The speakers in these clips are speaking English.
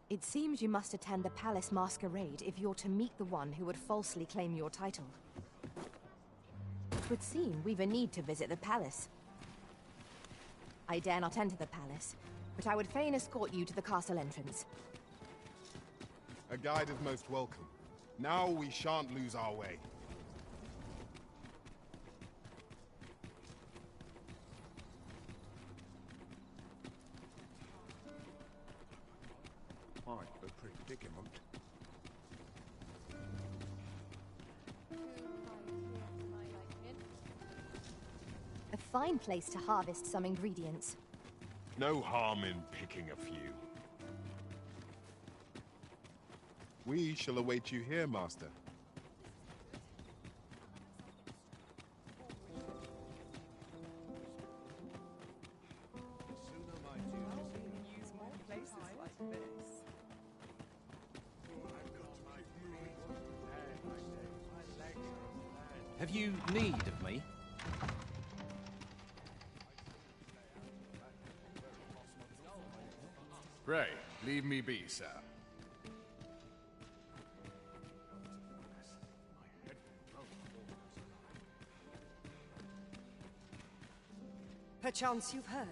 It seems you must attend the palace masquerade if you're to meet the one who would falsely claim your title. It would seem we've a need to visit the palace. I dare not enter the palace, but I would fain escort you to the castle entrance. A guide is most welcome. Now we shan't lose our way. Quite a predicament. A fine place to harvest some ingredients. No harm in picking a few. We shall await you here, Master. Have you need of me? Pray, leave me be, sir. Perchance you've heard.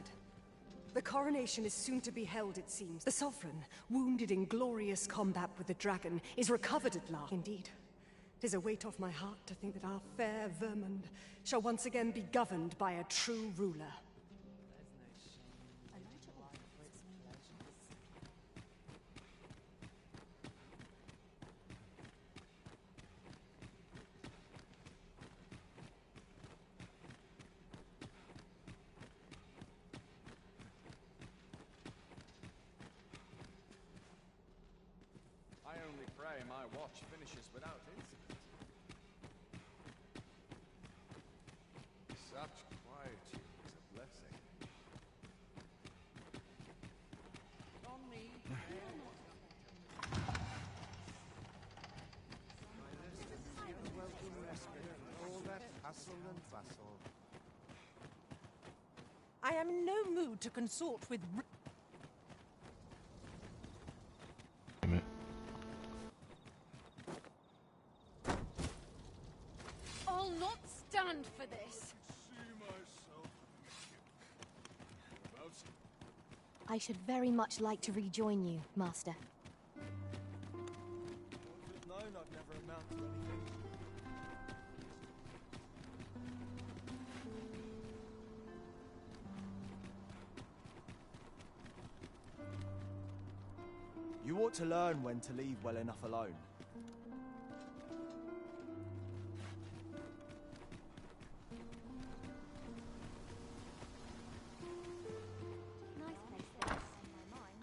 The coronation is soon to be held, it seems. The Sovereign, wounded in glorious combat with the dragon, is recovered at last. Indeed. 'Tis a weight off my heart to think that our fair Vermund shall once again be governed by a true ruler. I only pray my watch finishes without incident. Such quietude is a blessing. On me. All that hustle and bustle. I am in no mood to consort with... I'll not stand for this. I should very much like to rejoin you, Master. You ought to learn when to leave well enough alone. Nice place this.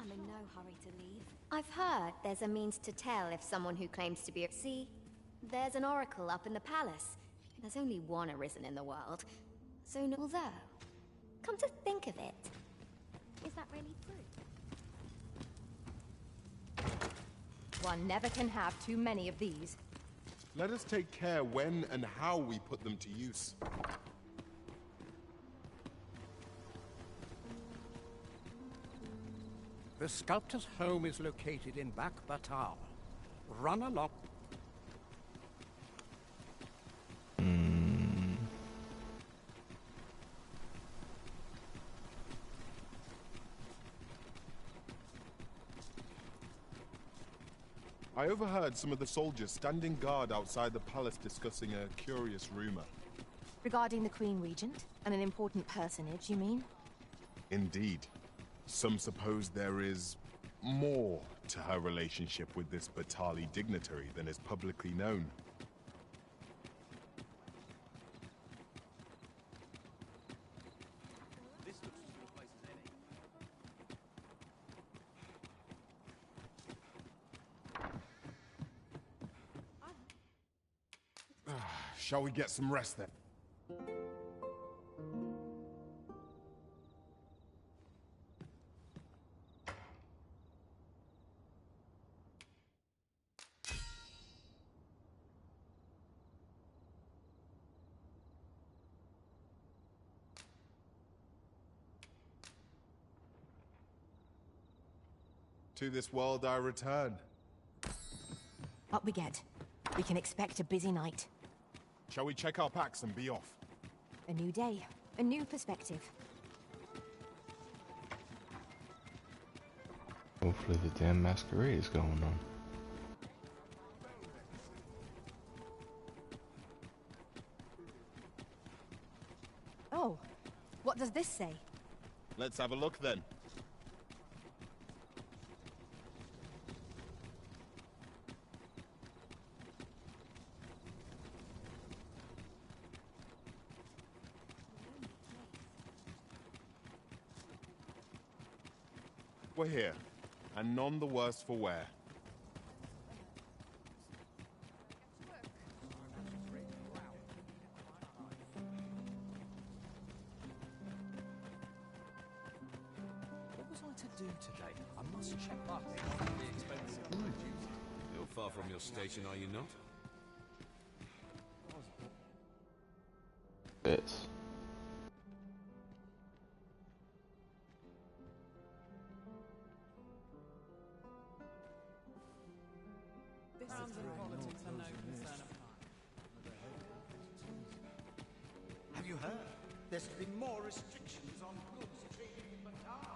I'm in no hurry to leave. I've heard there's a means to tell if someone who claims to be a... See, there's an oracle up in the palace. There's only one arisen in the world. So although, come to think of it, is that really true? One never can have too many of these. Let us take care when and how we put them to use. The sculptor's home is located in Back Batal. Run along. I overheard some of the soldiers standing guard outside the palace discussing a curious rumor. Regarding the Queen Regent and an important personage, you mean? Indeed. Some suppose there is more to her relationship with this Batali dignitary than is publicly known. Shall we get some rest then? To this world I return. Up we get. We can expect a busy night. Shall we check our packs and be off? A new day, a new perspective. Hopefully the damn masquerade is going on. Oh, what does this say? Let's have a look then. We're here, and none the worse for wear. What was I to do today? I must check up on the expensive. You're far from your station, are you not? Bits. Have you heard? There's been more restrictions on goods traded in Batar.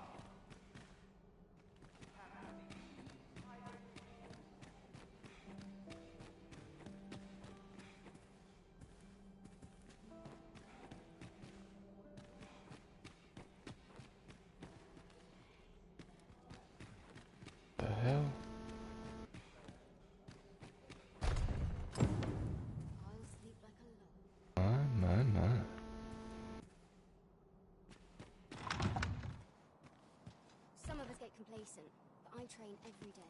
The hell? I'll sleep like a log. My. Some of us get complacent, but I train every day.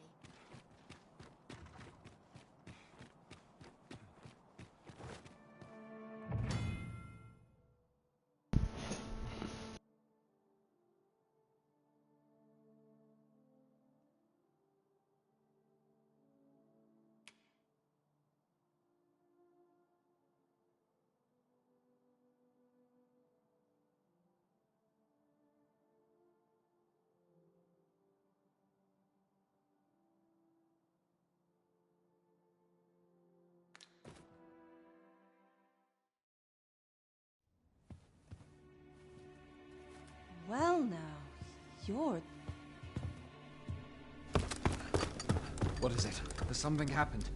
Well now, you're... What is it? Has something happened?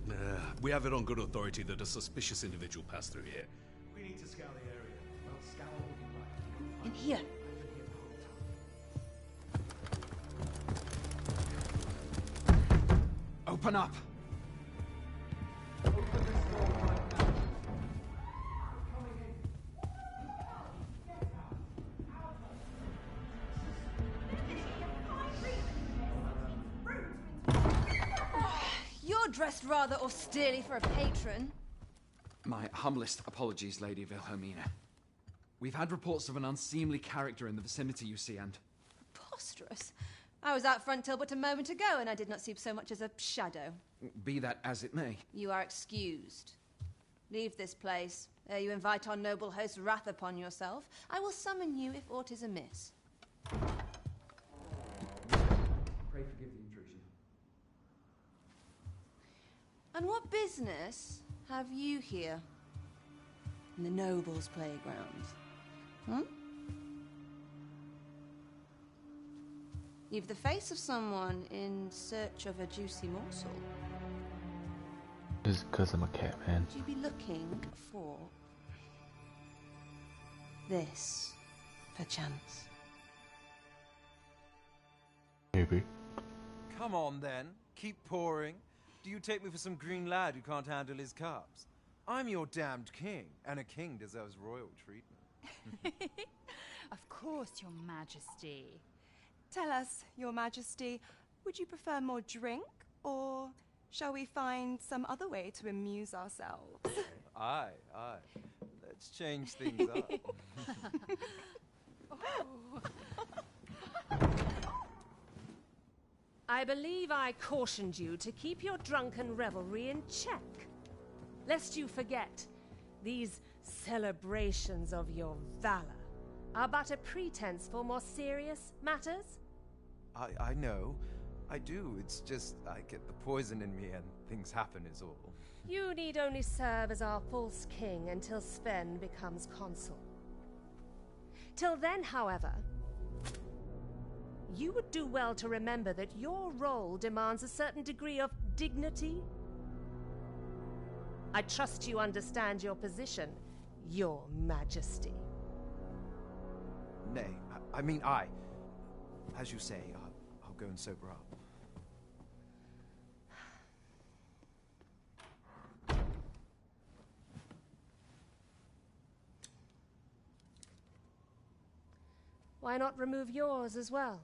We have it on good authority that a suspicious individual passed through here. We need to scour the area. Well, scour will be right. in here. Open up! You're dressed rather austerely for a patron. My humblest apologies, Lady Wilhelmina. We've had reports of an unseemly character in the vicinity, you see, and... Preposterous. I was out front till but a moment ago, and I did not see so much as a shadow. Be that as it may. You are excused. Leave this place, ere you invite our noble host's wrath upon yourself. I will summon you if aught is amiss. Pray forgive the intrusion. And what business have you here? In the nobles' playgrounds? Hmm? You've the face of someone in search of a juicy morsel. Just because I'm a cat, man. Would you be looking for this, perchance? Maybe. Come on, then. Keep pouring. Do you take me for some green lad who can't handle his cups? I'm your damned king, and a king deserves royal treatment. Of course, Your Majesty. Tell us, Your Majesty, would you prefer more drink, or shall we find some other way to amuse ourselves? Aye. Let's change things up. I believe I cautioned you to keep your drunken revelry in check. Lest you forget, these celebrations of your valor are but a pretense for more serious matters. I know. I do. It's just I get the poison in me and things happen is all. You need only serve as our false king until Sven becomes consul. Till then, however, you would do well to remember that your role demands a certain degree of dignity. I trust you understand your position, Your Majesty. Nay, as you say, I'll go and sober up. Why not remove yours as well?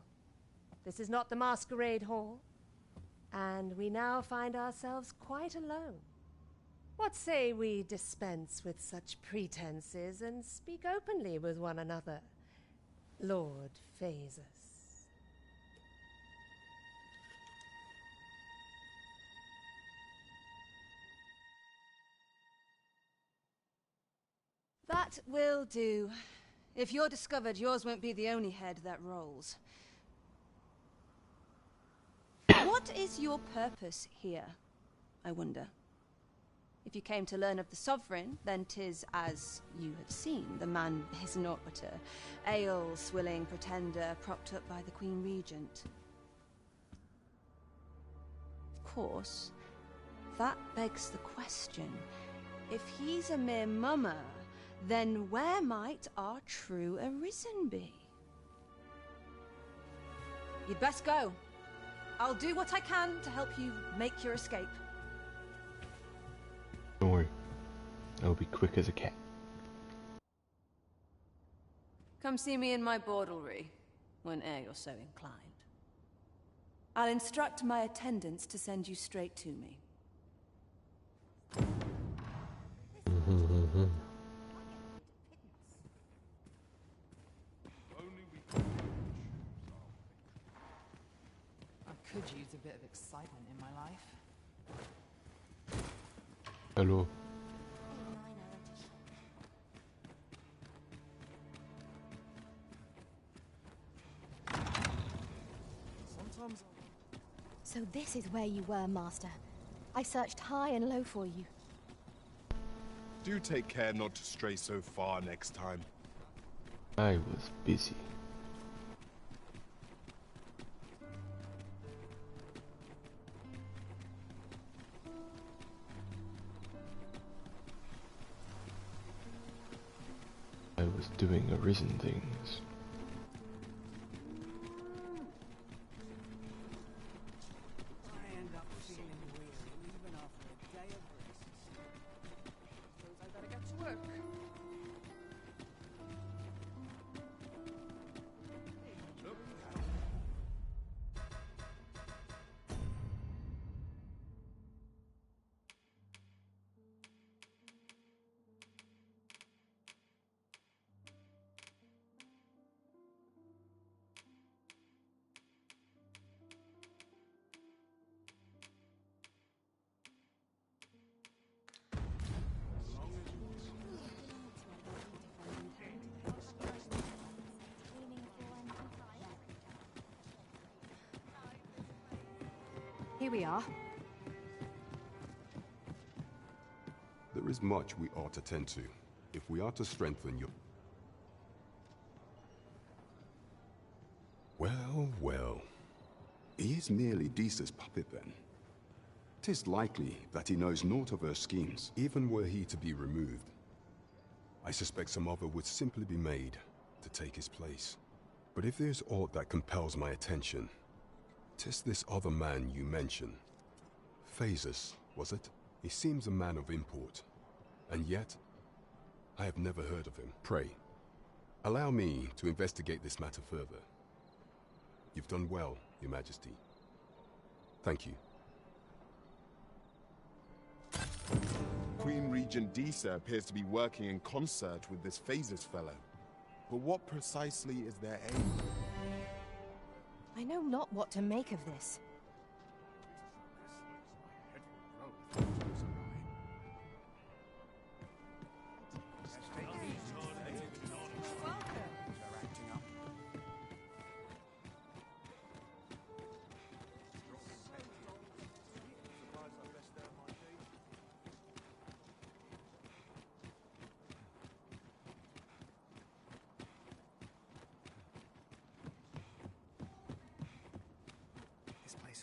This is not the masquerade hall, and we now find ourselves quite alone. What say we dispense with such pretenses and speak openly with one another, Lord Phasus? That will do. If you're discovered, yours won't be the only head that rolls. What is your purpose here, I wonder? If you came to learn of the Sovereign, then 'tis as you have seen. The man is naught but a ale-swilling pretender propped up by the Queen Regent. Of course, that begs the question. If he's a mere mummer, then where might our true Arisen be? You'd best go. I'll do what I can to help you make your escape. Don't worry. I'll be quick as a cat. Come see me in my bordlery, whene'er you're so inclined. I'll instruct my attendants to send you straight to me. I could use a bit of excitement in my life. Hello. So this is where you were, Master. I searched high and low for you. Do take care not to stray so far next time. I was busy. I was doing Arisen things. I end up feeling weary even after a day of rest. Suppose I better get to work. Here we are. There is much we ought to tend to, if we are to strengthen your... Well, well. He is merely Disa's puppet then. 'Tis likely that he knows naught of her schemes, even were he to be removed. I suspect some other would simply be made to take his place. But if there's aught that compels my attention, 'tis this other man you mention. Phasus, was it? He seems a man of import, and yet I have never heard of him. Pray, allow me to investigate this matter further. You've done well, Your Majesty. Thank you. Queen Regent Disa appears to be working in concert with this Phasus fellow. But what precisely is their aim? I know not what to make of this.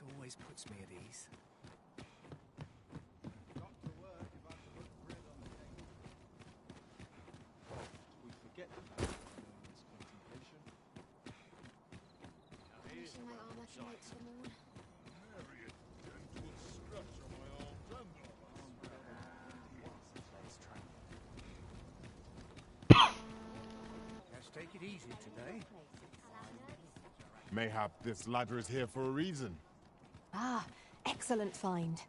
This always puts me at ease. We forget the fact that moment's contemplation. Wishing my armor can wait till the morn. Let's take it easy today. Mayhap this ladder is here for a reason. Ah, excellent find.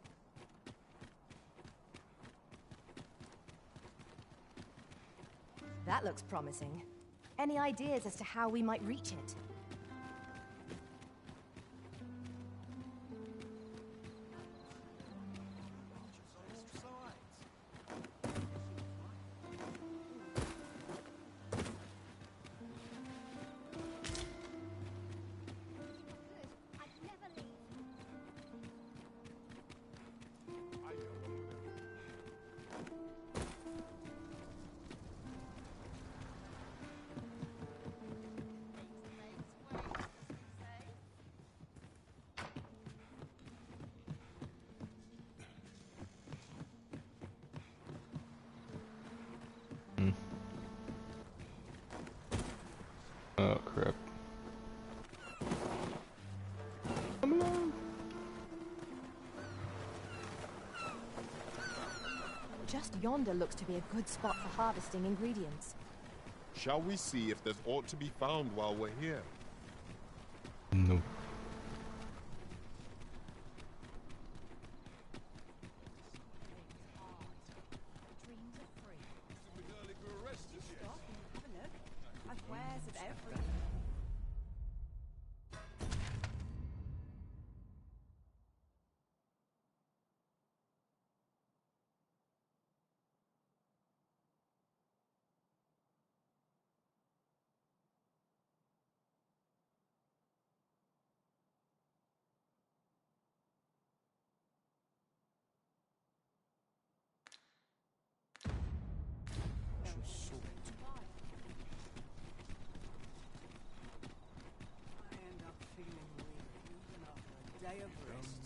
That looks promising. Any ideas as to how we might reach it? Oh crap. Come along. Just yonder looks to be a good spot for harvesting ingredients. Shall we see if there's aught to be found while we're here? No. I end up feeling weary even after a day of rest.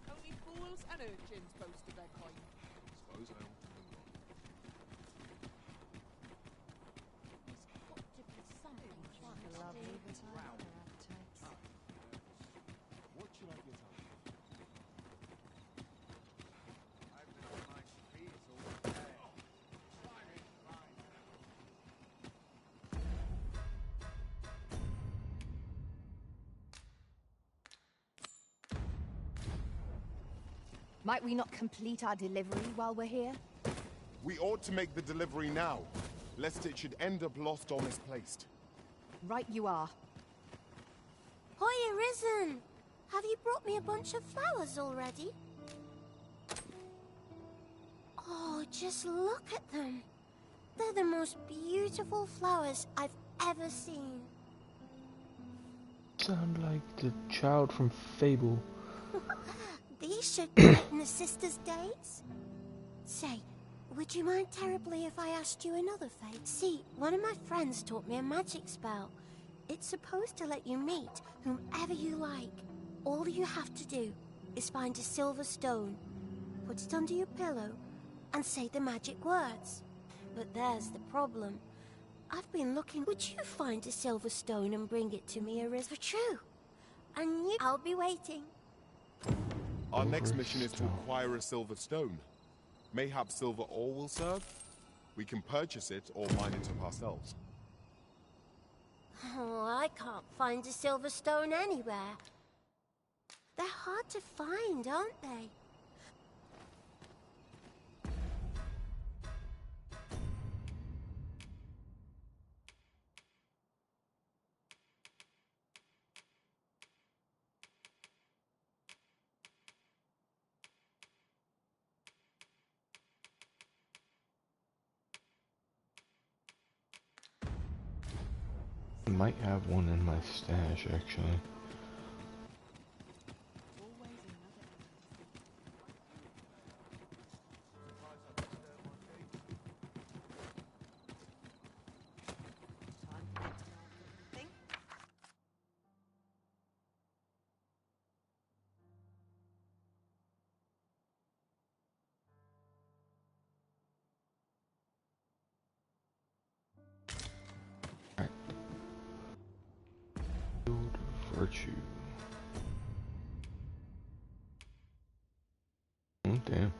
Only fools and urchins boast of their kind. Suppose I ought to move on. What should I get up? I've been on my feet all day. Might we not complete our delivery while we're here? We ought to make the delivery now, lest it should end up lost or misplaced. Right you are. Hoya Risen! Have you brought me a bunch of flowers already? Oh, just look at them. They're the most beautiful flowers I've ever seen. Sound like the child from Fable. These should brighten the sisters' days. Say, would you mind terribly if I asked you another favour? See, one of my friends taught me a magic spell. It's supposed to let you meet whomever you like. All you have to do is find a silver stone, put it under your pillow, and say the magic words. But there's the problem. I've been looking. Would you find a silver stone and bring it to me, Aris? For true. And I'll be waiting. Our next mission is to acquire a silver stone. Mayhap silver ore will serve? We can purchase it or mine it up ourselves. Oh, I can't find a silver stone anywhere. They're hard to find, aren't they? I might have one in my stash, actually. Virtue. Oh, damn.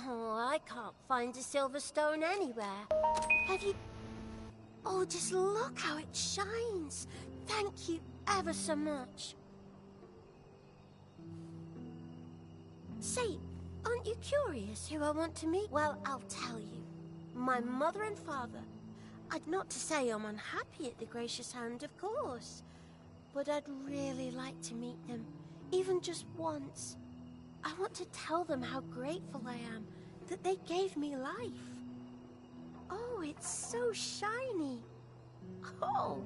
Oh, I can't find a silver stone anywhere. Have you... Oh, just look how it shines. Thank you ever so much. Say, aren't you curious who I want to meet? Well, I'll tell you. My mother and father. I'd not to say I'm unhappy at the gracious hand, of course. But I'd really like to meet them, even just once. I want to tell them how grateful I am that they gave me life. Oh, it's so shiny. Oh,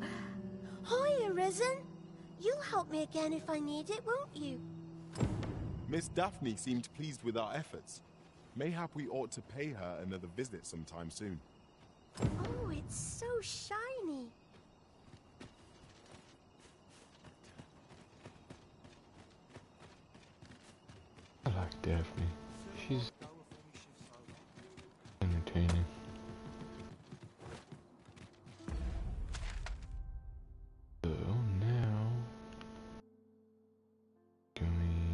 hi, Arisen. You'll help me again if I need it, won't you? Miss Daphne seemed pleased with our efforts. Mayhap we ought to pay her another visit sometime soon. Oh, it's so shiny. I like Daphne. She's entertaining. So now going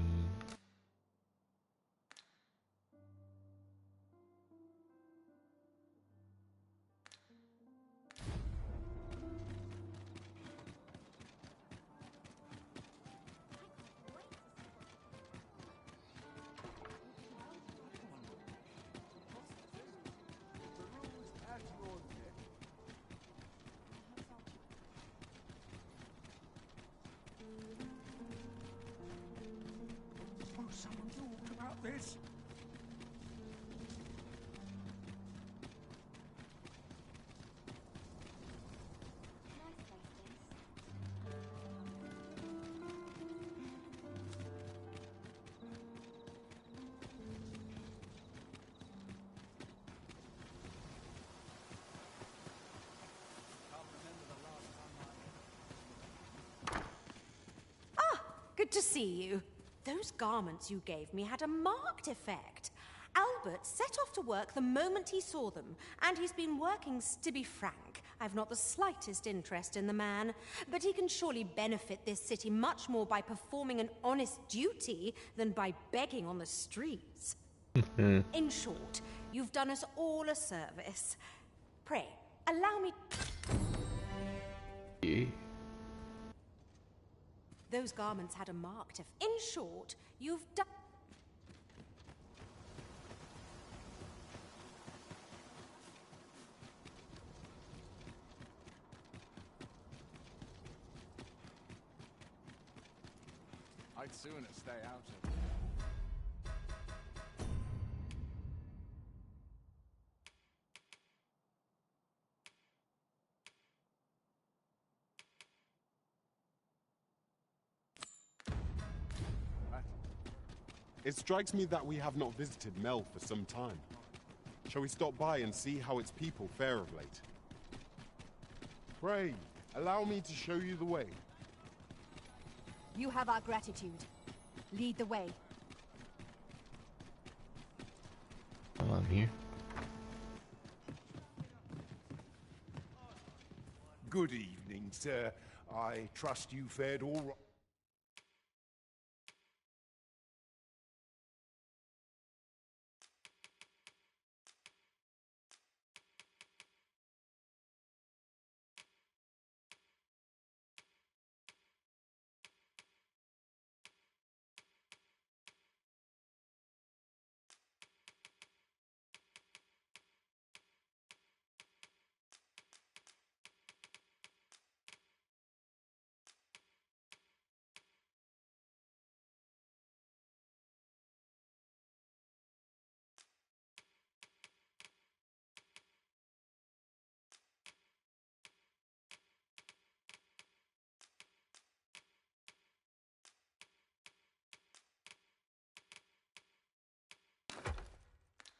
Won't someone talk about this? Good to see you. Those garments you gave me had a marked effect. Albert set off to work the moment he saw them, and he's been working, to be frank. I've not the slightest interest in the man, but he can surely benefit this city much more by performing an honest duty than by begging on the streets. In short, you've done us all a service. Pray, allow me... yeah. Those garments had a marked effect. In short, you've done... I'd sooner stay out of it. It strikes me that we have not visited Mel for some time. Shall we stop by and see how its people fare of late? Pray, allow me to show you the way. You have our gratitude. Lead the way. While I'm here. Good evening, sir. I trust you fared all right.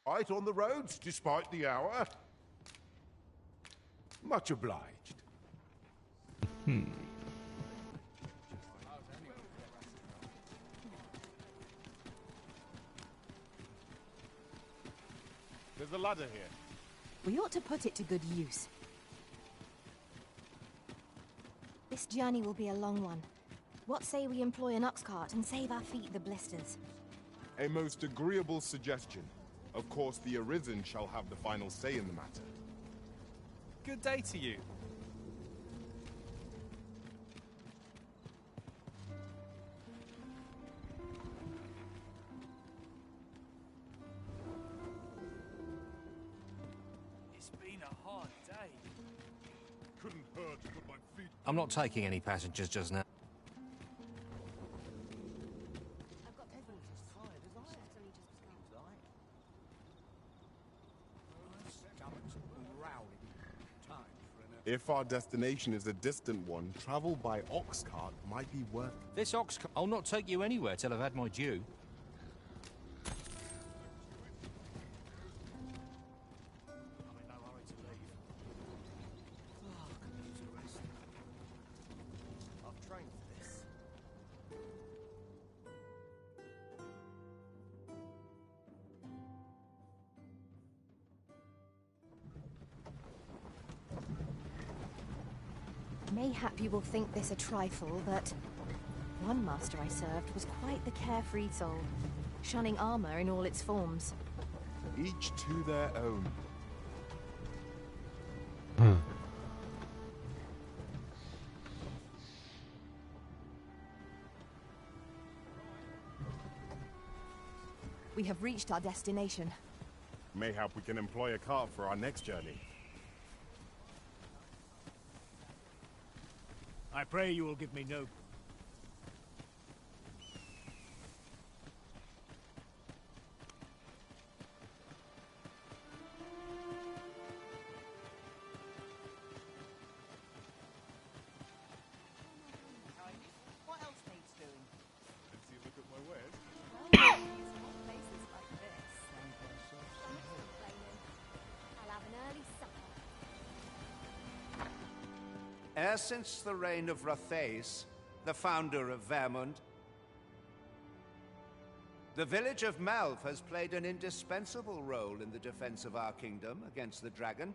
Right on the roads, despite the hour. Much obliged. There's a ladder here. We ought to put it to good use. This journey will be a long one. What say we employ an ox cart and save our feet the blisters? A most agreeable suggestion. Of course, the Arisen shall have the final say in the matter. Good day to you. It's been a hard day. Couldn't hurt to put my feet... I'm not taking any passengers just now. If our destination is a distant one, travel by ox cart might be worth it. This ox cart... I'll not take you anywhere till I've had my due. I've trained for this. Mayhap you will think this a trifle, but one master I served was quite the carefree soul, shunning armor in all its forms. Each to their own. We have reached our destination. Mayhap we can employ a cart for our next journey. I pray you will give me no... What else needs doing? Let's see a look at my wares. Places like this. I'll have an early supper. E'er since the reign of Rothaeus, the founder of Vermund, the village of Malv has played an indispensable role in the defense of our kingdom against the dragon.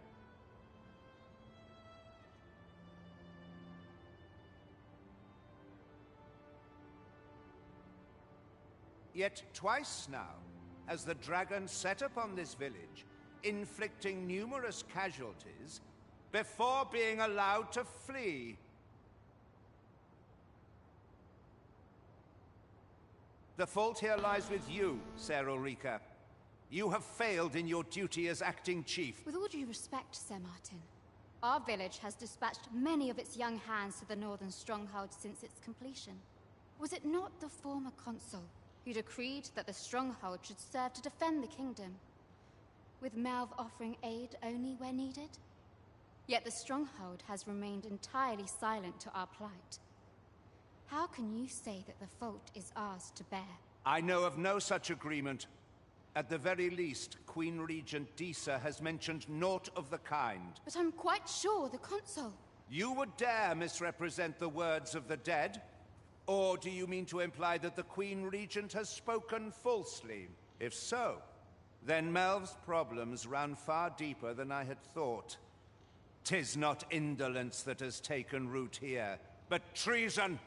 Yet twice now has the dragon set upon this village, inflicting numerous casualties before being allowed to flee. The fault here lies with you, Ser Ulrika. You have failed in your duty as acting chief. With all due respect, Sir Martin, our village has dispatched many of its young hands to the northern stronghold since its completion. Was it not the former consul who decreed that the stronghold should serve to defend the kingdom, with Malv offering aid only where needed? Yet the stronghold has remained entirely silent to our plight. How can you say that the fault is ours to bear? I know of no such agreement. At the very least, Queen Regent Disa has mentioned naught of the kind. But I'm quite sure the consul... You would dare misrepresent the words of the dead? Or do you mean to imply that the Queen Regent has spoken falsely? If so, then Melv's problems run far deeper than I had thought. 'Tis not indolence that has taken root here, but treason!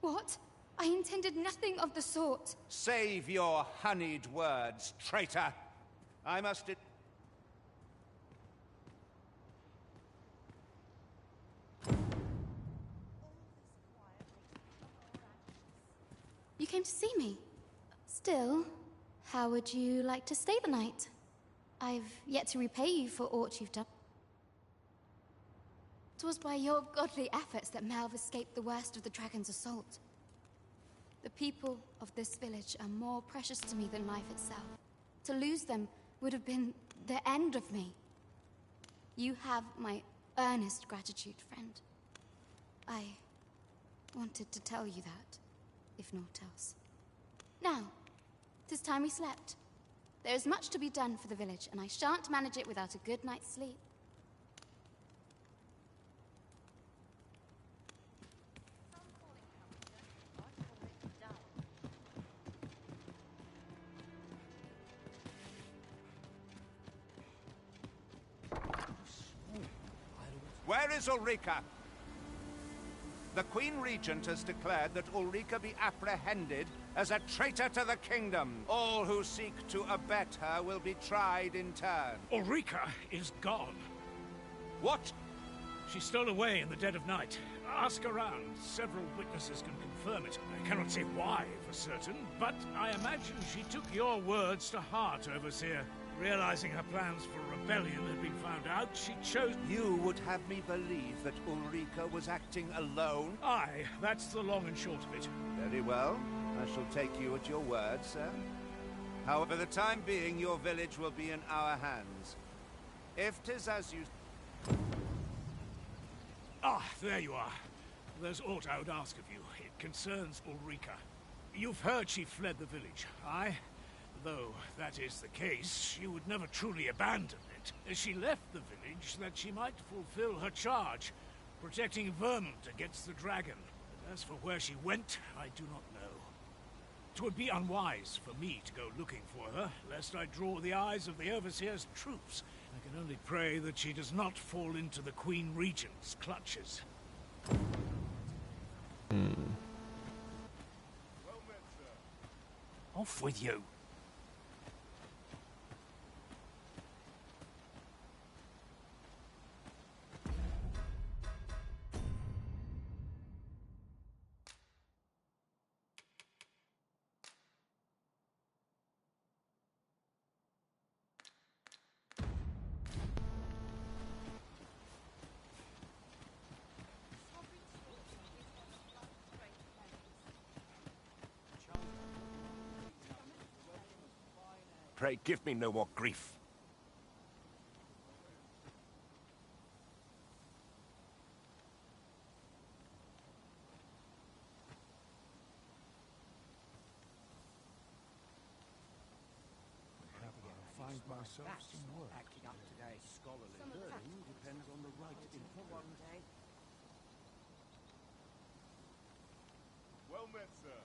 What? I intended nothing of the sort. Save your honeyed words, traitor! I must... You came to see me. Still, how would you like to stay the night? I've yet to repay you for aught you've done. 'Twas by your godly efforts that Malv escaped the worst of the dragon's assault. The people of this village are more precious to me than life itself. To lose them would have been the end of me. You have my earnest gratitude, friend. I wanted to tell you that, if naught else. Now, 'tis time we slept. There is much to be done for the village, and I shan't manage it without a good night's sleep. Where is Ulrika? The Queen Regent has declared that Ulrika be apprehended as a traitor to the kingdom. All who seek to abet her will be tried in turn. Ulrika is gone. What? She stole away in the dead of night. Ask around. Several witnesses can confirm it. I cannot say why for certain, but I imagine she took your words to heart, Overseer. Realizing her plans for rebellion had been found out, she chose... You would have me believe that Ulrika was acting alone? Aye, that's the long and short of it. Very well. I shall take you at your word, sir. However, for the time being, your village will be in our hands. If 'tis as you... Ah, there you are. There's aught I would ask of you. It concerns Ulrika. You've heard she fled the village, aye? Though that is the case, she would never truly abandon it. She left the village that she might fulfill her charge, protecting Vermont against the dragon. But as for where she went, I do not know. 'Twould be unwise for me to go looking for her, lest I draw the eyes of the Overseer's troops. I can only pray that she does not fall into the Queen Regent's clutches. Off with you. Pray give me no more grief. I find myself some work. Acting up today. Scholarly learning depends on the right influence. Well met, sir.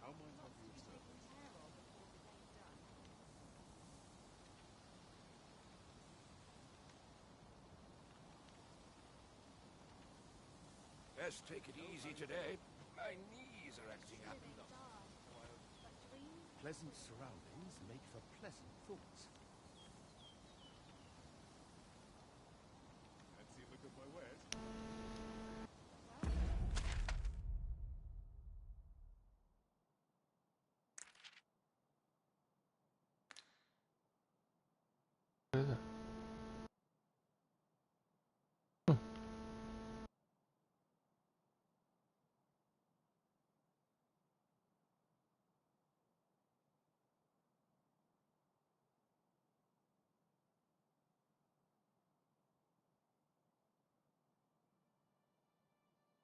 How might I be of service? Best take it easy today. My knees are acting up. Pleasant surroundings make for pleasant thoughts. Fancy a look at my wares?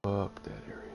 Fuck that area.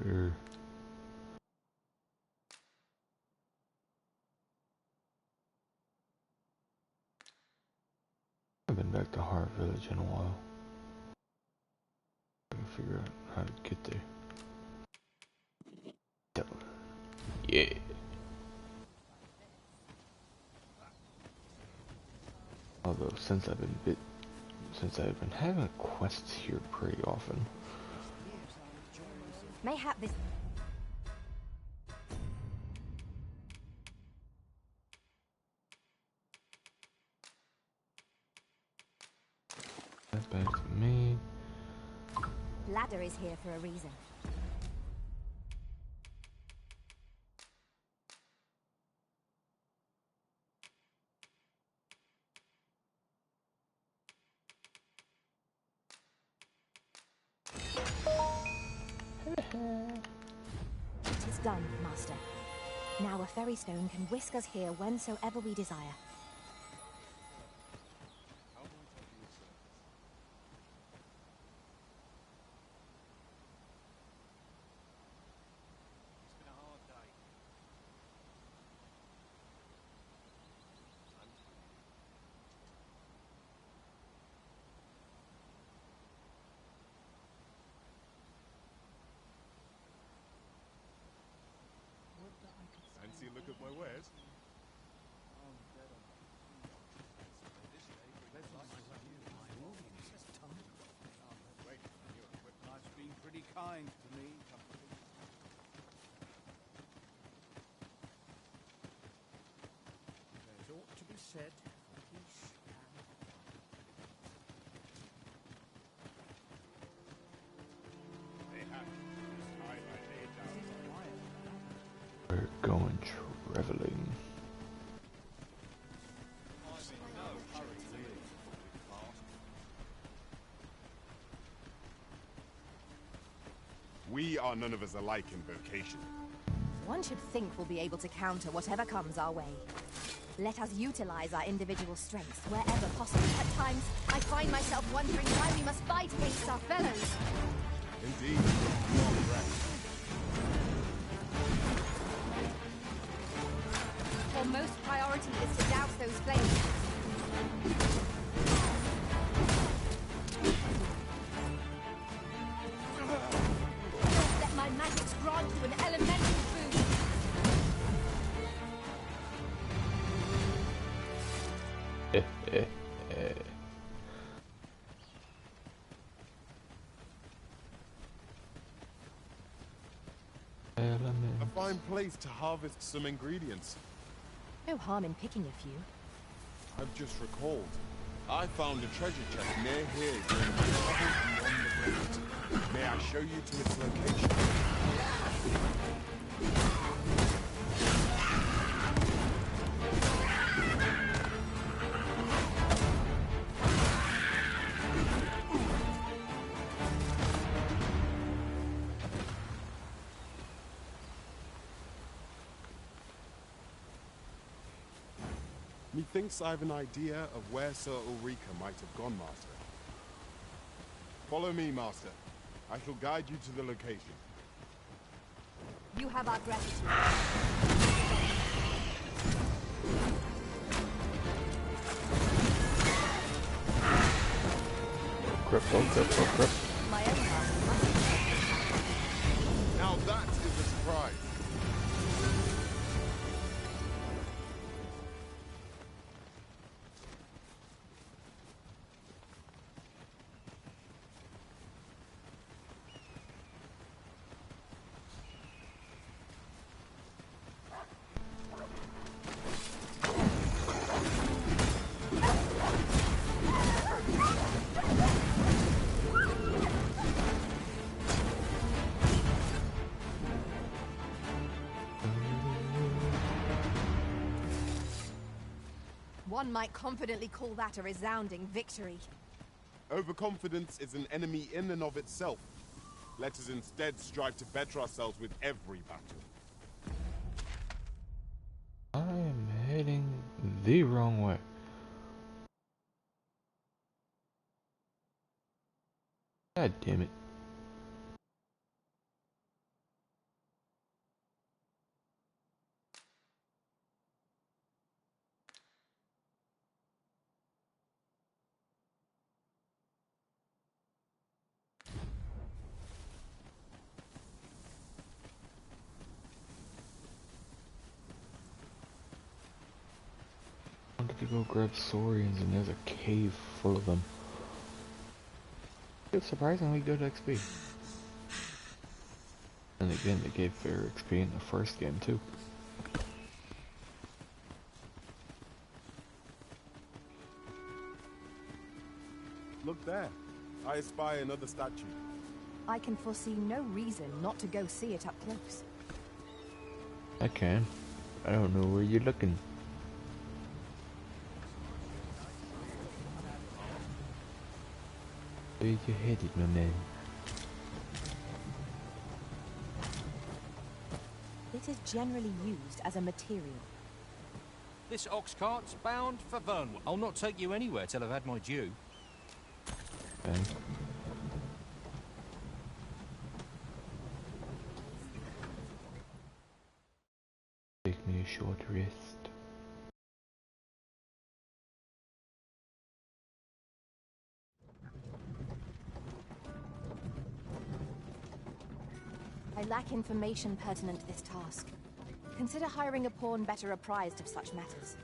here. I've been back to Heart Village in a while. I can figure out how to get there. Yeah. Although since I've been having quests here pretty often. Mayhap this. That's back to me. Ladder is here for a reason. It is done, Master. Now a ferry stone can whisk us here whensoever we desire. Fancy a look at my wares? Life's been pretty kind to me. There's ought to be said for peace We're going traveling. We are none of us alike in vocation. One should think we'll be able to counter whatever comes our way. Let us utilize our individual strengths wherever possible. At times, I find myself wondering why we must fight against our fellows. Indeed, you are correct. Foremost priority is to douse those flames. Let my magics grant you an elemental boon. A fine place to harvest some ingredients. No harm in picking a few. I've just recalled. I found a treasure chest near here during my travels beyond the rift. May I show you to its location? Methinks I have an idea of where Sir Ulrika might have gone, Master. Follow me, Master. I shall guide you to the location. You have our gratitude. Crap. My own heart. Now that is a surprise. One might confidently call that a resounding victory. Overconfidence is an enemy in and of itself. Let us instead strive to better ourselves with every battle. I am heading the wrong way. God damn it. go grab saurians and there's a cave full of them. It's surprisingly good XP. And again, they gave fair XP in the first game too. Look there. I espy another statue. I can foresee no reason not to go see it up close. I can. I don't know where you're looking. Where you headed, my man? It is generally used as a material. This ox cart's bound for Vernwood. I'll not take you anywhere till I've had my due. Okay. Take me a short rest. I lack information pertinent to this task. Consider hiring a pawn better apprised of such matters.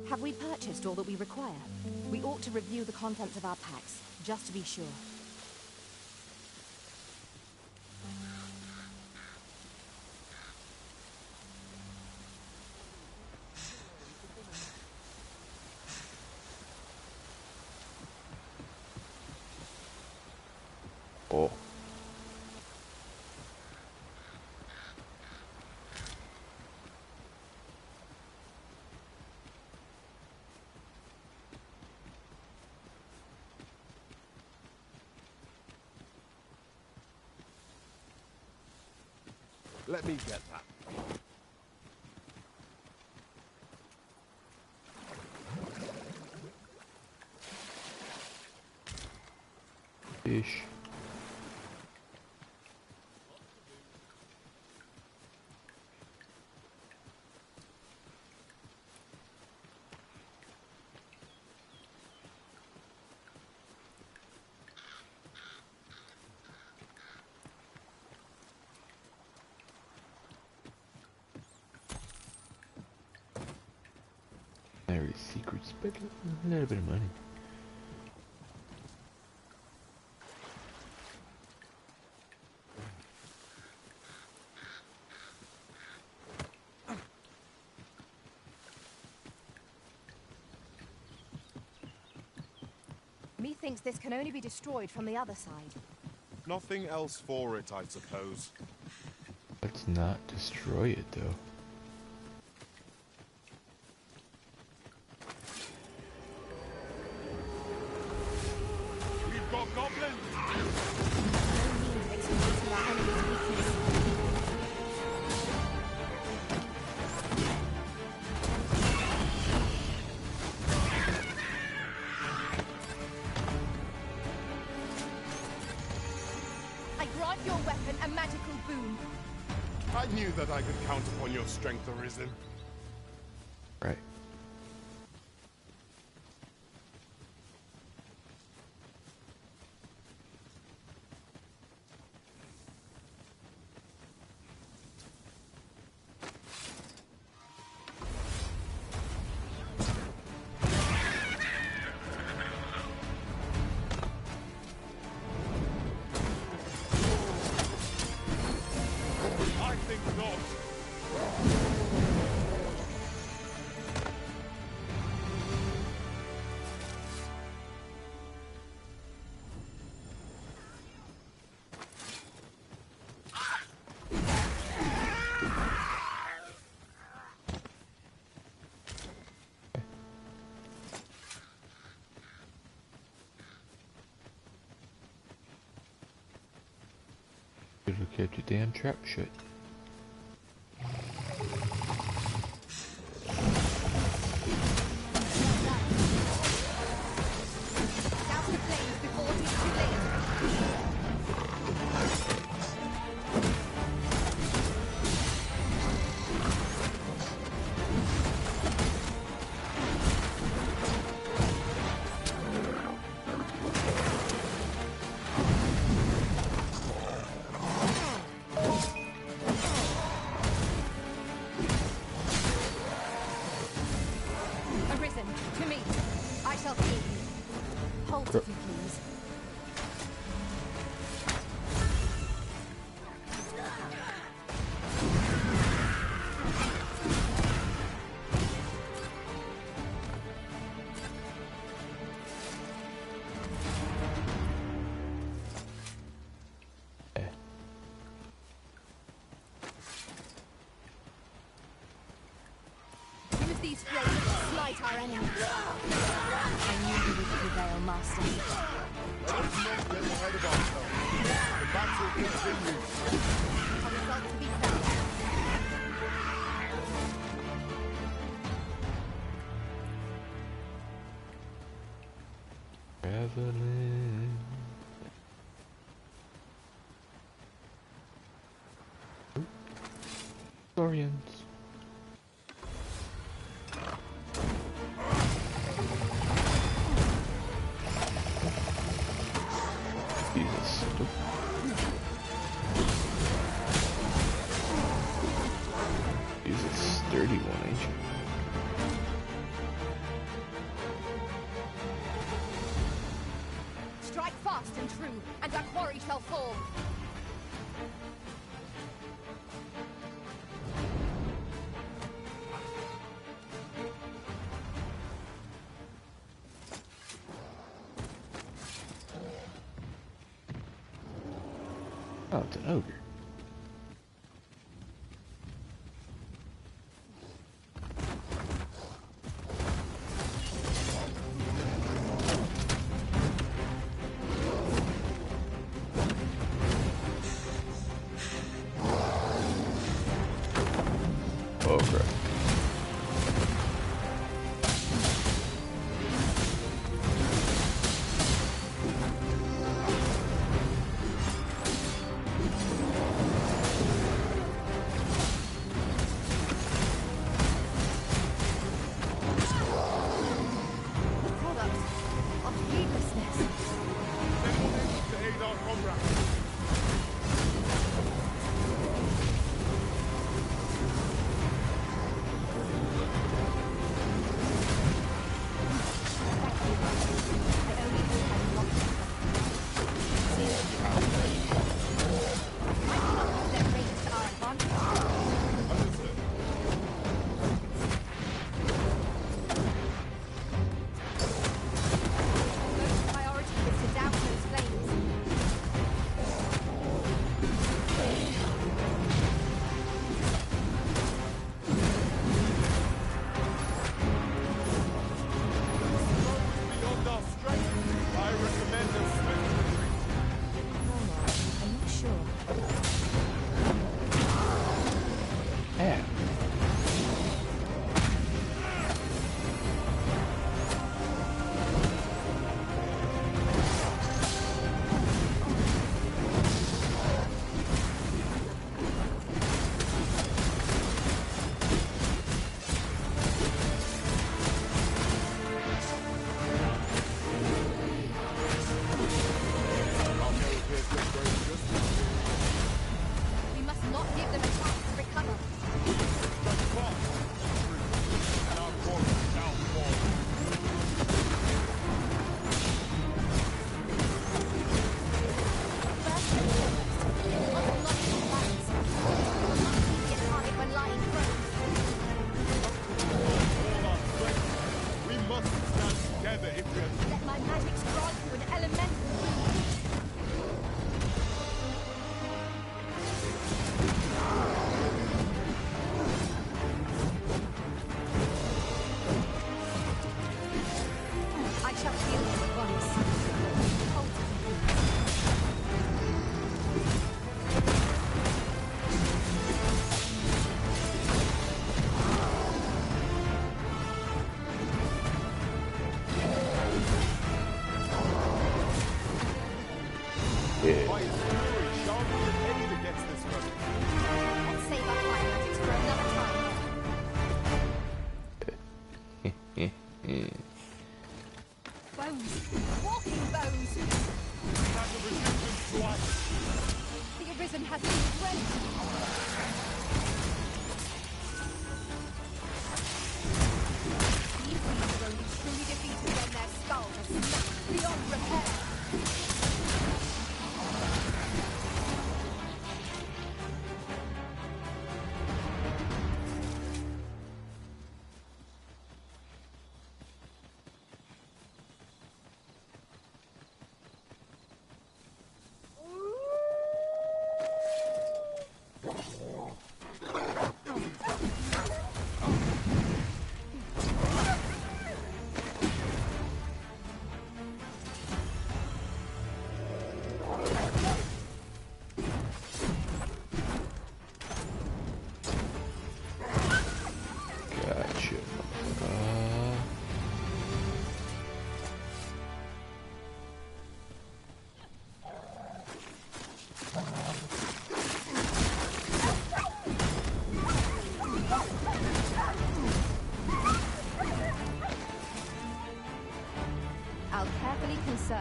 Have we purchased all that we require? We ought to review the contents of our packs, just to be sure. Oh. Let me get that. Fish. Very secrets, but a little bit of money. Methinks this can only be destroyed from the other side. Nothing else for it, I suppose. Let's not destroy it, though. We've got goblins! I grant your weapon a magical boon. I knew that I could count upon your strength, Arisen. Right. I think not. Should've kept your damn trap shut. Douse the flames before it is too late. These flames will smite our enemy. I knew you would prevail, Master. Let us not get ahead of ourselves. The battle continues. A result to be found. Traveling. Historians. Jesus. He's a sturdy one, ain't you? Strike fast and true, and our quarry shall fall. Oh, it's an ogre. Oh crap.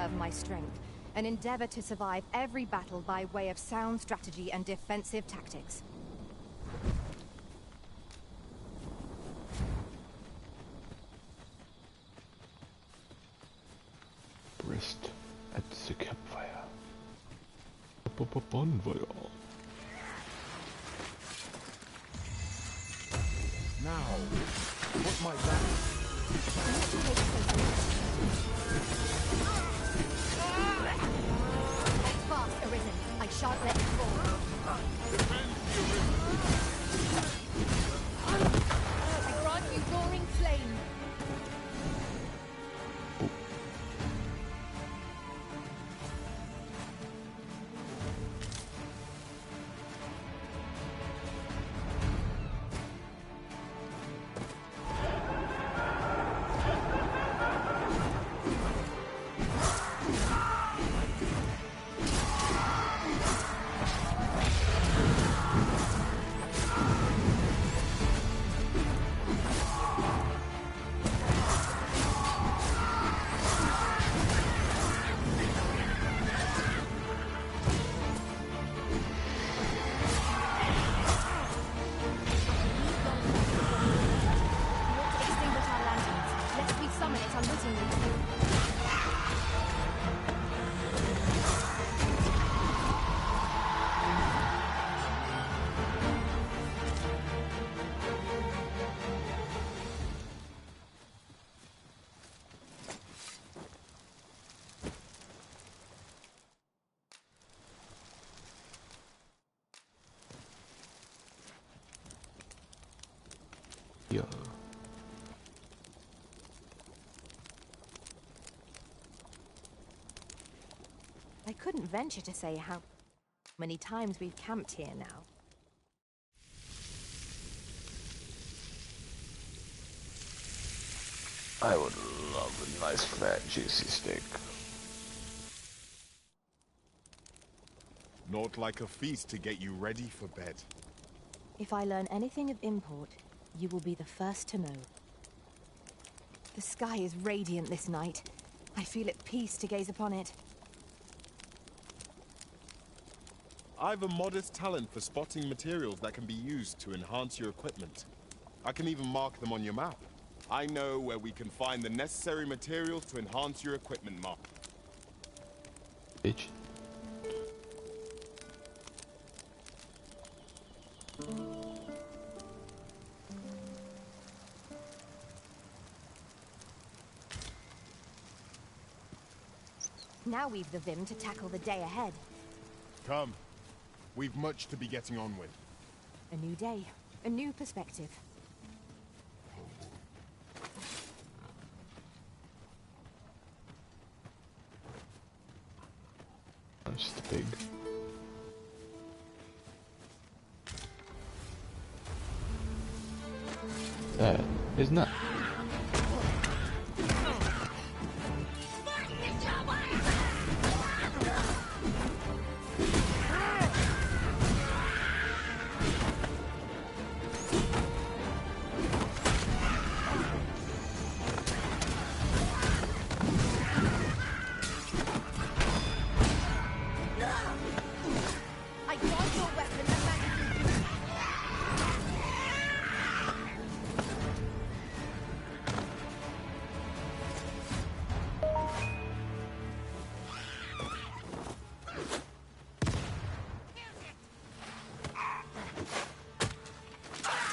preserve my strength, and endeavor to survive every battle by way of sound strategy and defensive tactics. Rest at the campfire. Bonfire. Now, what might that Fast, Arisen. I shan't let you fall. I grant you roaring flame. Yeah. I couldn't venture to say how many times we've camped here now. I would love a nice fat juicy steak. Not like a feast to get you ready for bed. If I learn anything of import, you will be the first to know. The sky is radiant this night. I feel at peace to gaze upon it. I've a modest talent for spotting materials that can be used to enhance your equipment. I can even mark them on your map. I know where we can find the necessary materials to enhance your equipment, Mark. Bitch. Now we've the vim to tackle the day ahead. Come. We've much to be getting on with. A new day, a new perspective. I'm just a pig. That is not.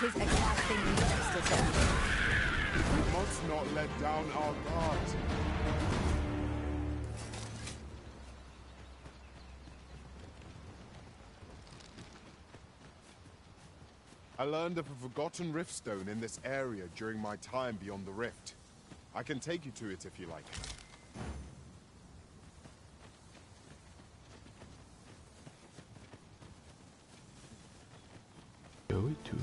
Tis exacting justice. We must not let down our guard. I learned of a forgotten riftstone in this area during my time beyond the rift. I can take you to it if you like. Show it to me.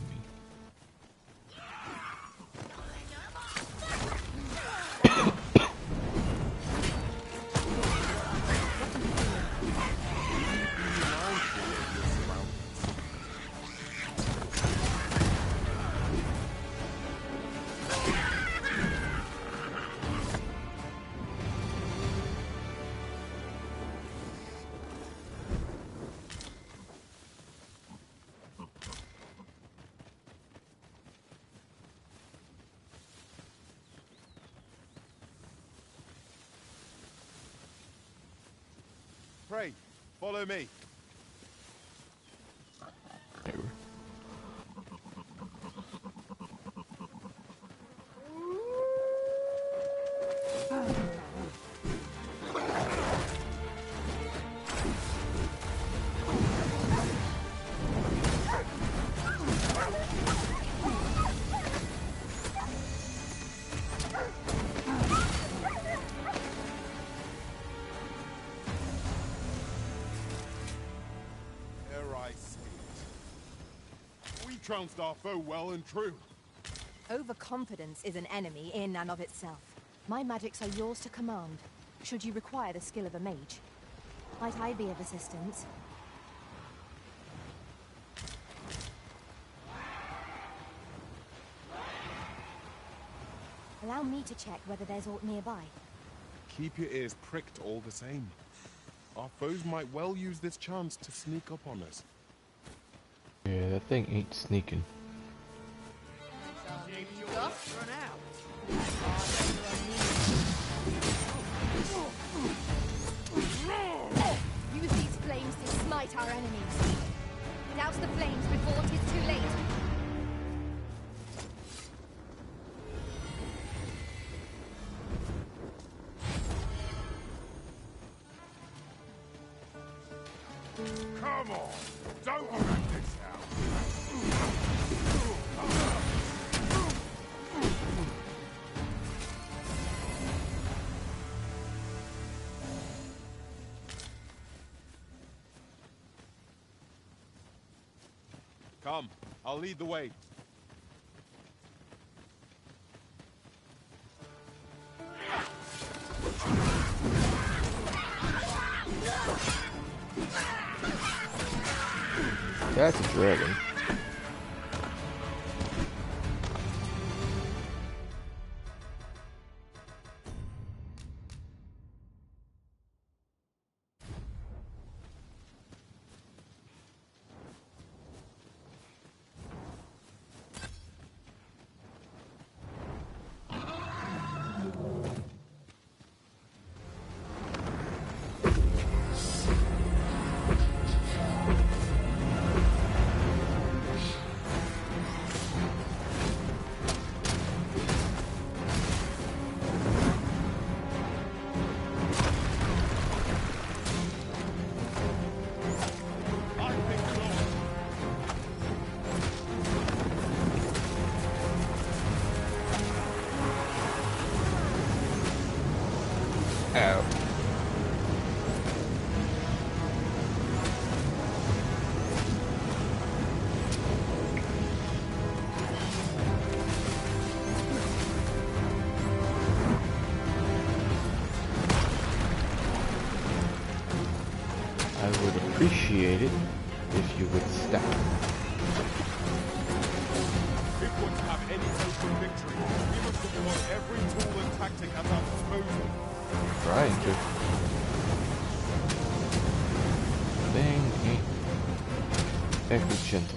Pray, follow me. Trounced our foe well and true. Overconfidence is an enemy in and of itself. My magics are yours to command, should you require the skill of a mage. Might I be of assistance? Allow me to check whether there's aught nearby. Keep your ears pricked all the same. Our foes might well use this chance to sneak up on us. Yeah, that thing ain't sneaking. Use these flames to smite our enemies. Douse the flames before it is too late. Come on, don't drag this out. Come, I'll lead the way. That's a dragon. I would appreciate it if you would stop. If we're to have any hope of victory, we must deploy every tool and tactic at our disposal. Trying to. Thing ain't efficient.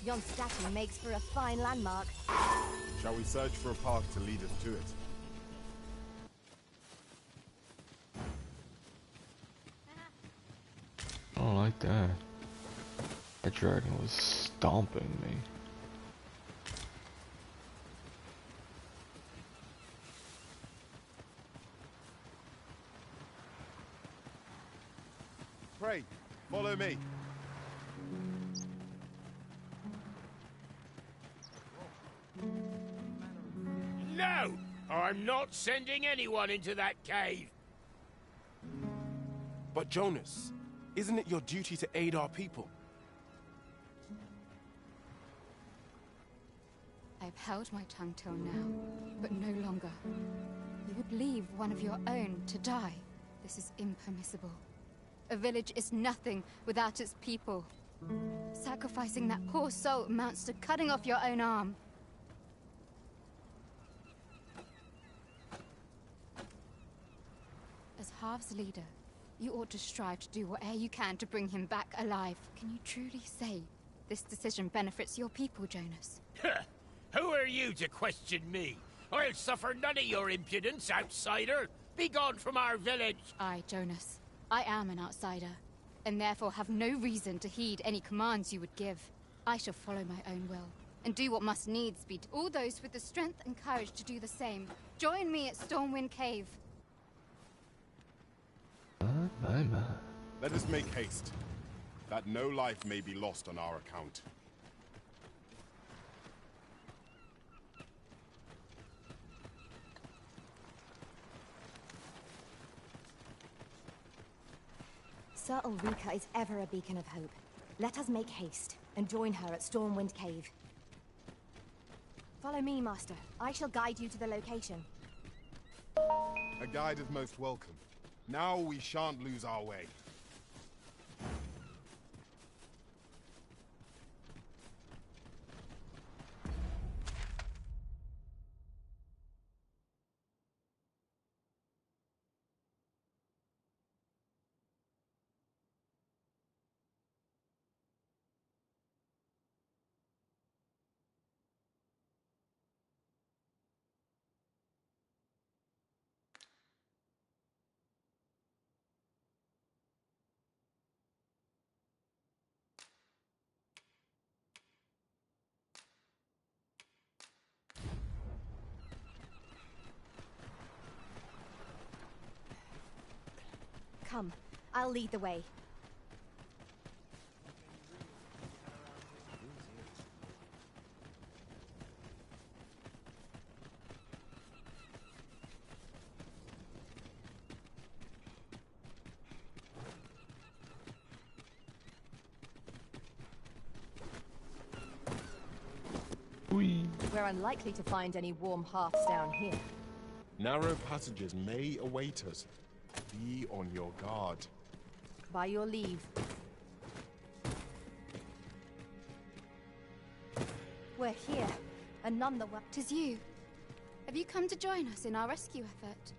Yon statue makes for a fine landmark. Shall we search for a path to lead us to it? I don't like that. That dragon was stomping me. Pray, follow me. No! I'm not sending anyone into that cave. But Jonas, isn't it your duty to aid our people? I've held my tongue till now, but no longer. You would leave one of your own to die. This is impermissible. A village is nothing without its people. Sacrificing that poor soul amounts to cutting off your own arm. As Half's leader, you ought to strive to do whatever you can to bring him back alive. Can you truly say this decision benefits your people, Jonas? Who are you to question me? I'll suffer none of your impudence, outsider. Be gone from our village. I, Jonas, I am an outsider, and therefore have no reason to heed any commands you would give. I shall follow my own will, and do what must needs be. All those with the strength and courage to do the same, join me at Stormwind Cave. My. Let us make haste, that no life may be lost on our account. Sir Ulrika is ever a beacon of hope. Let us make haste and join her at Stormwind Cave. Follow me, Master. I shall guide you to the location. A guide is most welcome. Now we shan't lose our way. Come, I'll lead the way. We're unlikely to find any warm hearths down here. Narrow passages may await us. Be on your guard. By your leave. We're here, and none the worse. 'Tis you. Have you come to join us in our rescue effort?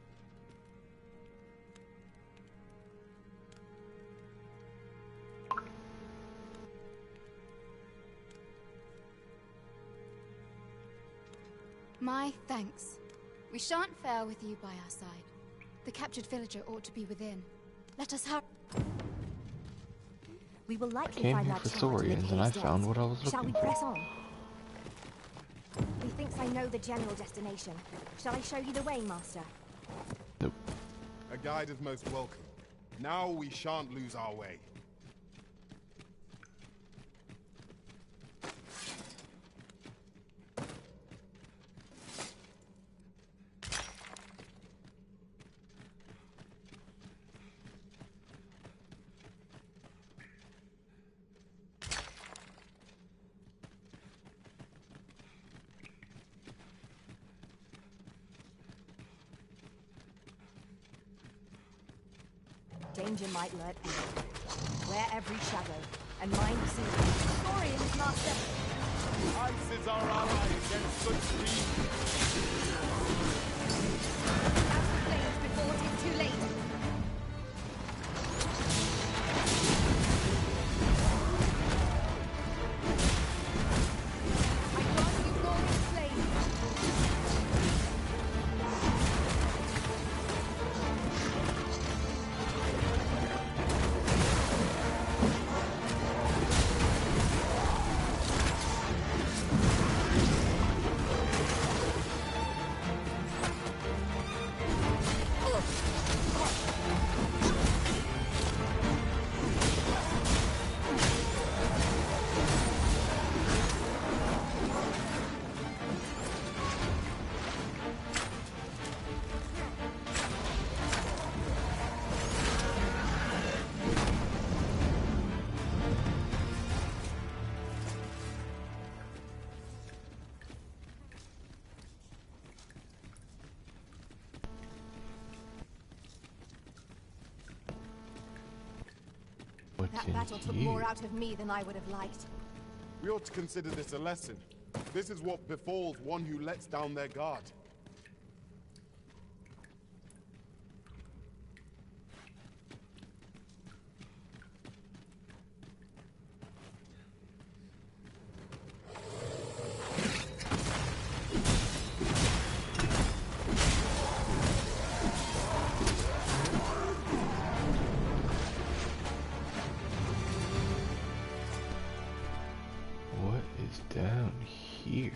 My thanks. We shan't fail with you by our side. The captured villager ought to be within. Let us hurry. We will likely Came find here that for child Saurians, and I found what I was Shall we looking press for. on? Methinks I know the general destination. Shall I show you the way, Master? Nope. A guide is most welcome. Now we shan't lose our way. Danger might lurk anywhere. Wear every shadow, and mind soothing. Saurians, Master! Ice is our ally against such speed. Out the flames before it is too late! That battle took more out of me than I would have liked. We ought to consider this a lesson. This is what befalls one who lets down their guard. What is down here?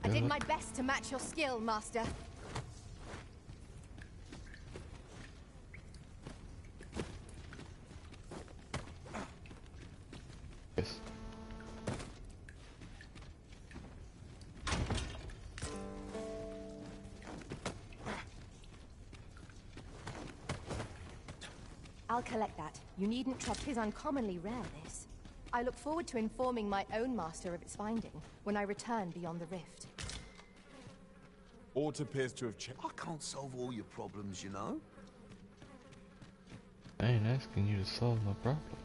I did my best to match your skill, Master. Yes. I'll collect that. You needn't trouble. 'Tis uncommonly rare, this. I look forward to informing my own master of its finding when I return beyond the rift. Ort appears to have checked. I can't solve all your problems, you know. I ain't asking you to solve my problems.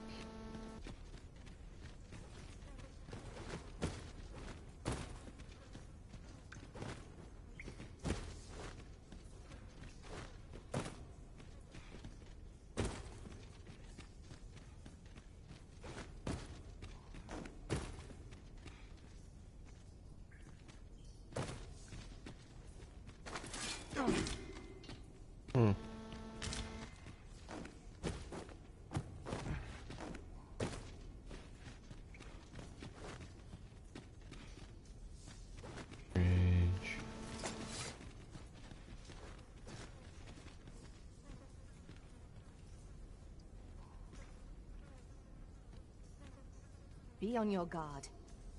Be on your guard.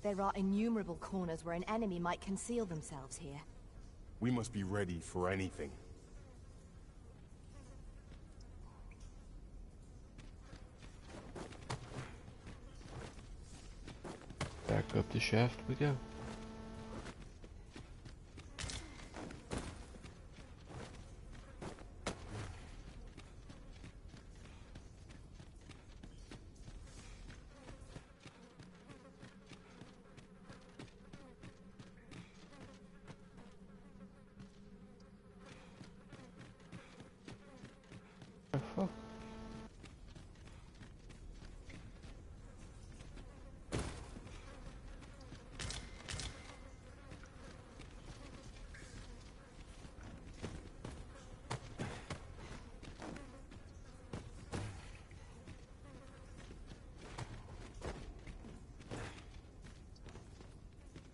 There are innumerable corners where an enemy might conceal themselves here. We must be ready for anything. Back up the shaft we go.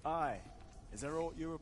Aye. Is there aught you...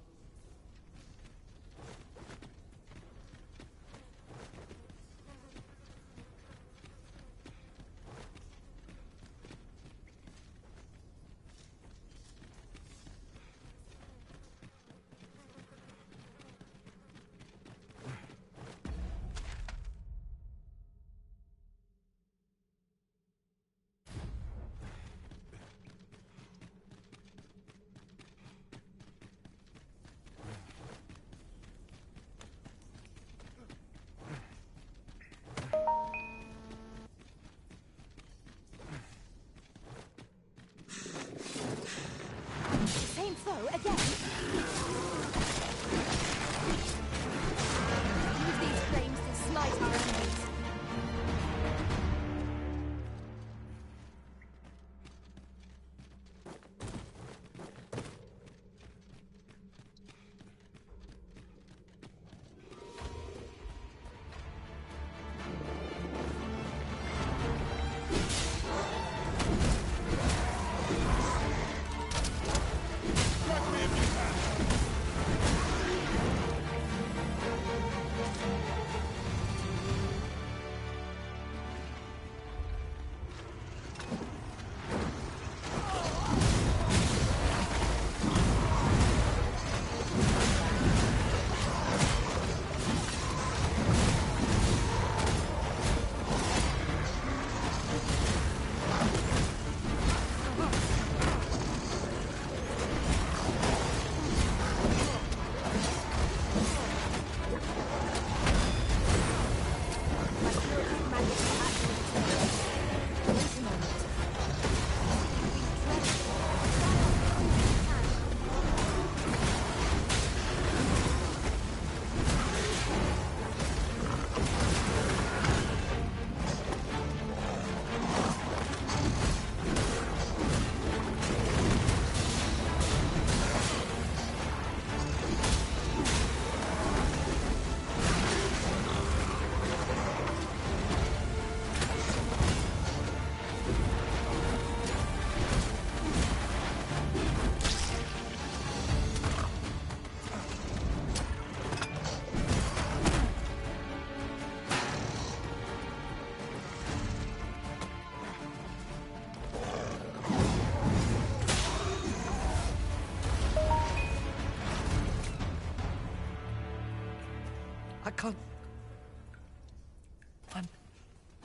can't...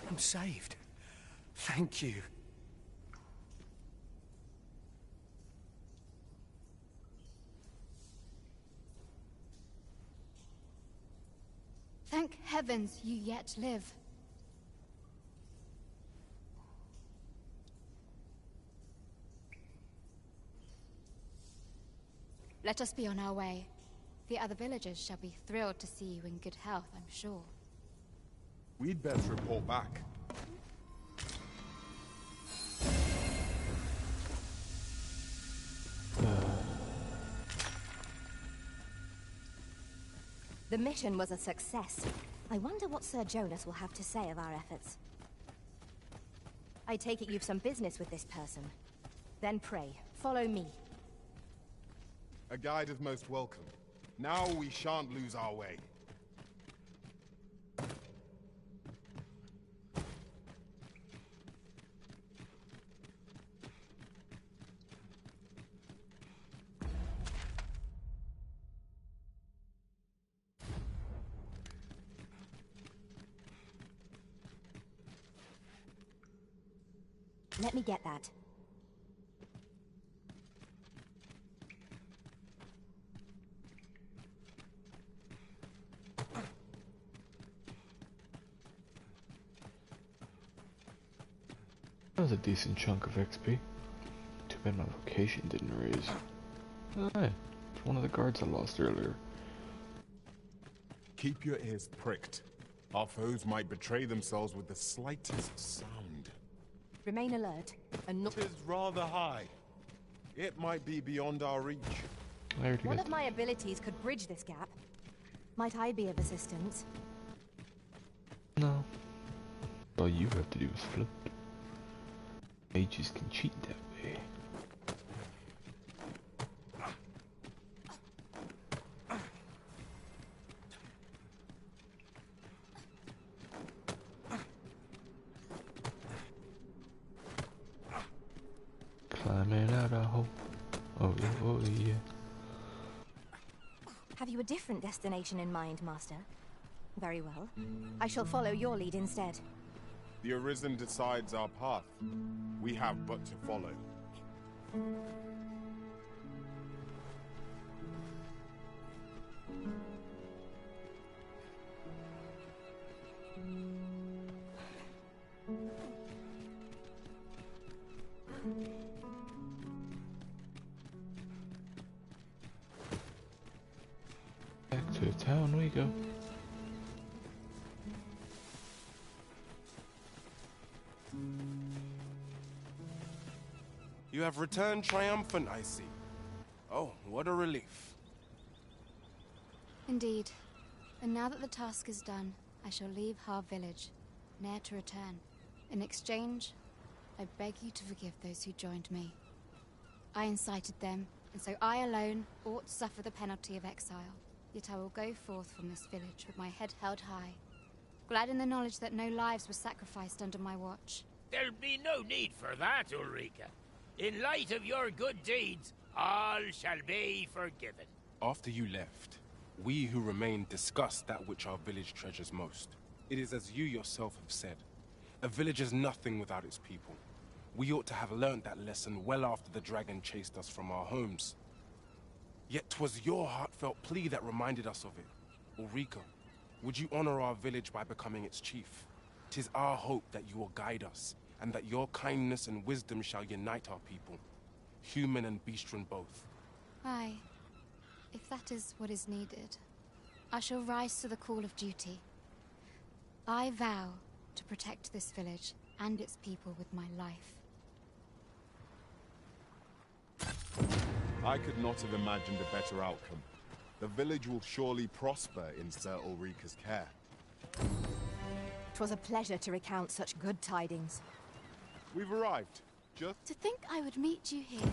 I'm saved. Thank you. Thank heavens you yet live. Let us be on our way. The other villagers shall be thrilled to see you in good health, I'm sure. We'd best report back. The mission was a success. I wonder what Sir Jonas will have to say of our efforts. I take it you've some business with this person. Then pray, follow me. A guide is most welcome. Now we shan't lose our way. Let me get that. That was a decent chunk of XP. Too bad my vocation didn't raise. Oh, hey, it's one of the guards I lost earlier. Keep your ears pricked. Our foes might betray themselves with the slightest sound. Remain alert, and not— 'Tis rather high. It might be beyond our reach. One of my abilities could bridge this gap. Might I be of assistance? No. All you have to do is float. Mages can cheat that way. Climbing out a hole. Oh yeah, oh yeah. Have you a different destination in mind, Master? Very well. I shall follow your lead instead. The Arisen decides our path. We have but to follow. Back to the town we go. You have returned triumphant, I see. Oh, what a relief. Indeed. And now that the task is done, I shall leave Har village, ne'er to return. In exchange, I beg you to forgive those who joined me. I incited them, and so I alone ought to suffer the penalty of exile. Yet I will go forth from this village with my head held high, glad in the knowledge that no lives were sacrificed under my watch. There'll be no need for that, Ulrika. In light of your good deeds, all shall be forgiven. After you left, we who remained discussed that which our village treasures most. It is as you yourself have said. A village is nothing without its people. We ought to have learnt that lesson well after the dragon chased us from our homes. Yet 'twas your heartfelt plea that reminded us of it. Ulrika, would you honor our village by becoming its chief? 'Tis our hope that you will guide us, and that your kindness and wisdom shall unite our people, human and bestian both. Aye. If that is what is needed, I shall rise to the call of duty. I vow to protect this village and its people with my life. I could not have imagined a better outcome. The village will surely prosper in Sir Ulrika's care. 'Twas a pleasure to recount such good tidings. We've arrived. Just to think I would meet you here.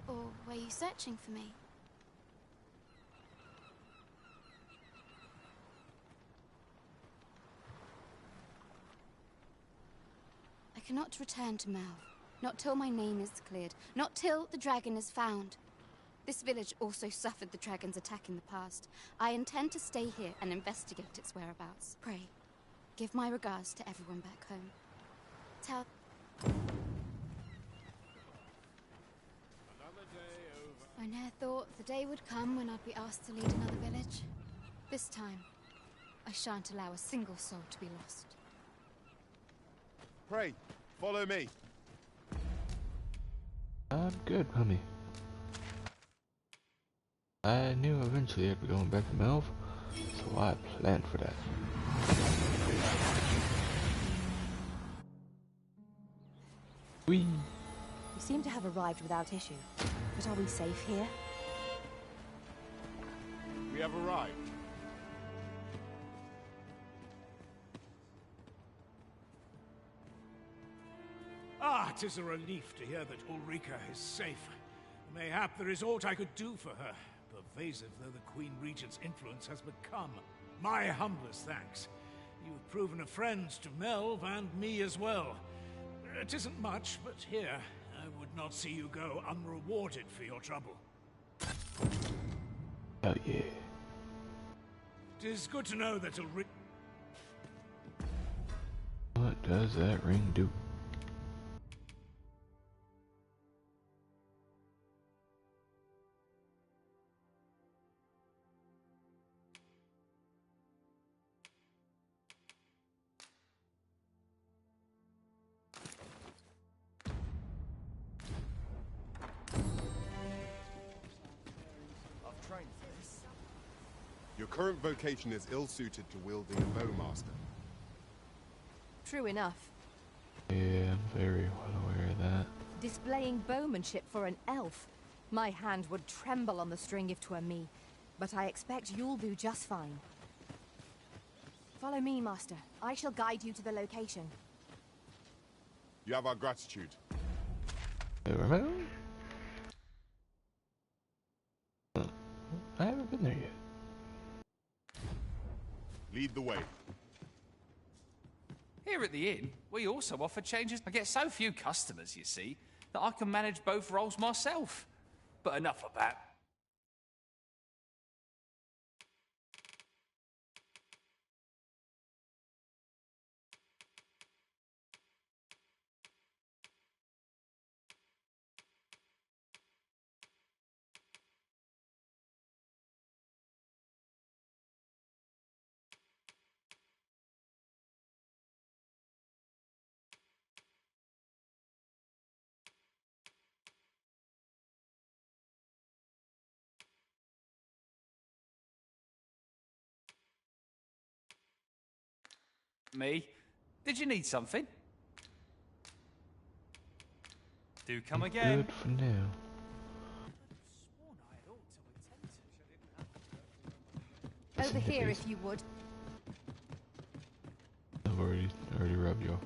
Or were you searching for me? I cannot return to Melve. Not till my name is cleared. Not till the dragon is found. This village also suffered the dragon's attack in the past. I intend to stay here and investigate its whereabouts. Pray, give my regards to everyone back home. Tell... I ne'er thought the day would come when I'd be asked to lead another village. This time, I shan't allow a single soul to be lost. Pray, follow me. I'm good, homie. I knew eventually I'd be going back to Melv, so I planned for that. Whee! We seem to have arrived without issue. But are we safe here? We have arrived. Ah, 'tis a relief to hear that Ulrika is safe. Mayhap there is aught I could do for her, pervasive though the Queen Regent's influence has become. My humblest thanks. You've proven a friend to Melv and me as well. It isn't much, but here, I would not see you go unrewarded for your trouble. Oh yeah. 'Tis good to know that Ulrika... What does that ring do? Your current vocation is ill-suited to wielding a bowmaster. True enough. Yeah, I'm very well aware of that. Displaying bowmanship for an elf. My hand would tremble on the string if 'twere me, but I expect you'll do just fine. Follow me, Master. I shall guide you to the location. You have our gratitude. I haven't been there yet. Lead the way. Here at the inn, we also offer changes. I get so few customers, you see, that I can manage both roles myself. But enough of that. Me? Did you need something? Do come again. Good for now. Over here, if you would. I've already rubbed you off.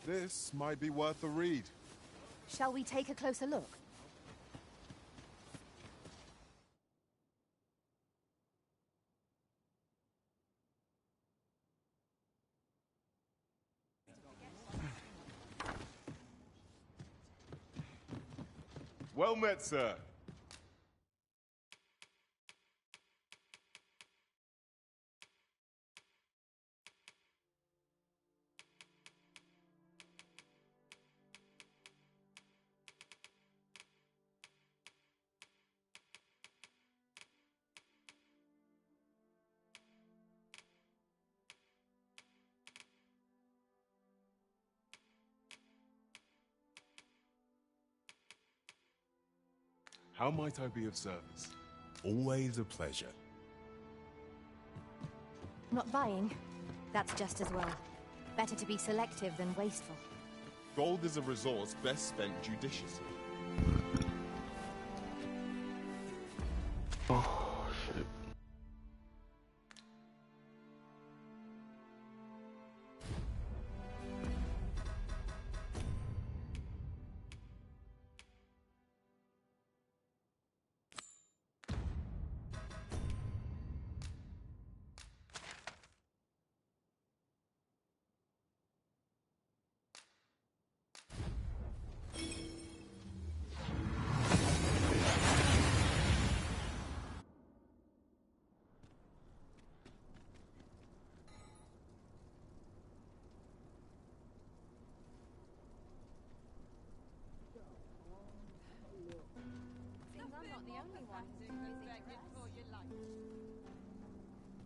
This might be worth a read. Shall we take a closer look? Well met, sir. How might I be of service? Always a pleasure. Not buying? That's just as well. Better to be selective than wasteful. Gold is a resource best spent judiciously. Oh, shit.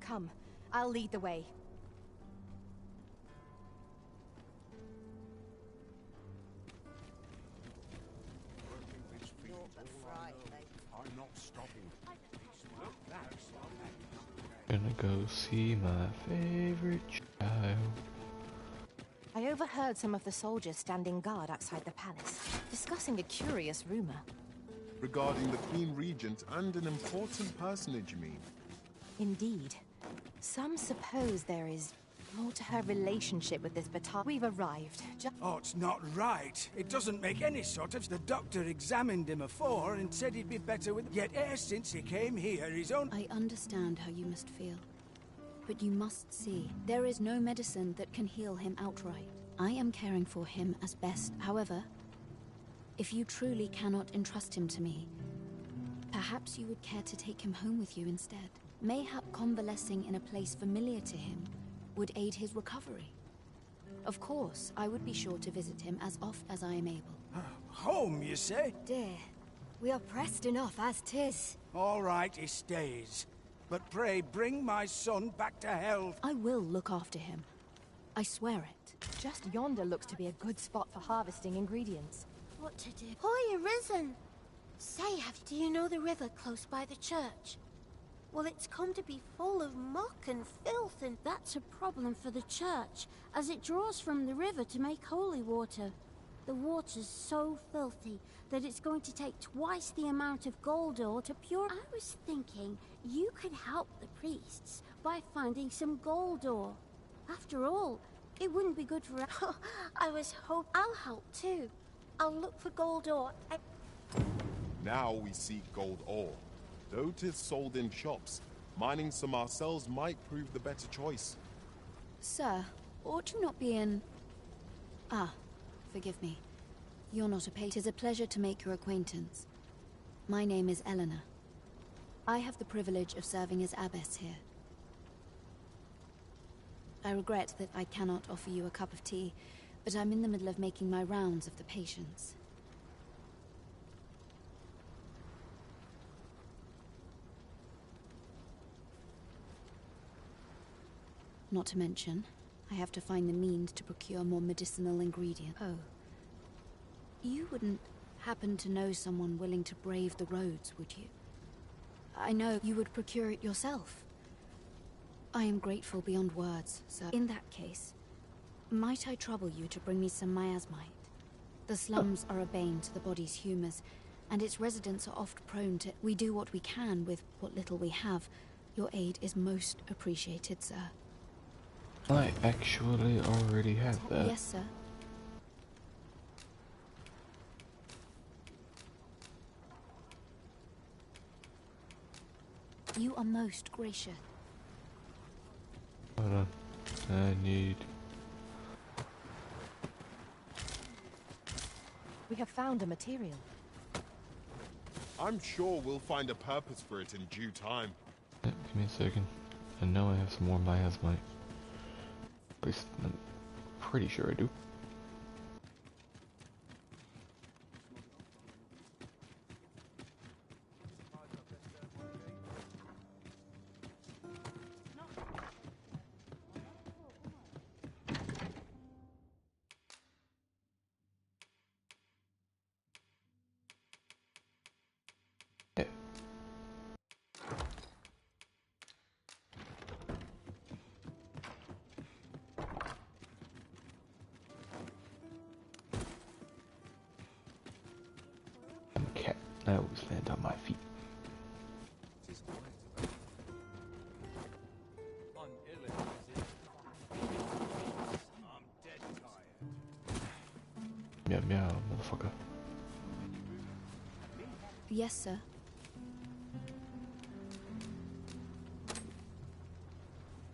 Come, I'll lead the way. I'm not stopping. Gonna go see my favorite child. I overheard some of the soldiers standing guard outside the palace, discussing a curious rumor. Regarding the Queen Regent and an important personage, you mean? Indeed. Some suppose there is more to her relationship with this Batar. We've arrived. Oh, it's not right. It doesn't make any sort of... The doctor examined him afore and said he'd be better with... Yet ever since he came here, his own... I understand how you must feel. But you must see, there is no medicine that can heal him outright. I am caring for him as best. However, if you truly cannot entrust him to me, perhaps you would care to take him home with you instead. Mayhap convalescing in a place familiar to him would aid his recovery. Of course, I would be sure to visit him as oft as I am able. Home, you say? Dear, we are pressed enough as 'tis. All right, he stays. But pray, bring my son back to health. I will look after him. I swear it. Just yonder looks to be a good spot for harvesting ingredients. What to do? Boy, arisen! Say, do you know the river close by the church? Well, it's come to be full of muck and filth, and that's a problem for the church, as it draws from the river to make holy water. The water's so filthy that it's going to take twice the amount of gold ore to purify. I was thinking you could help the priests by finding some gold ore. After all, it wouldn't be good for... I was hoping I'll help too. I'll look for gold ore. Now we seek gold ore. Though 'tis sold in shops, mining some ourselves might prove the better choice. Sir, ought you not be in... Ah, forgive me. You're not a patron. 'Tis a pleasure to make your acquaintance. My name is Eleanor. I have the privilege of serving as abbess here. I regret that I cannot offer you a cup of tea, but I'm in the middle of making my rounds of the patients. Not to mention, I have to find the means to procure more medicinal ingredients. Oh. You wouldn't happen to know someone willing to brave the roads, would you? I know you would procure it yourself. I am grateful beyond words, sir. In that case, might I trouble you to bring me some miasmite? The slums are a bane to the body's humors, and its residents are oft prone to... We do what we can with what little we have. Your aid is most appreciated, sir. I actually already have that. Yes, sir. You are most gracious. Hold on. I need... We have found a material. I'm sure we'll find a purpose for it in due time. Yeah, give me a second. I know I have some more miasmite. At least I'm pretty sure I do. I always land on my feet. Meow meow, motherfucker. Yes, sir.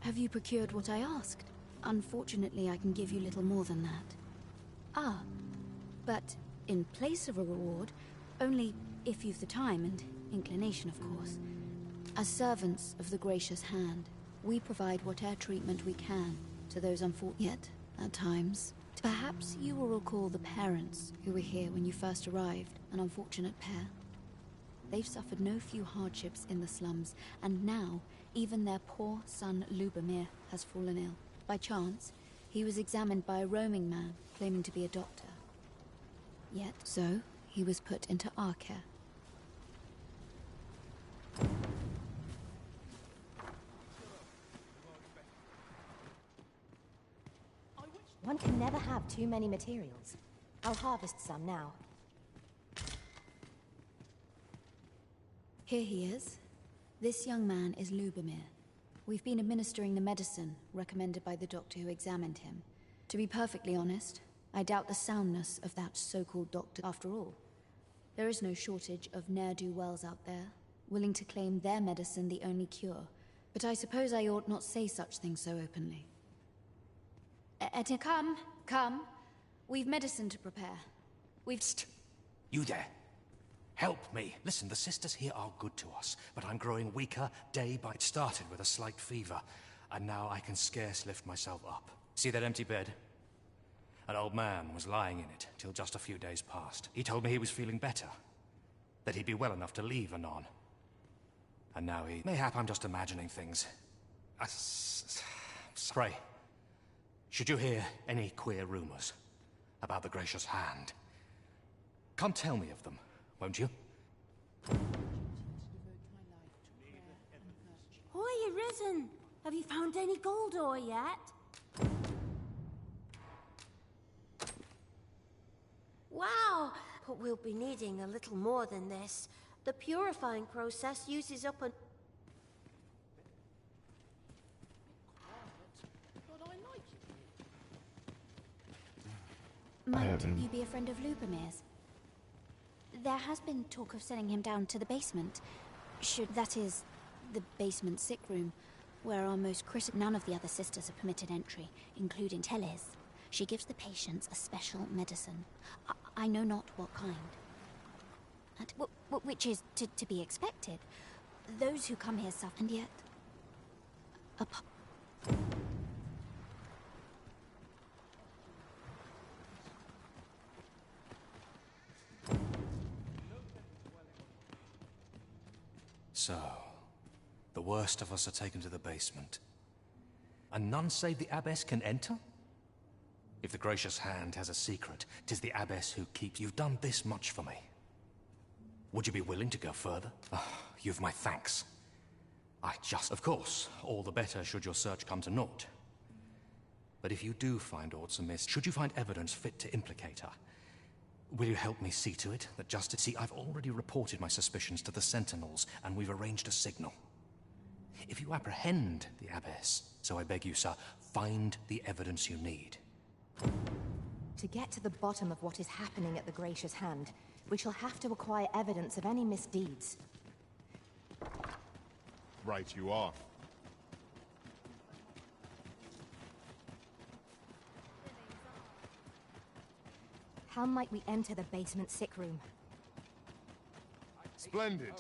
Have you procured what I asked? Unfortunately, I can give you little more than that. Ah, but in place of a reward, only if you've the time and inclination, of course. As servants of the gracious hand, we provide whatever treatment we can to those unfortunate, at times. Perhaps you will recall the parents who were here when you first arrived, an unfortunate pair. They've suffered no few hardships in the slums, and now even their poor son Lubomir has fallen ill. By chance, he was examined by a roaming man claiming to be a doctor. Yet, so, he was put into our care. One can never have too many materials. I'll harvest some now. Here he is. This young man is Lubomir. We've been administering the medicine recommended by the doctor who examined him. To be perfectly honest, I doubt the soundness of that so-called doctor after all. There is no shortage of ne'er-do-wells out there, willing to claim their medicine the only cure. But I suppose I ought not say such things so openly. Come. We've medicine to prepare. You there. Help me. Listen, the sisters here are good to us, but I'm growing weaker day by... It started with a slight fever, and now I can scarce lift myself up. See that empty bed? An old man was lying in it till just a few days past. He told me he was feeling better, that he'd be well enough to leave anon. And now he... Mayhap I'm just imagining things. Pray, should you hear any queer rumors about the Gracious Hand, come tell me of them, won't you? Hoy, Arisen! Have you found any gold ore yet? Wow! But we'll be needing a little more than this. The purifying process uses up an... Might you be a friend of Lubomir's? There has been talk of sending him down to the basement. That is, the basement sick room, where our most critical... None of the other sisters are permitted entry, including Teles. She gives the patients a special medicine. I know not what kind. Which is to be expected. Those who come here suffer, and yet... So, the worst of us are taken to the basement. And none save the Abbess can enter? If the Gracious Hand has a secret, 'tis the Abbess who keeps... You've done this much for me. Would you be willing to go further? You've my thanks. Of course, all the better should your search come to naught. But if you do find aught amiss, should you find evidence fit to implicate her, will you help me see to it that justice... See, I've already reported my suspicions to the Sentinels, and we've arranged a signal. If you apprehend the Abbess, so I beg you, sir, find the evidence you need. To get to the bottom of what is happening at the Gracious Hand, we shall have to acquire evidence of any misdeeds. Right you are. How might we enter the basement sick room? Splendid.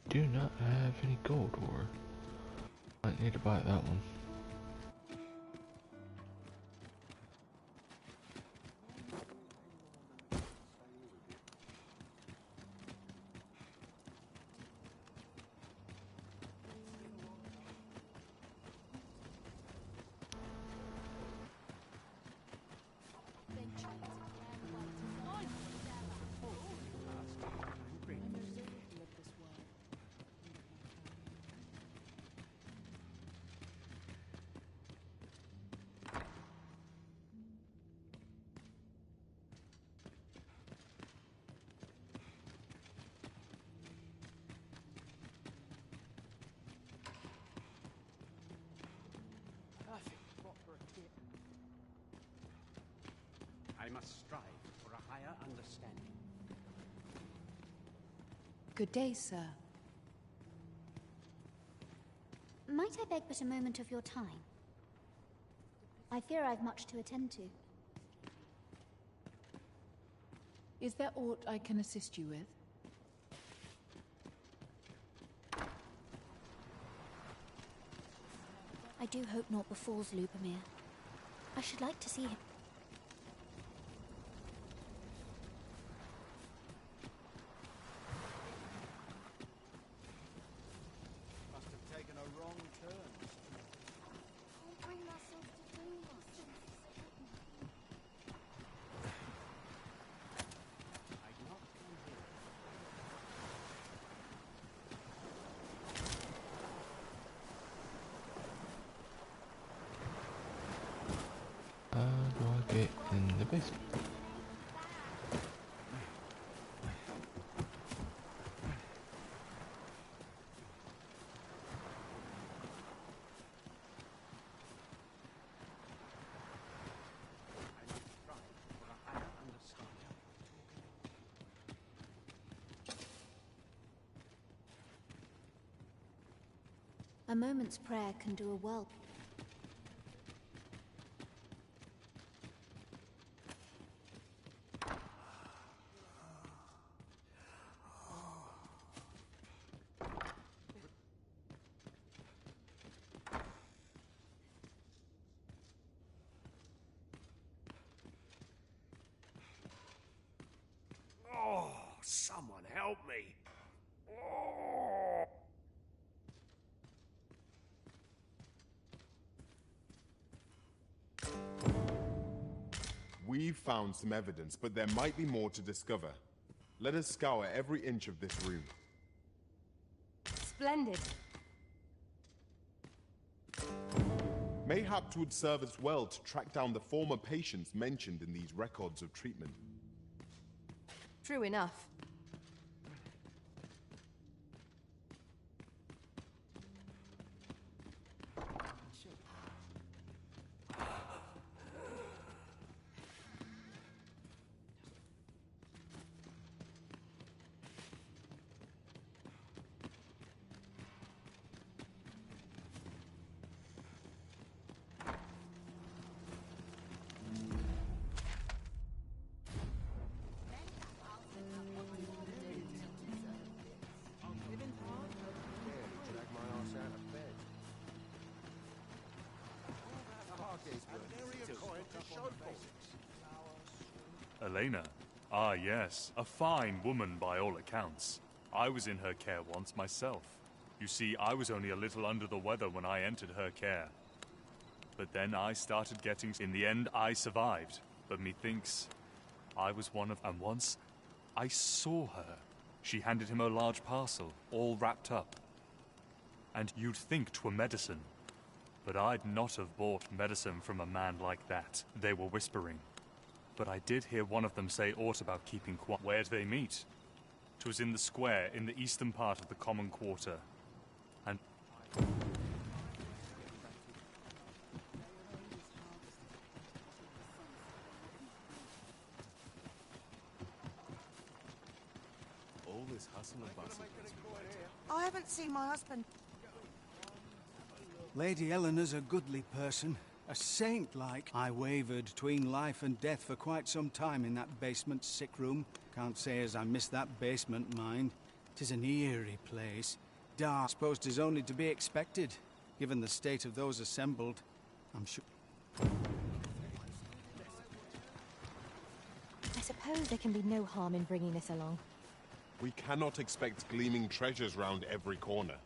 Do not have any gold ore. Might need to buy that one. I must strive for a higher understanding. Good day, sir. Might I beg but a moment of your time? I fear I've much to attend to. Is there aught I can assist you with? I do hope naught befalls Lubomir. I should like to see him. Must have taken a wrong turn. Can't bring myself to do much. I'd not come here. How do I get in the basement? A moment's prayer can do a world. Oh, someone help me. Oh. We've found some evidence, but there might be more to discover. Let us scour every inch of this room. Splendid. Mayhaps would serve us well to track down the former patients mentioned in these records of treatment. True enough. Elena? Ah, yes. A fine woman by all accounts. I was in her care once myself. You see, I was only a little under the weather when I entered her care. But then I started getting... In the end, I survived. But methinks I was one of... And once, I saw her. She handed him a large parcel, all wrapped up. And you'd think 'twere medicine. But I'd not have bought medicine from a man like that. They were whispering. But I did hear one of them say aught about keeping quiet. Where'd they meet? 'Twas in the square, in the eastern part of the common quarter. And... All this hustle and bustle. I haven't seen my husband. Lady Eleanor's a goodly person. A saint-like. I wavered between life and death for quite some time in that basement sick room. Can't say as I miss that basement, mind. 'Tis an eerie place. Dark, suppose 'tis only to be expected, given the state of those assembled. I'm sure... I suppose there can be no harm in bringing this along. We cannot expect gleaming treasures round every corner.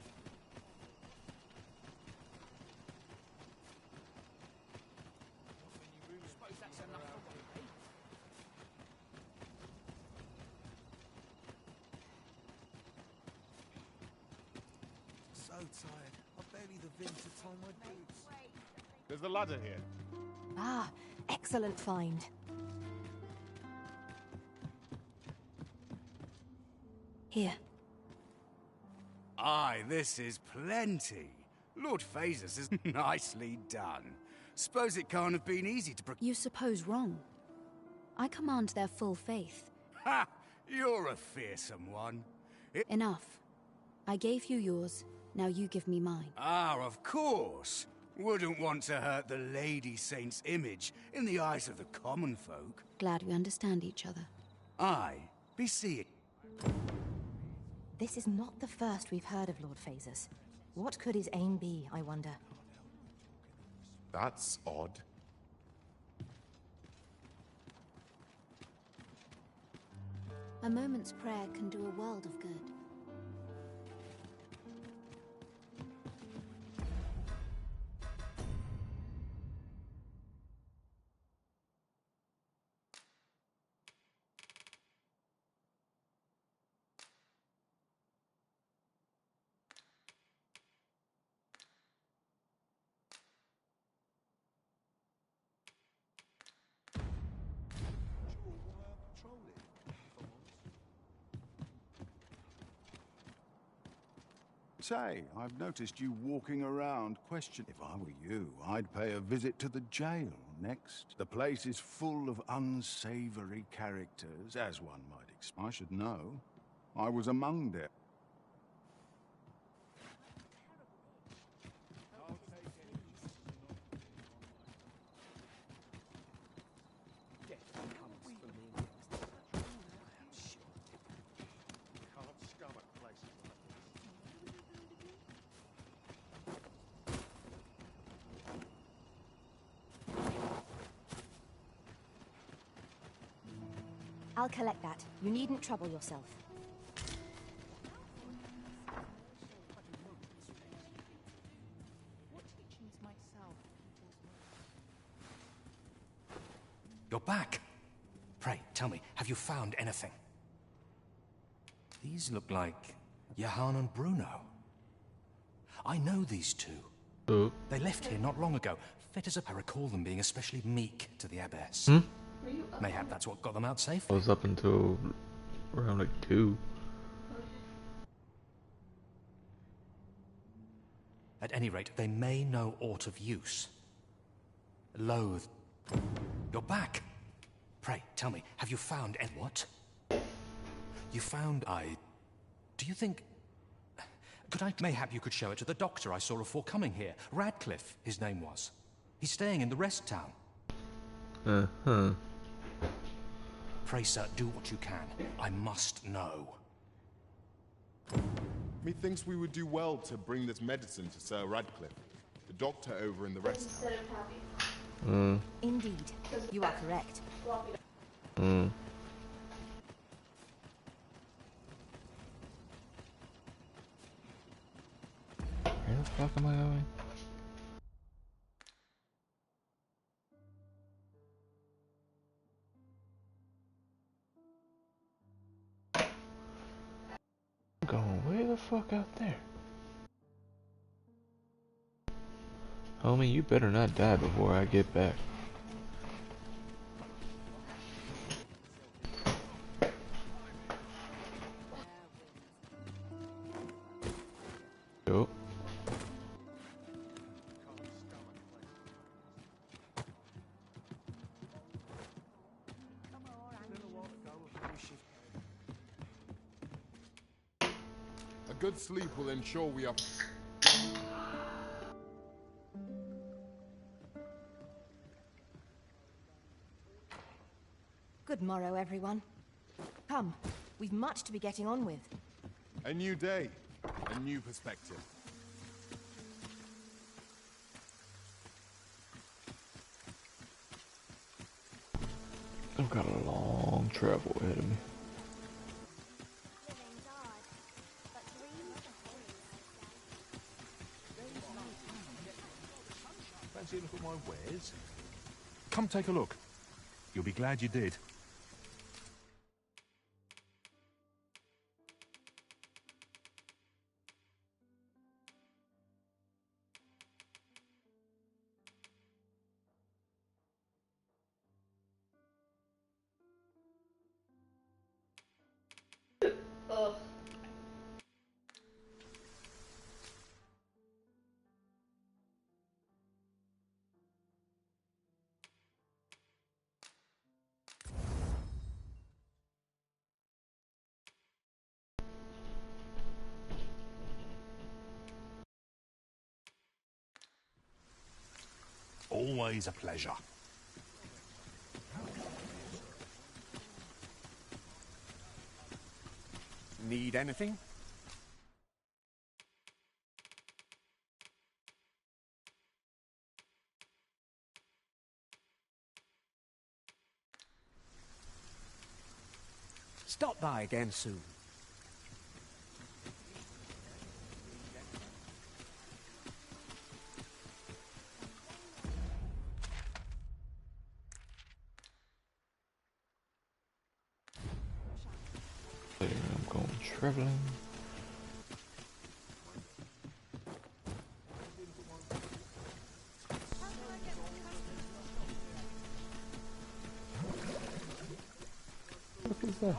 So tired. I've barely the vim to tie my boots. There's a ladder here. Ah, excellent find. Here. Aye, this is plenty. Lord Phasus is nicely done. Suppose it can't have been easy to You suppose wrong. I command their full faith. Ha! You're a fearsome one. Enough. I gave you yours, now you give me mine. Ah, of course. Wouldn't want to hurt the Lady Saint's image in the eyes of the common folk. Glad we understand each other. Aye, be seeing. This is not the first we've heard of Lord Phaesus. What could his aim be, I wonder? That's odd. A moment's prayer can do a world of good. Say, I've noticed you walking around question. If I were you, I'd pay a visit to the jail next. The place is full of unsavory characters, as one might expect. I should know. I was among them. I'll collect that. You needn't trouble yourself. You're back. Pray, tell me, have you found anything? These look like Johann and Bruno. I know these two. They left here not long ago. Fit as I recall them being especially meek to the abbess. Mayhap that's what got them out safe. I was up until around like 2. At any rate, they may know aught of use. Loathe. You're back. Pray, tell me, have you found any... What? You found... Do you think... Mayhap you could show it to the doctor I saw before coming here. Radcliffe, his name was. He's staying in the rest town. Uh-huh. Pray, sir, do what you can. I must know. Methinks we would do well to bring this medicine to Sir Radcliffe, the doctor over in the rest house. Indeed. You are correct. Mm. Where the fuck am I going? I'm going way the fuck out there. Homie, you better not die before I get back. Yo. A good sleep will ensure we are... Good morrow, everyone. Come, we've much to be getting on with. A new day, a new perspective. I've got a long travel ahead of me. Fancy a look at my wares? Come take a look. You'll be glad you did. Always a pleasure. Need anything? Stop by again soon. There, I'm going traveling. What is that?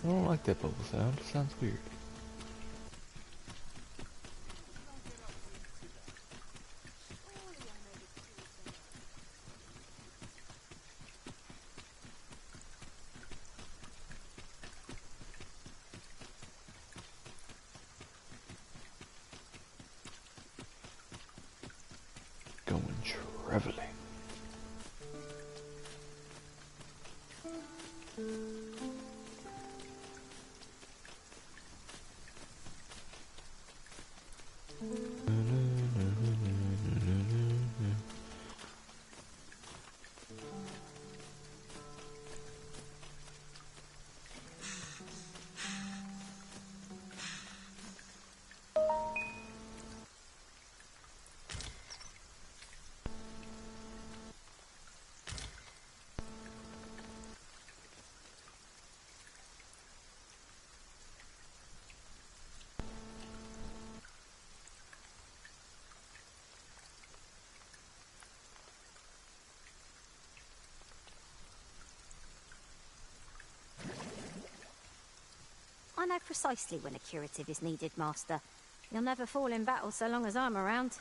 I don't like that bubble sound. It sounds weird. Going traveling. I know precisely when a curative is needed, Master. You'll never fall in battle so long as I'm around.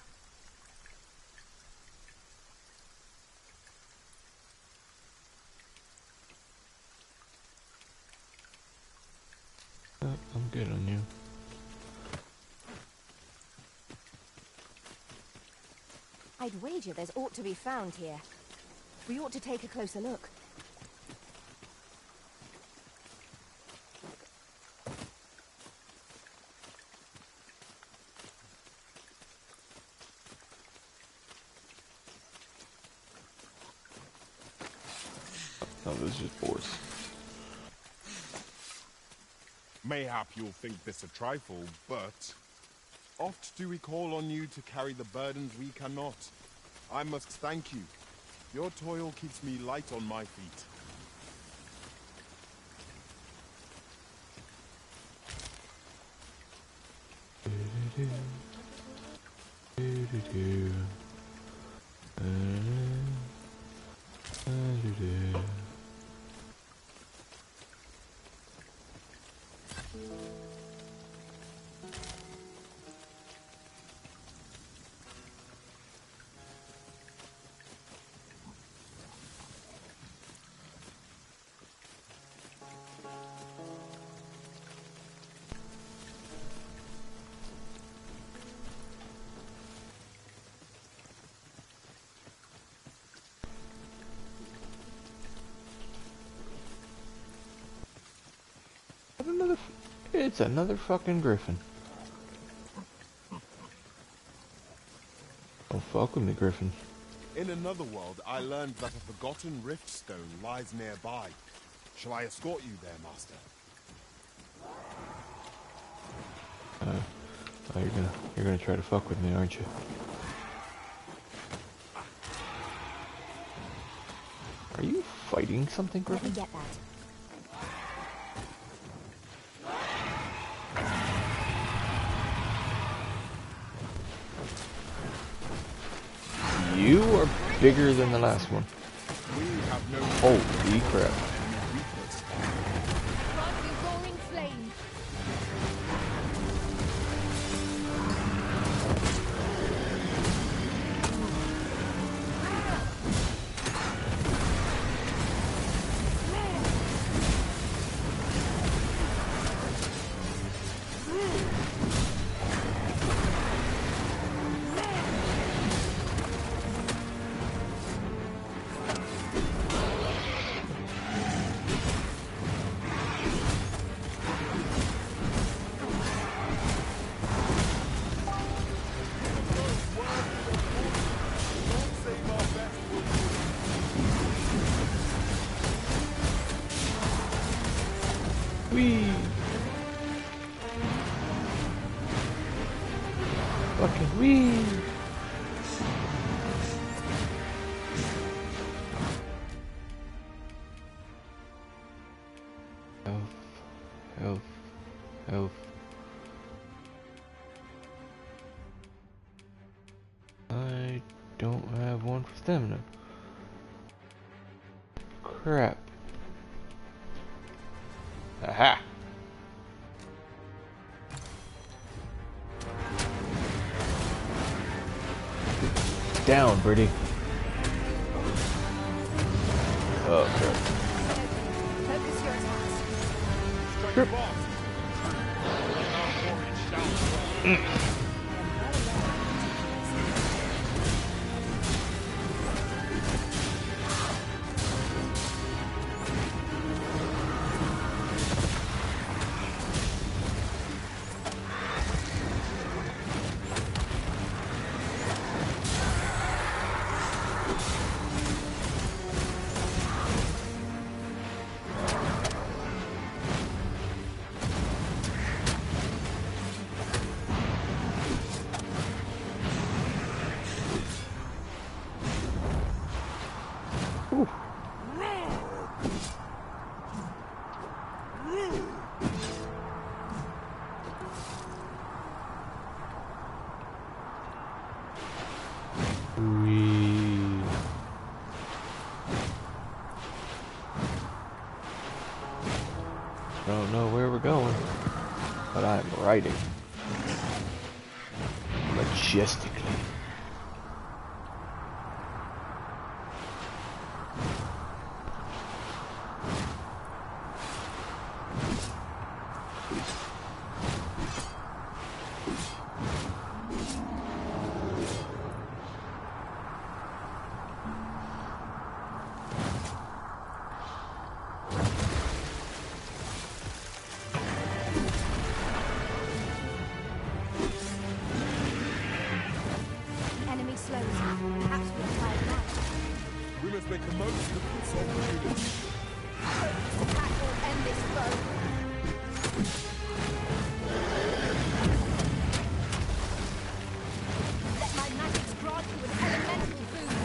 I'm good on you. I'd wager there's aught to be found here. We ought to take a closer look. No, this is just boars. Mayhap you'll think this a trifle, but oft do we call on you to carry the burdens we cannot. I must thank you. Your toil keeps me light on my feet. It's another fucking griffin. Don't fuck with me, griffin. In another world, I learned that a forgotten rift stone lies nearby. Shall I escort you there, Master? Oh, you're gonna try to fuck with me, aren't you? Are you fighting something, Griffin? Let me get that. You are bigger than the last one. Holy crap. Whee! Health. Health. I don't have one for stamina. Crap. Aha! Down, Birdie. Oh, crap. Focus your attacks. Crap. I don't know where we're going, but I'm riding majestically. Enemy slows. Perhaps we'll try it now. We must make a most of this opportunity. Attack or end this foe. Let my magics grant you an elemental boost.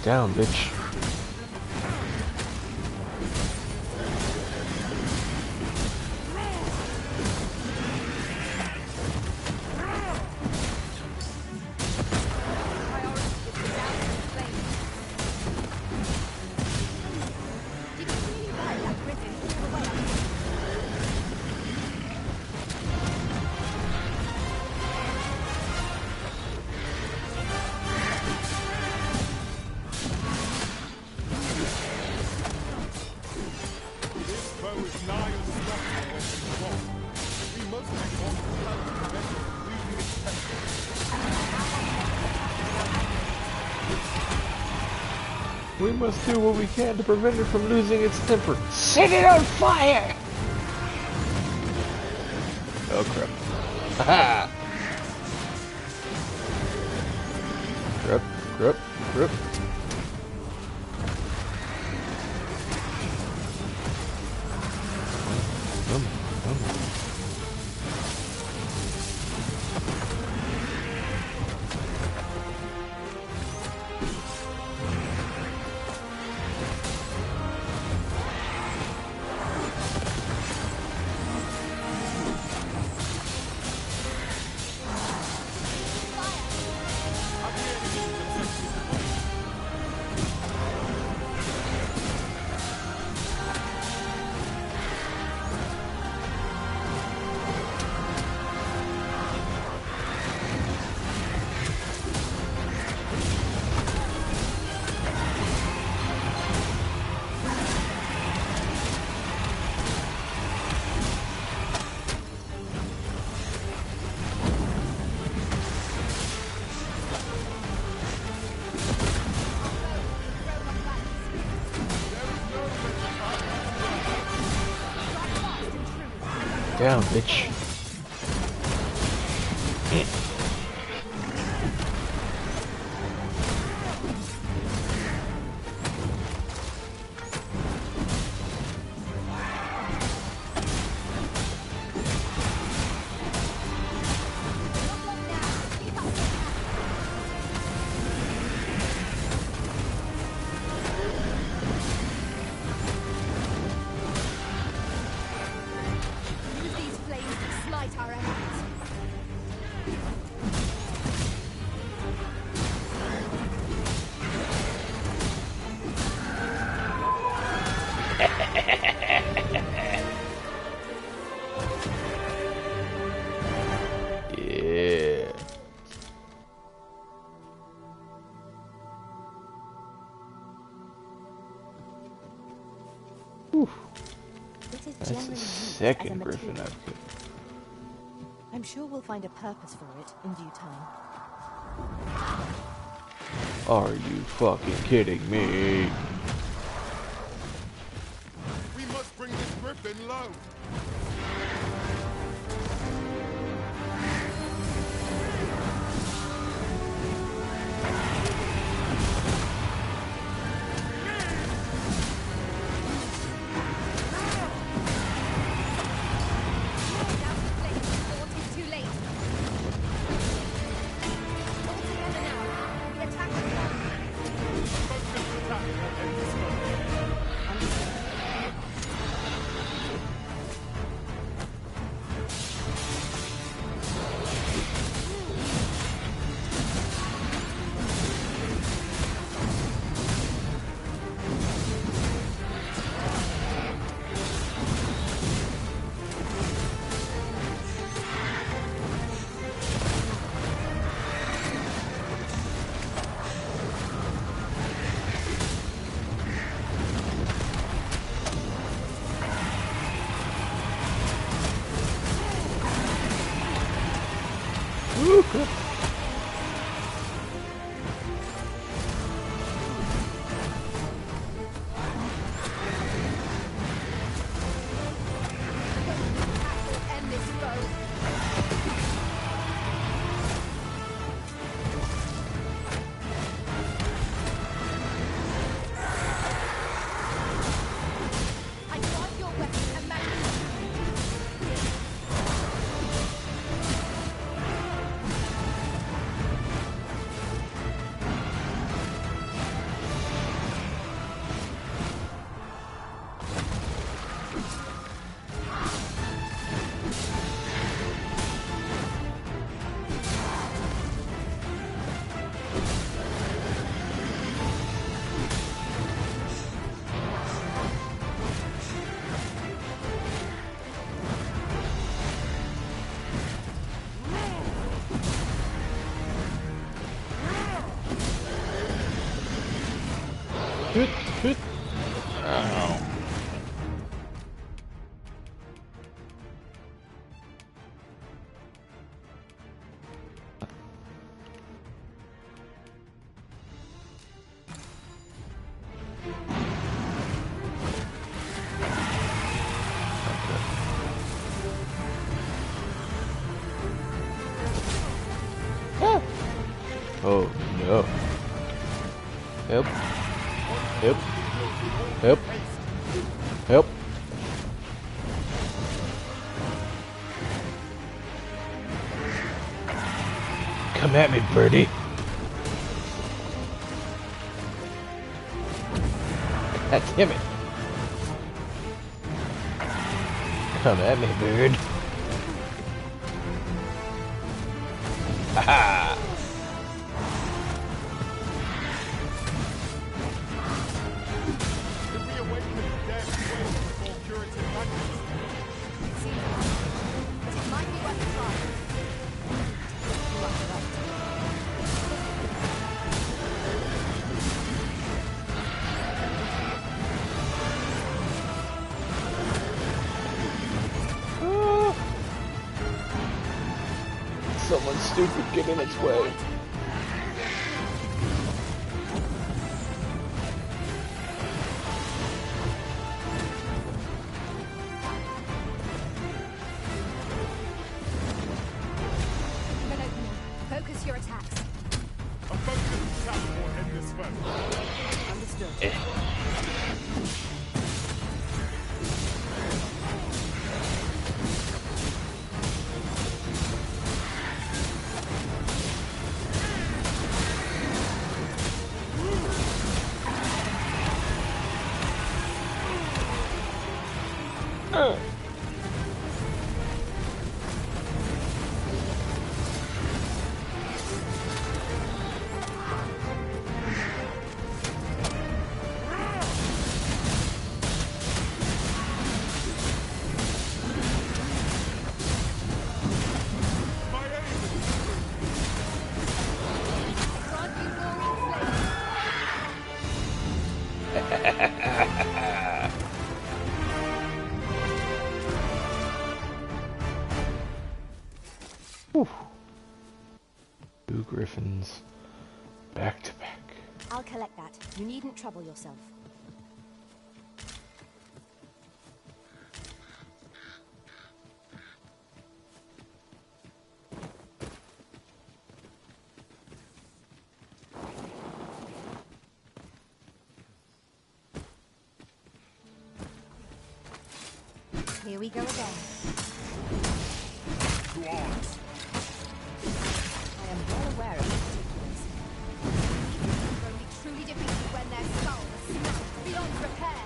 Down, bitch. We must do what we can to prevent it from losing its temper. Set it on fire! Oh crap. Haha! Crap, crap, crap. Down, bitch. Whew. It is That's the generally used as a second Griffin material. outfit. I'm sure we'll find a purpose for it in due time. Are you fucking kidding me? We must bring this griffin low. Ow. Oh no. Help. Help. Help. Help. Come at me, birdie. God damn it. Come at me, bird. Ha! Someone stupid get in its way. Focus your attacks. A focused attack will end this foe. Understood. griffins back to back. I'll collect that. You needn't trouble yourself. Here we go again. To arms. I am well aware of the particulars. These are only truly defeated when their skulls are snapped beyond repair.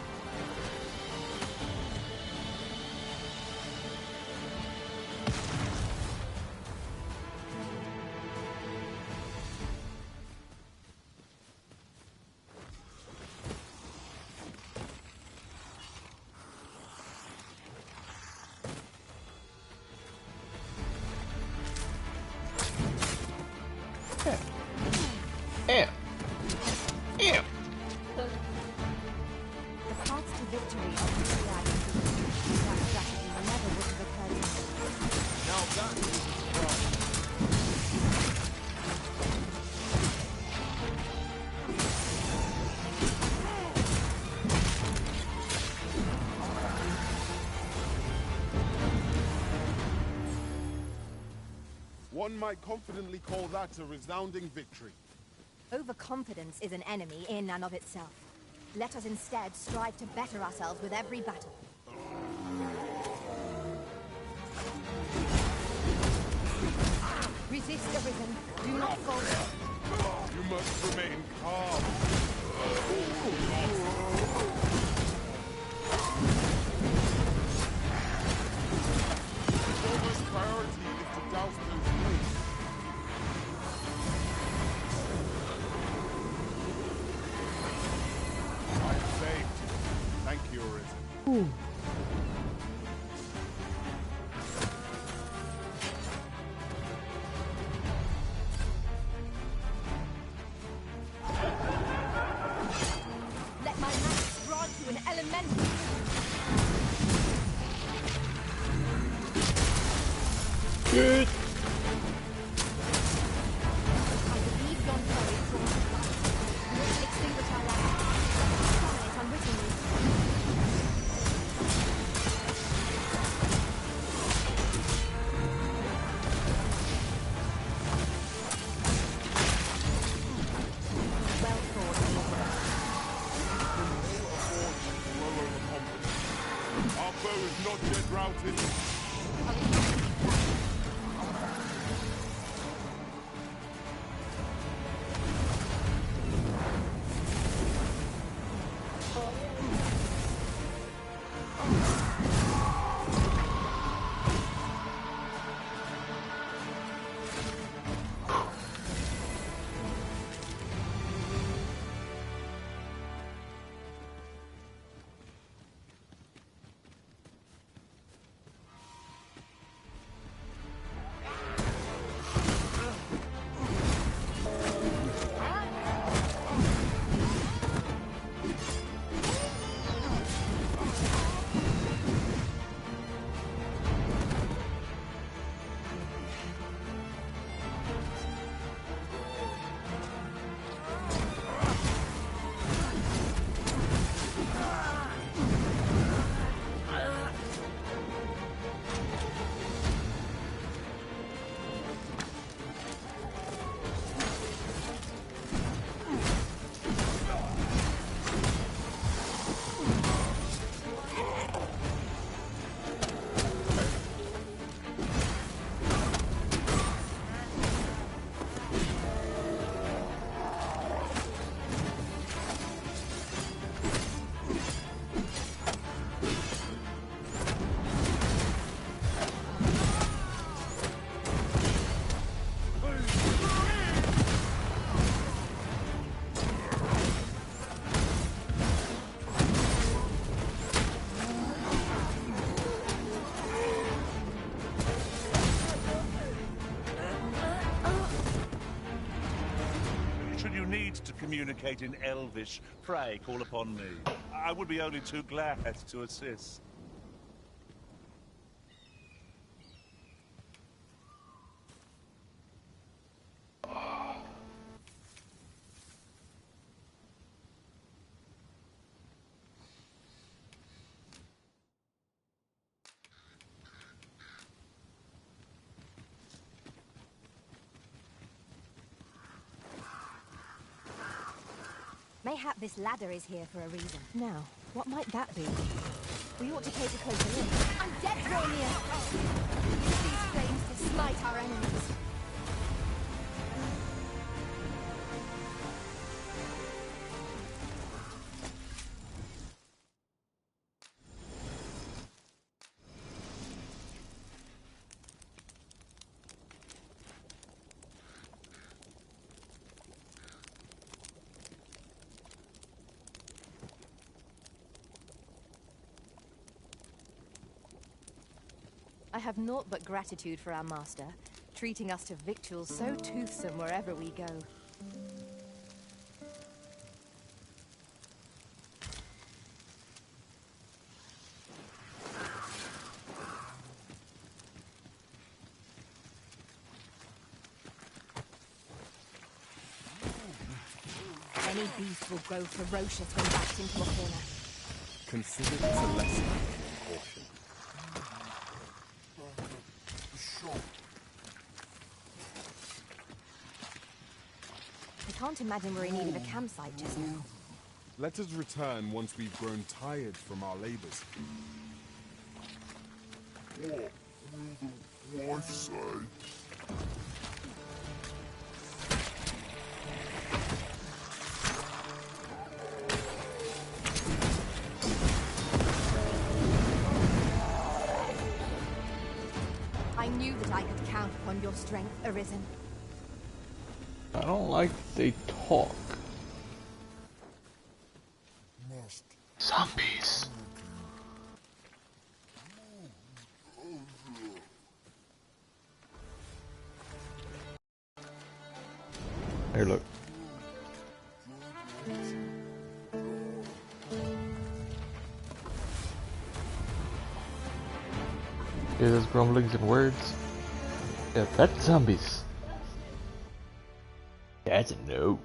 The paths to victory are really that strategy never would have occurred to me. Now that is right. One might confidently call that a resounding victory. Overconfidence is an enemy in and of itself. Let us instead strive to better ourselves with every battle. Resist, Arisen. Do not falter. You must remain calm. Your first priority is to douse those plates. I am saved. Thank you, Arisen. Let my magic grant you an elemental. Good. I believe yon foe is drawn to blood. We will extinguish our light. Summon it unwittingly. Well thought, Elizabeth. Our foe is not yet routed. To communicate in Elvish, pray call upon me. I would be only too glad to assist. Oh. Mayhap this ladder is here for a reason. Now, what might that be? We ought to take a closer look. I'm dead, Romeo! Use these flames to smite our enemies. I have naught but gratitude for our master, treating us to victuals so toothsome wherever we go. Any beast will grow ferocious when backed into a corner. Consider this a lesson in caution. I can't imagine we're in need of a campsite just now. Let us return once we've grown tired from our labors. What will the wife say? I knew that I could count upon your strength, Arisen. I don't like that they talk. Zombies. Here, look. Hear those grumblings and words? Yeah, that's zombies. That's a no.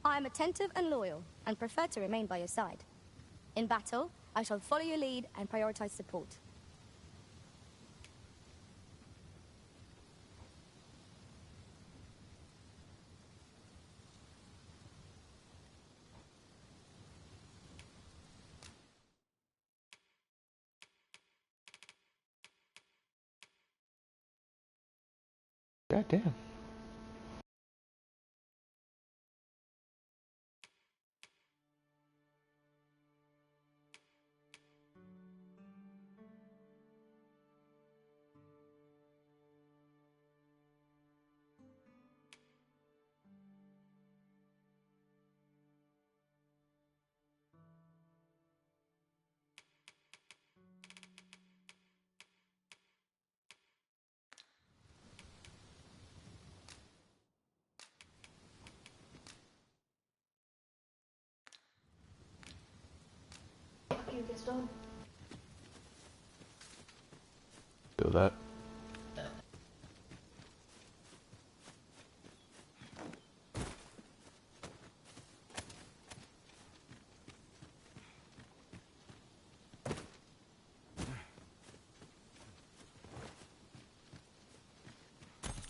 I am attentive and loyal, and prefer to remain by your side. In battle, I shall follow your lead and prioritize support. God damn. Feel that.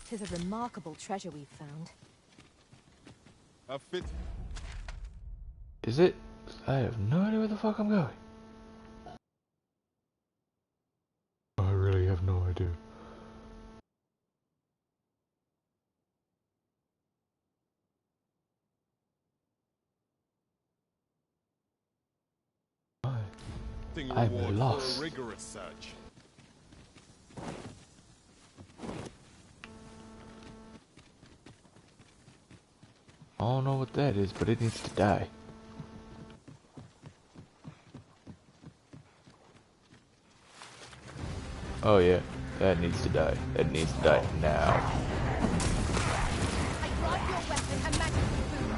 Tis a remarkable treasure we've found. A fit. Is it? I have no idea where the fuck I'm going. I really have no idea. I'm lost. For a rigorous search. I don't know what that is, but it needs to die. Oh yeah, that needs to die. That needs to die now. I drive your weapon and magic boom.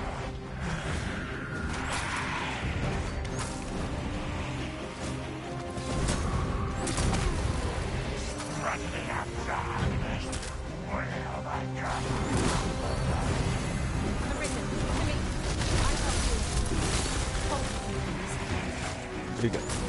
Obrigado.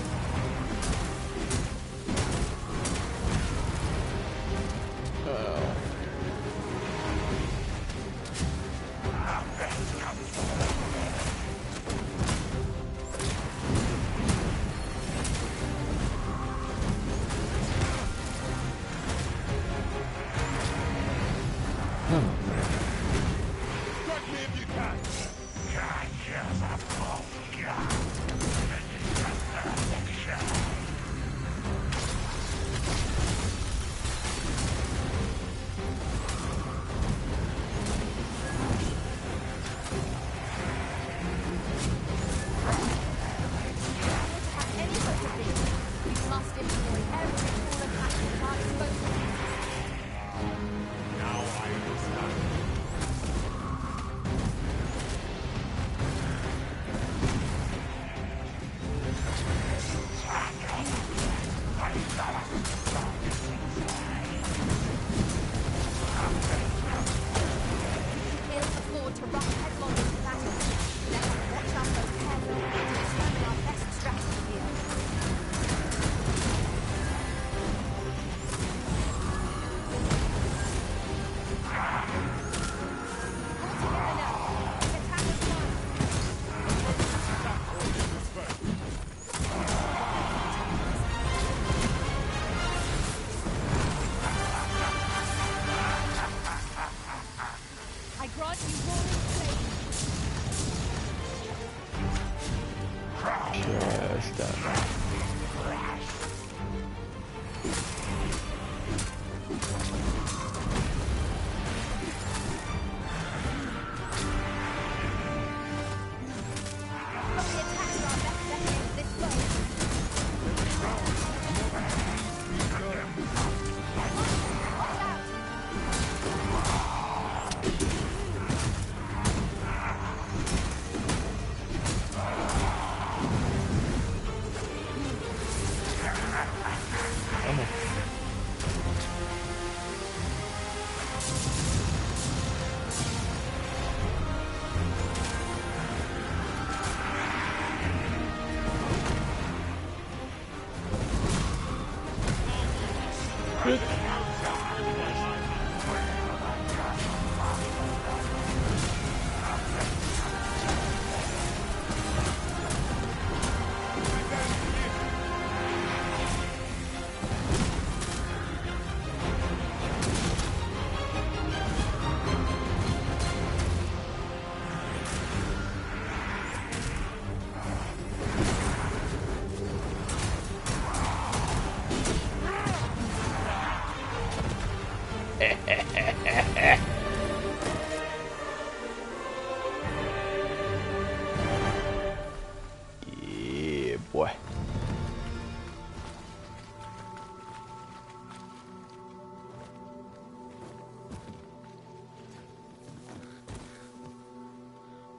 Yeah, boy.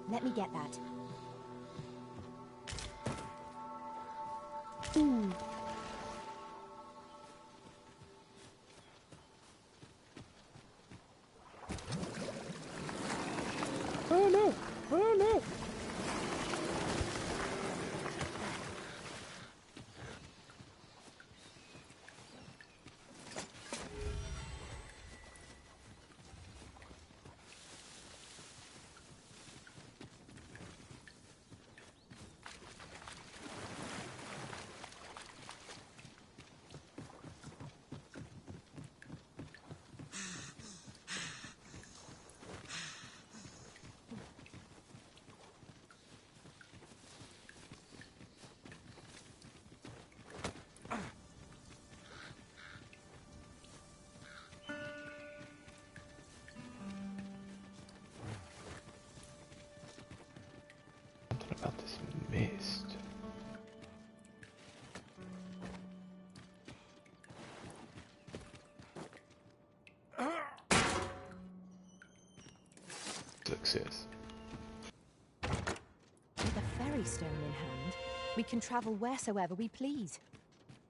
Let me get that. Oh no! Oh no! Something about this mist. Success. With a fairy stone in hand, we can travel wheresoever we please.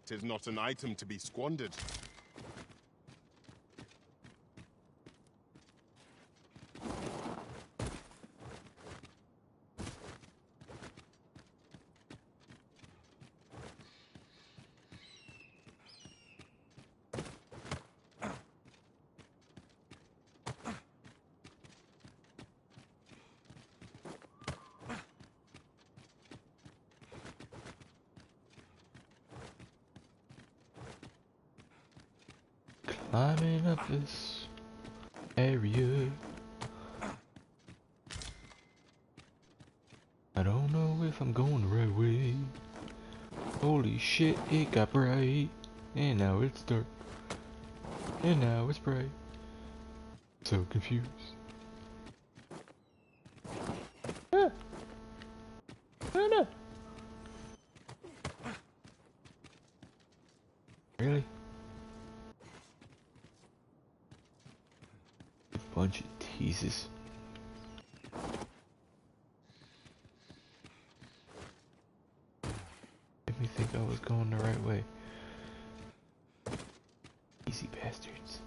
It is not an item to be squandered. Climbing up this area. I don't know if I'm going the right way. Holy shit, it got bright. And now it's dark. And now it's bright. So confused. Ah. Oh no. Really? A bunch of teases. Made me think I was going the right way. Easy bastards.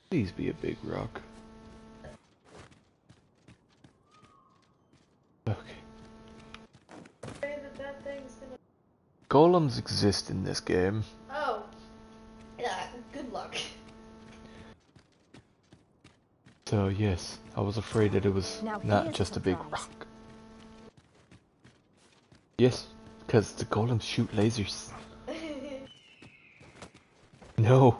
Please be a big rock. Okay. That thing's gonna... Golems exist in this game. Oh. Yeah, good luck. So yes, I was afraid that it was Now not here's just a a big surprise. rock. Yes, because the golems shoot lasers. No.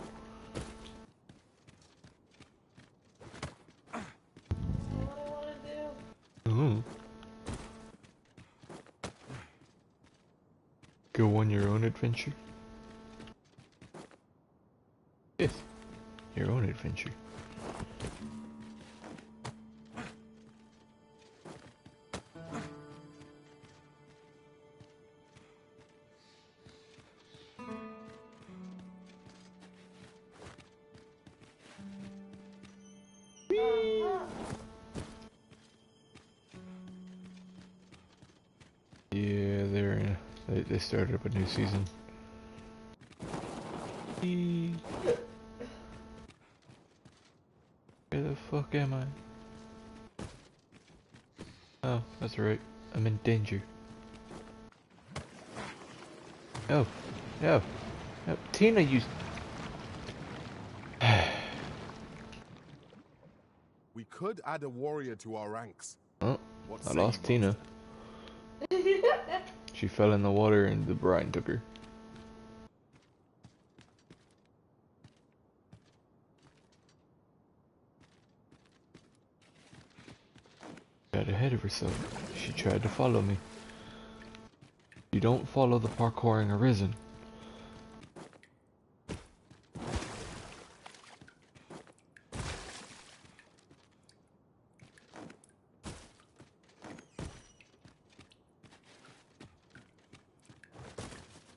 Mm. Go on your own adventure. Yes, your own adventure. Yeah, they started up a new season. Where the fuck am I? Oh, that's right. I'm in danger. No, no, no. Tina, you. We could add a warrior to our ranks. Oh, What I say lost you, Tina. She fell in the water and the brine took her. Got ahead of herself. She tried to follow me. You don't follow the parkouring arisen.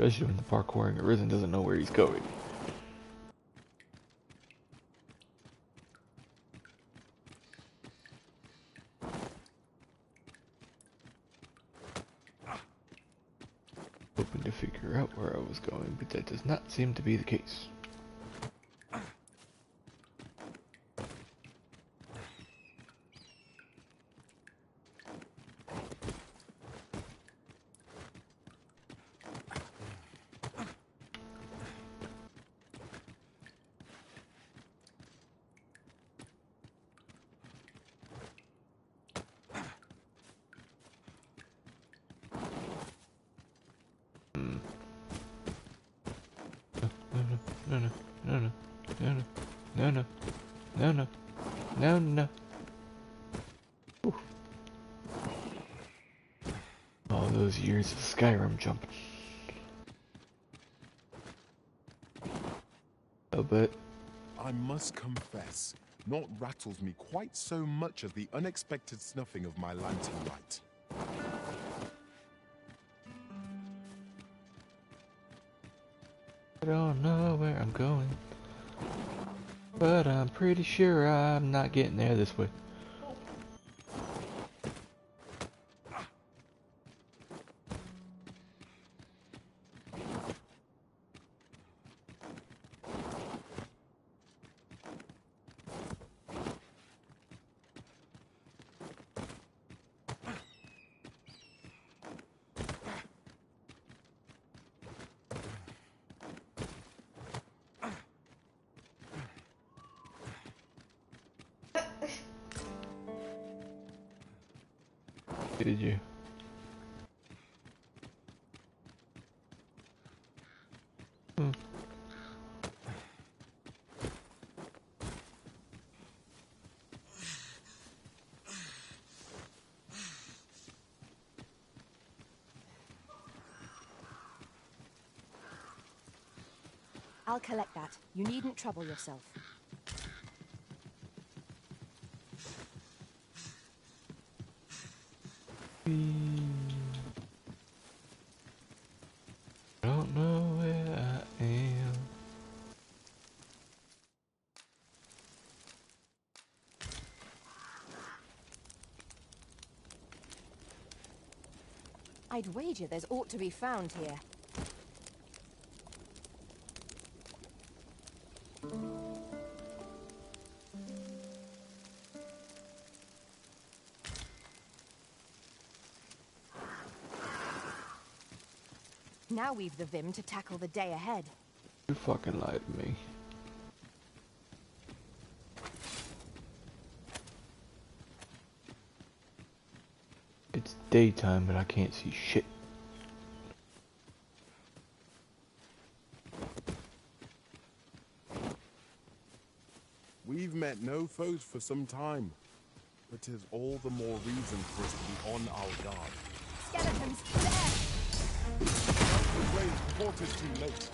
Especially when the parkouring arisen doesn't know where he's going. Hoping to figure out where I was going, but that does not seem to be the case. No, no, no, no, no, no, no, no, no, no, no. Ooh. All those years of Skyrim jumping. A bit. I must confess, naught rattles me quite so much as the unexpected snuffing of my lantern light. I don't know where I'm going, but I'm pretty sure I'm not getting there this way. Did you? I'll collect that. You needn't trouble yourself. Don't know where I am. I'd wager there's aught to be found here. Now we've the vim to tackle the day ahead. You fucking lied to me. It's daytime, but I can't see shit. We've met no foes for some time, but 'tis all the more reason for us to be on our guard. Skeletons, there! The blade ported too late.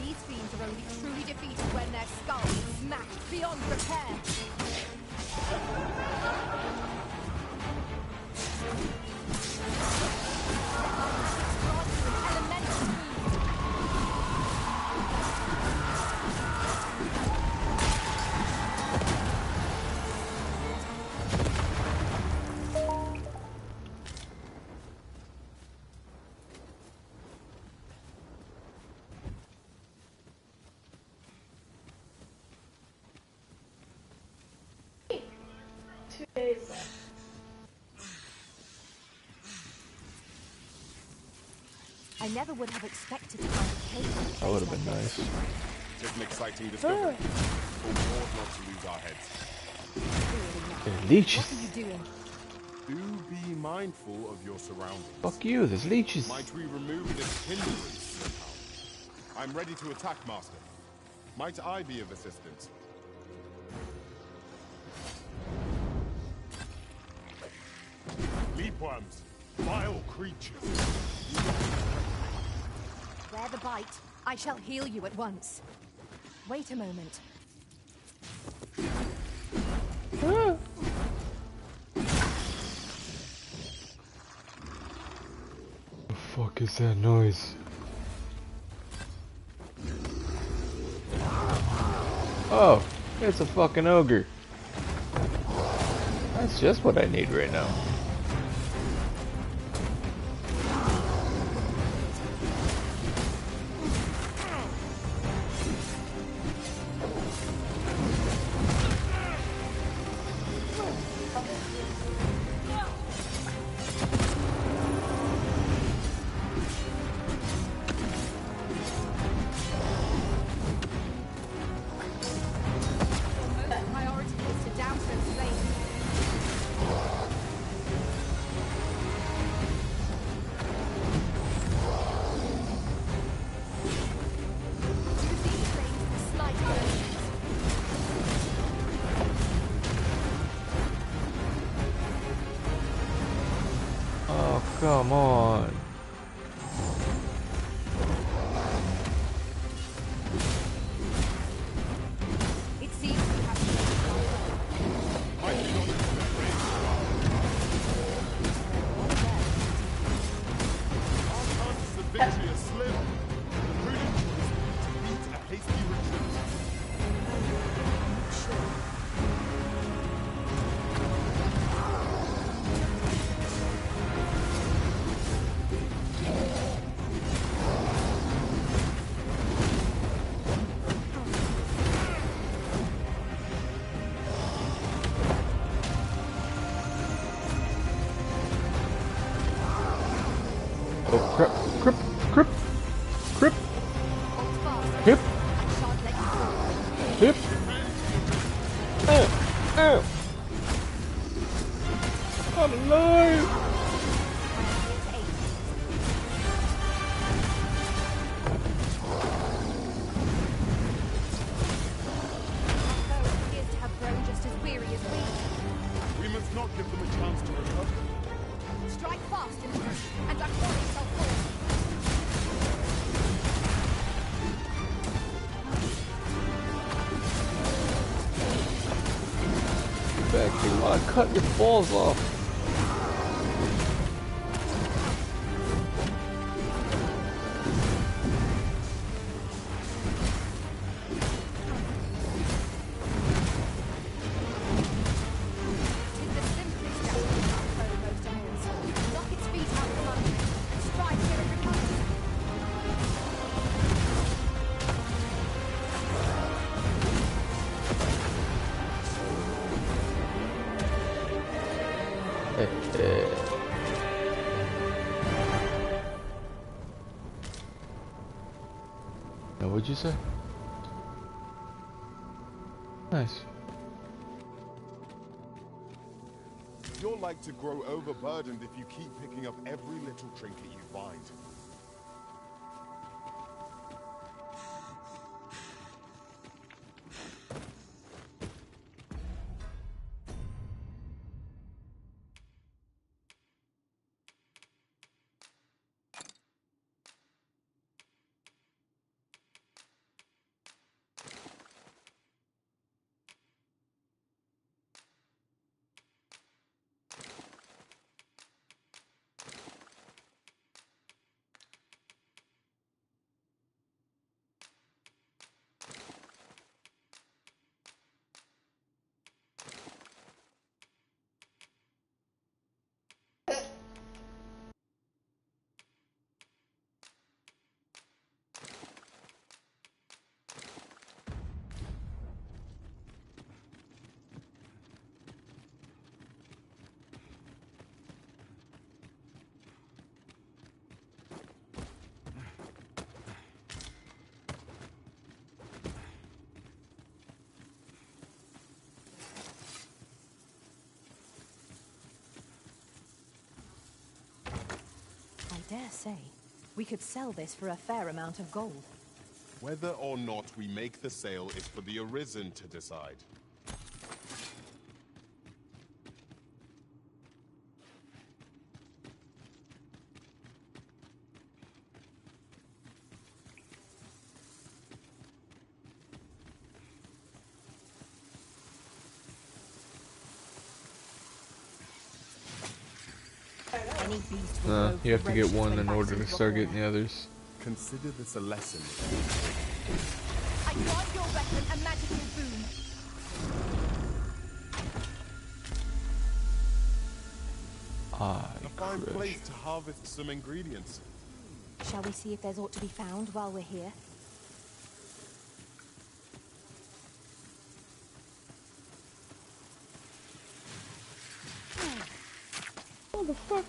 These fiends are only truly defeated when their skulls are smashed beyond repair. I never would have expected to find a cave. That would have been nice. It's an exciting discovery. We'll warn not to lose our heads. There's leeches. What are you doing? Do be mindful of your surroundings. Fuck you, there's leeches. Might we remove this hindrance somehow? I'm ready to attack, Master. Might I be of assistance? Leapworms, vile creatures. Bear the bite. I shall heal you at once. Wait a moment. The fuck is that noise? Oh, it's a fucking ogre. That's just what I need right now. Come on. It seems you have Our chances of victory are slim. The prudent choice to beat a hasty retreat. Oh crap, crap, crap, crap, hip, hip, ow, ow, I'm alive. back here while I cut your balls off. Now, what'd you say? Nice. You're like to grow overburdened if you keep picking up every little trinket you find. I dare say, we could sell this for a fair amount of gold. Whether or not we make the sale is for the Arisen to decide. No, you have to get one in order to start getting the others. Consider this a lesson. I grant your weapon a magical boon. A fine place to harvest some ingredients. Shall we see if there's aught to be found while we're here? What the fuck?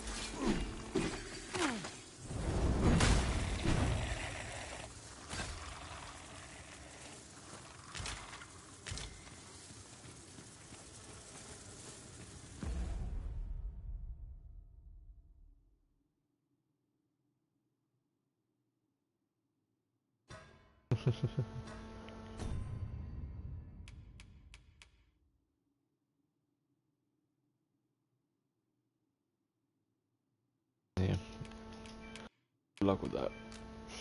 Yeah. Good luck with that.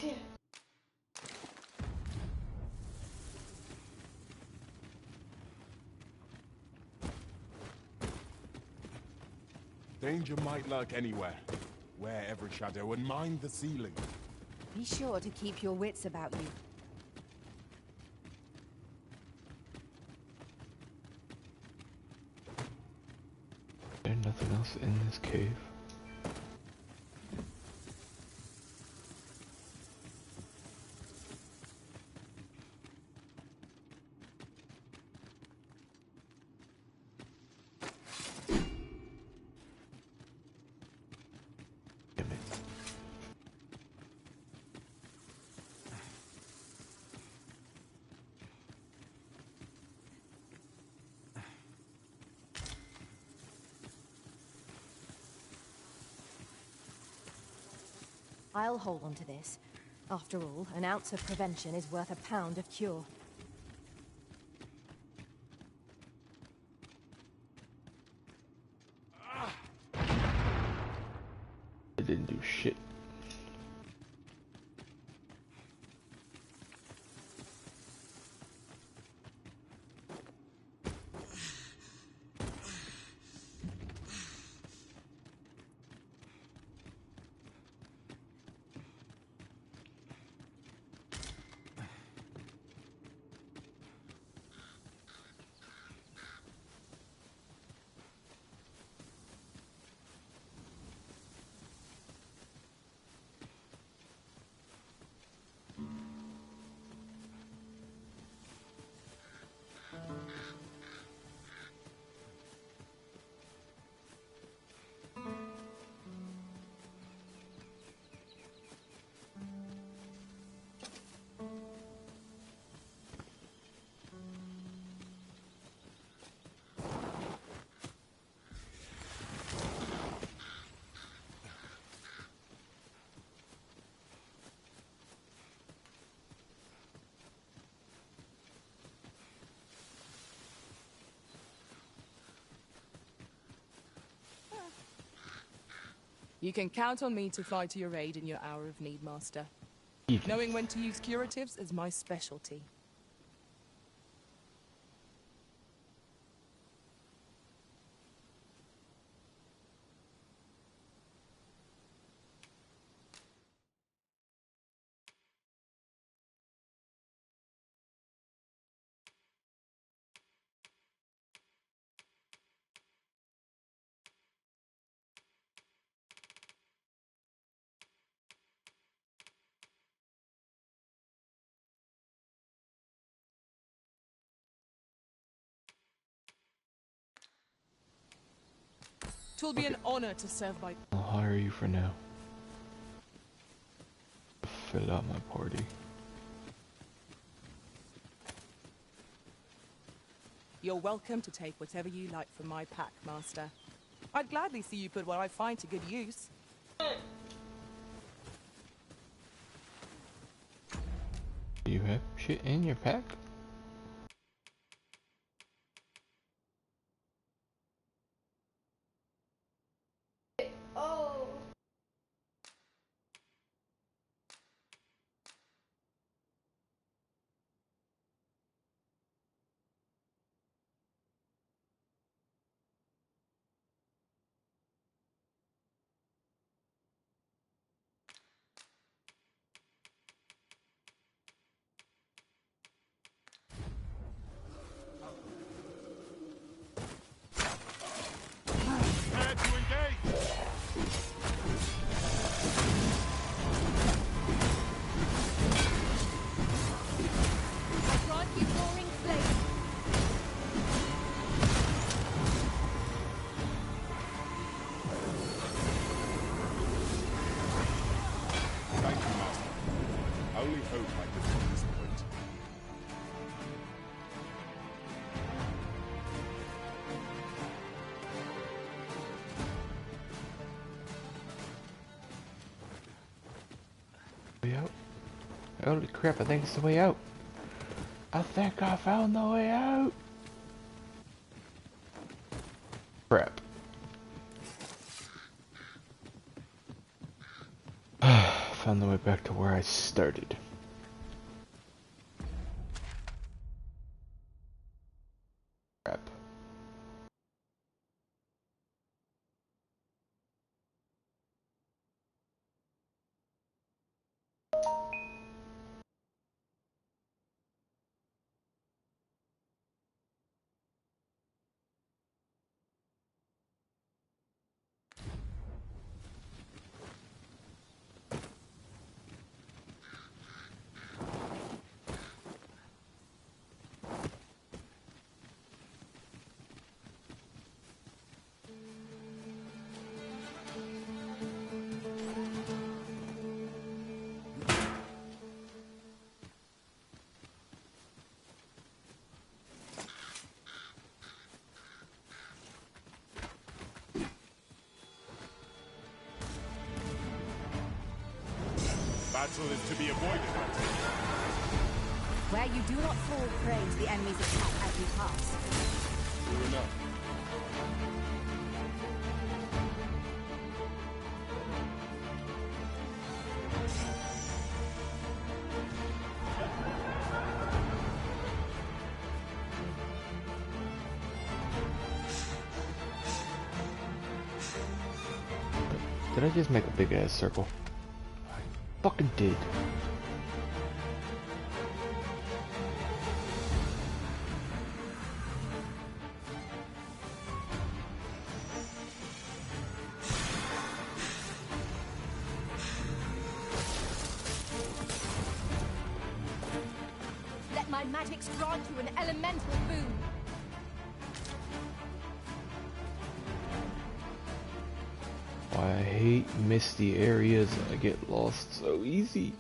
Yeah. Danger might lurk anywhere. Wear every shadow and mind the ceiling. Be sure to keep your wits about you. There's nothing else in this cave. I'll hold on to this. After all, an ounce of prevention is worth a pound of cure. It didn't do shit. You can count on me to fly to your aid in your hour of need, Master. Knowing when to use curatives is my specialty. Twill be an honor to serve my... I'll hire you for now. Fill out my party. You're welcome to take whatever you like from my pack, Master. I'd gladly see you put what I find to good use. Do you have shit in your pack? Oh. Prepare to engage! I grant you roaring flame. Thank you, Master. I only hope I did not disappoint. Way out? Holy crap, I think it's the way out. I think I found the way out. Crap. Found the way back to where I started. Crap. Battle is to be avoided. Where you do not fall prey to the enemy's attack as you pass. True enough. Did I just make a big ass circle? I fucking did. Let my magics grant you an elemental boon. I hate misty areas. I get lost so easy.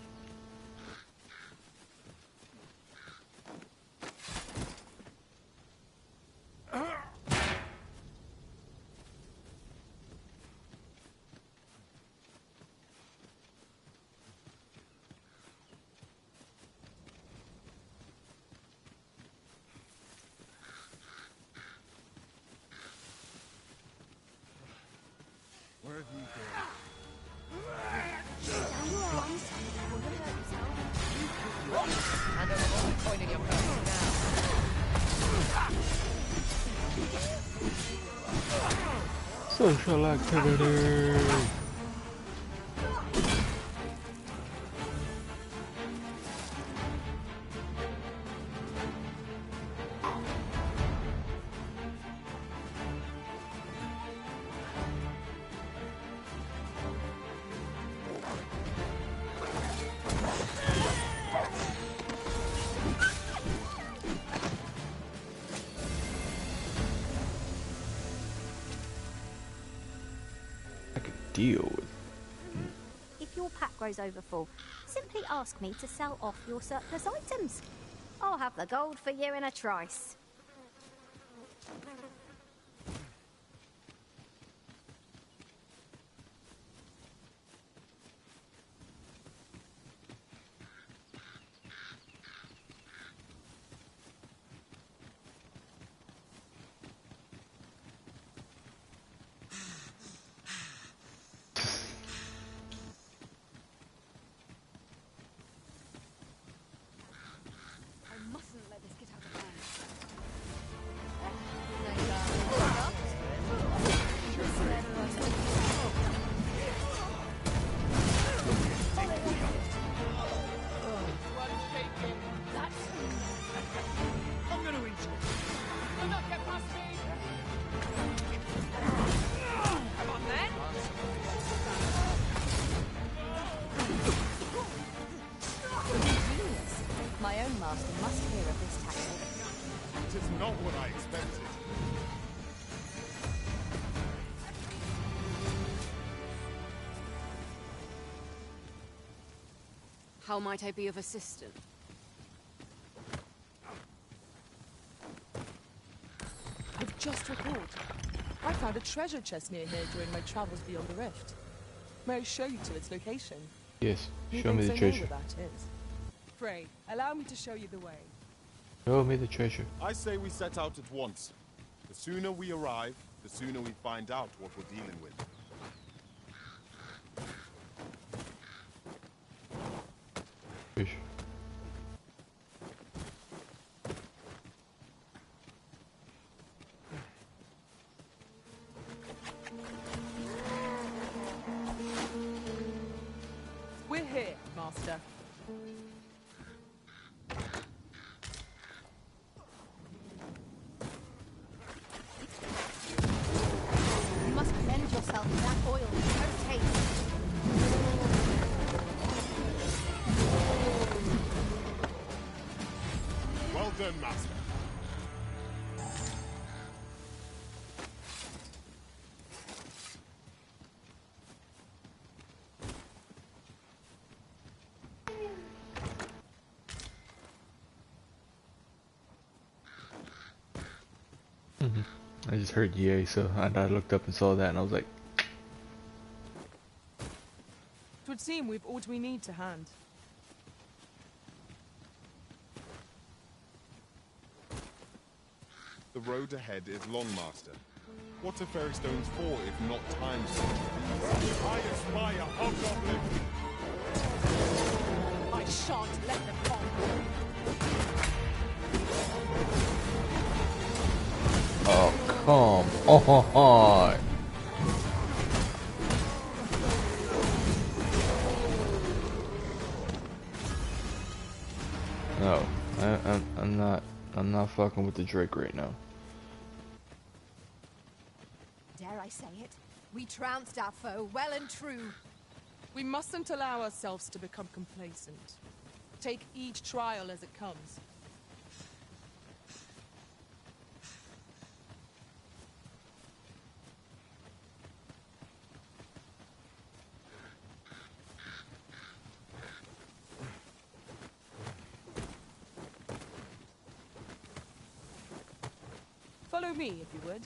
Where have you gone? Social activity. Deal with. If your pack grows overfull, simply ask me to sell off your surplus items. I'll have the gold for you in a trice. My own master must hear of this tactic. It is not what I expected. How might I be of assistance? I've just recalled. I found a treasure chest near here during my travels beyond the rift. May I show you to its location? Yes, You show me the think I know treasure. where that is? Pray, allow me to show you the way. Show me the treasure. I say we set out at once. The sooner we arrive, the sooner we find out what we're dealing with. Fish. We're here, Master. You must cleanse yourself with that oil with no taste. Well done, Master. I just heard yay, so I looked up and saw that, and I was like, It would seem we've all we need to hand. The road ahead is long, Master. What are fairy stones for if not time stones? I espy a hobgoblin! I shan't let them come. oh, come on. No, I'm not fucking with the Drake right now. Dare I say it? We trounced our foe well and true. We mustn't allow ourselves to become complacent. Take each trial as it comes. Follow me, if you would.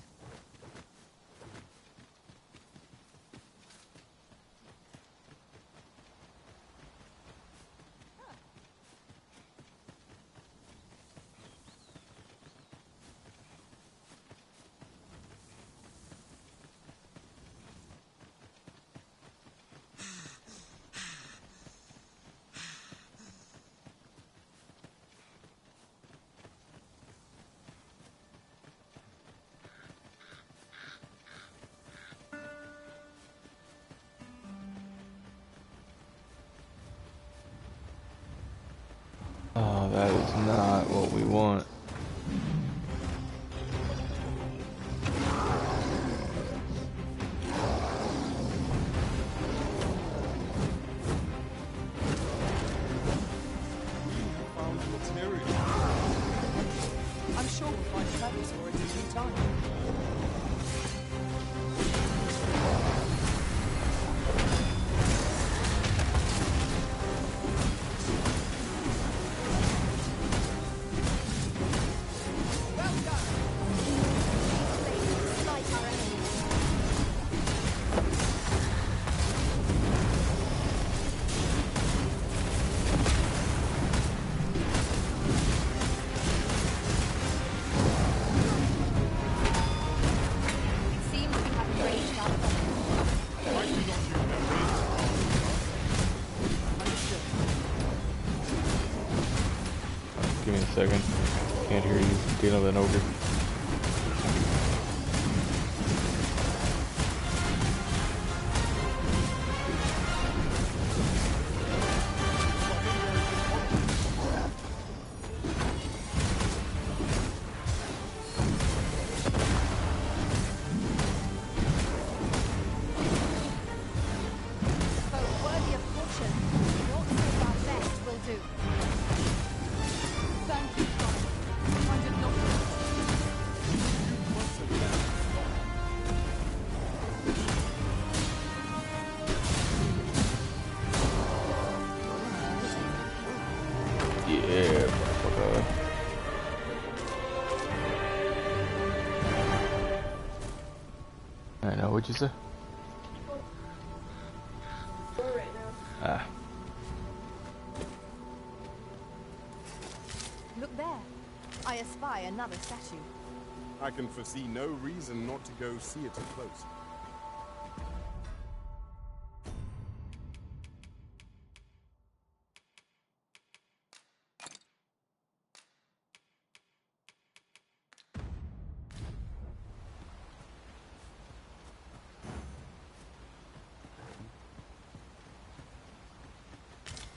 Oh, that is not what we want. Found material. I'm sure we'll find a purpose for it in due time. Give me a second. Can't hear you. Dealing with an ogre. Worthy of caution. Not so our best will do. Thank you, Father. I did not Yeah, motherfucker. I know what you say. Ah. Look there. I espy another statue. I can foresee no reason not to go see it up close.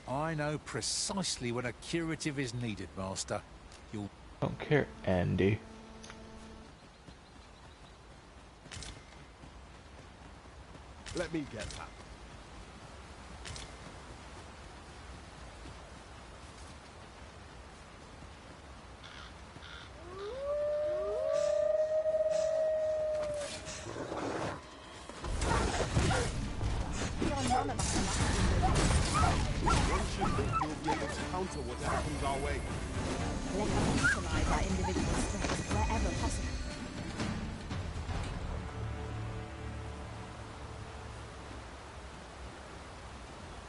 I know precisely when a curative is needed, Master. You'll... Don't care, Andy. Let me get that. None of us are One should think we'll be able to counter whatever comes our way. Let us utilize our individual strengths wherever possible.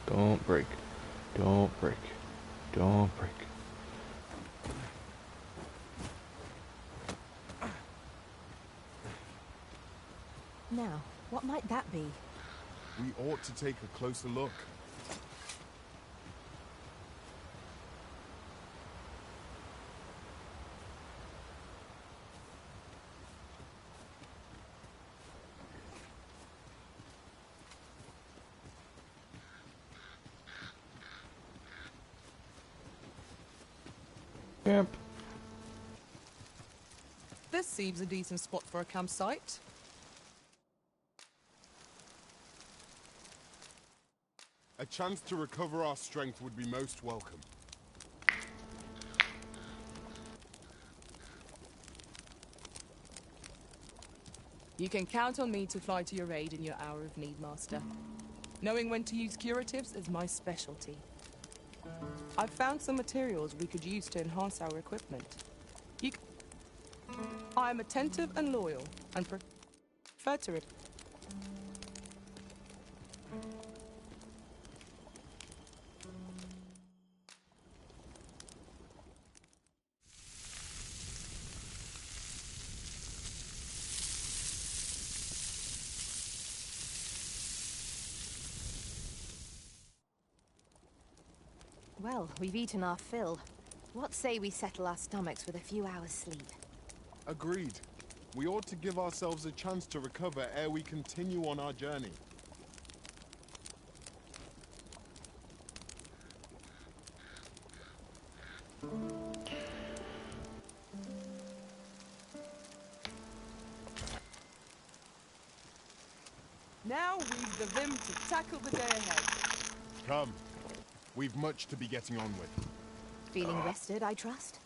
Don't break. Don't break. Don't break. Now, what might that be? We ought to take a closer look. Yep. This seems a decent spot for a campsite. A chance to recover our strength would be most welcome. You can count on me to fly to your aid in your hour of need, Master. Knowing when to use curatives is my specialty. I've found some materials we could use to enhance our equipment. I am attentive and loyal, and prefer to it. Well, we've eaten our fill. What say we settle our stomachs with a few hours' sleep? Agreed. We ought to give ourselves a chance to recover ere we continue on our journey. Now we've the vim to tackle the day ahead. Come. We've much to be getting on with. Feeling rested, I trust?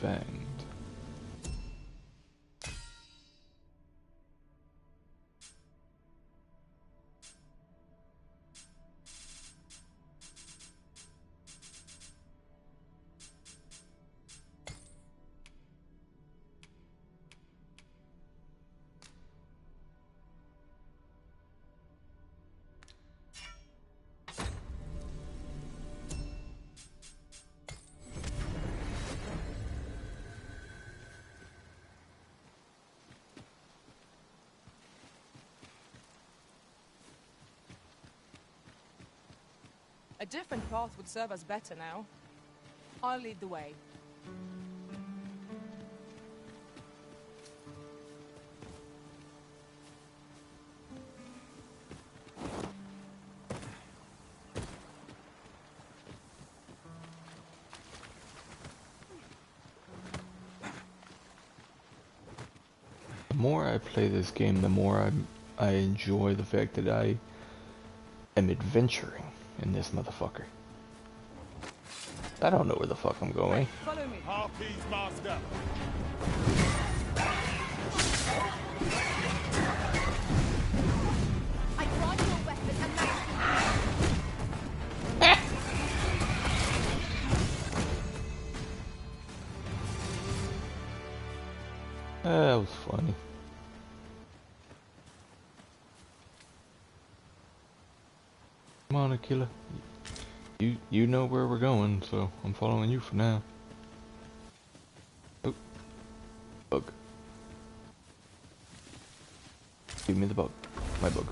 Fanged. A different path would serve us better now. I'll lead the way. The more I play this game, the more I enjoy the fact that I am adventuring in this motherfucker. I don't know where the fuck I'm going. Follow me. Harpies, master. I grant your weapon and That was funny. Come on, Aquila. You know where we're going, so I'm following you for now. Oh. Bug. Give me the bug. My bug.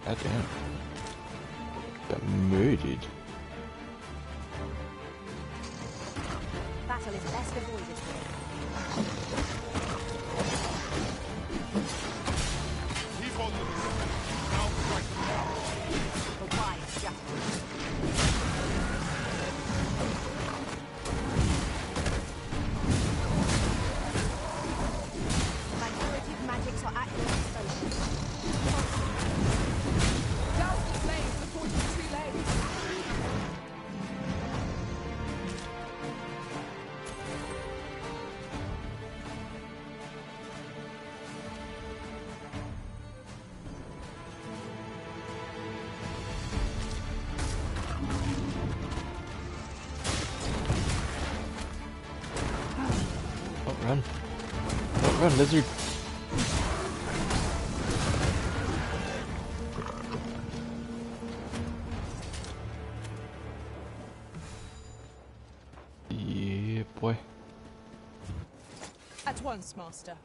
God damn. Got murdered. Battle is best avoided here. He's on the now The wise justice. My curative magics are at your disposal. Douse the flames before it's too late. Oh, run. Oh, run, lizard. Yeah, boy. At once, Master.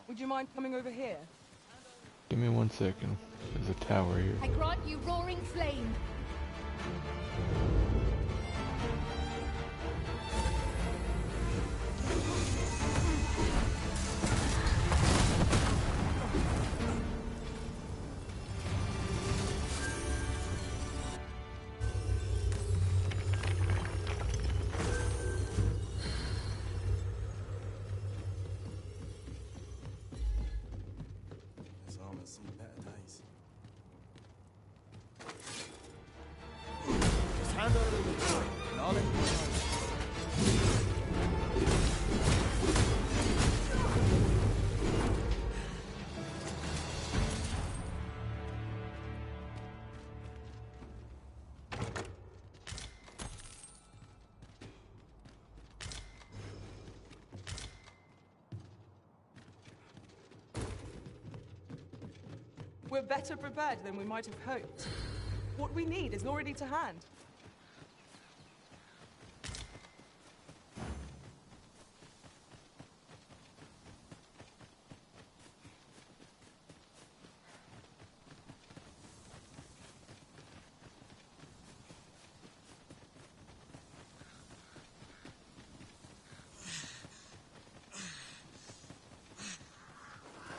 Would you mind coming over here? Give me 1 second. There's a tower here. I grant you roaring flame. This armor's seen better days. Just hand over the toy, and I'll let you know. We're better prepared than we might have hoped. What we need is already to hand.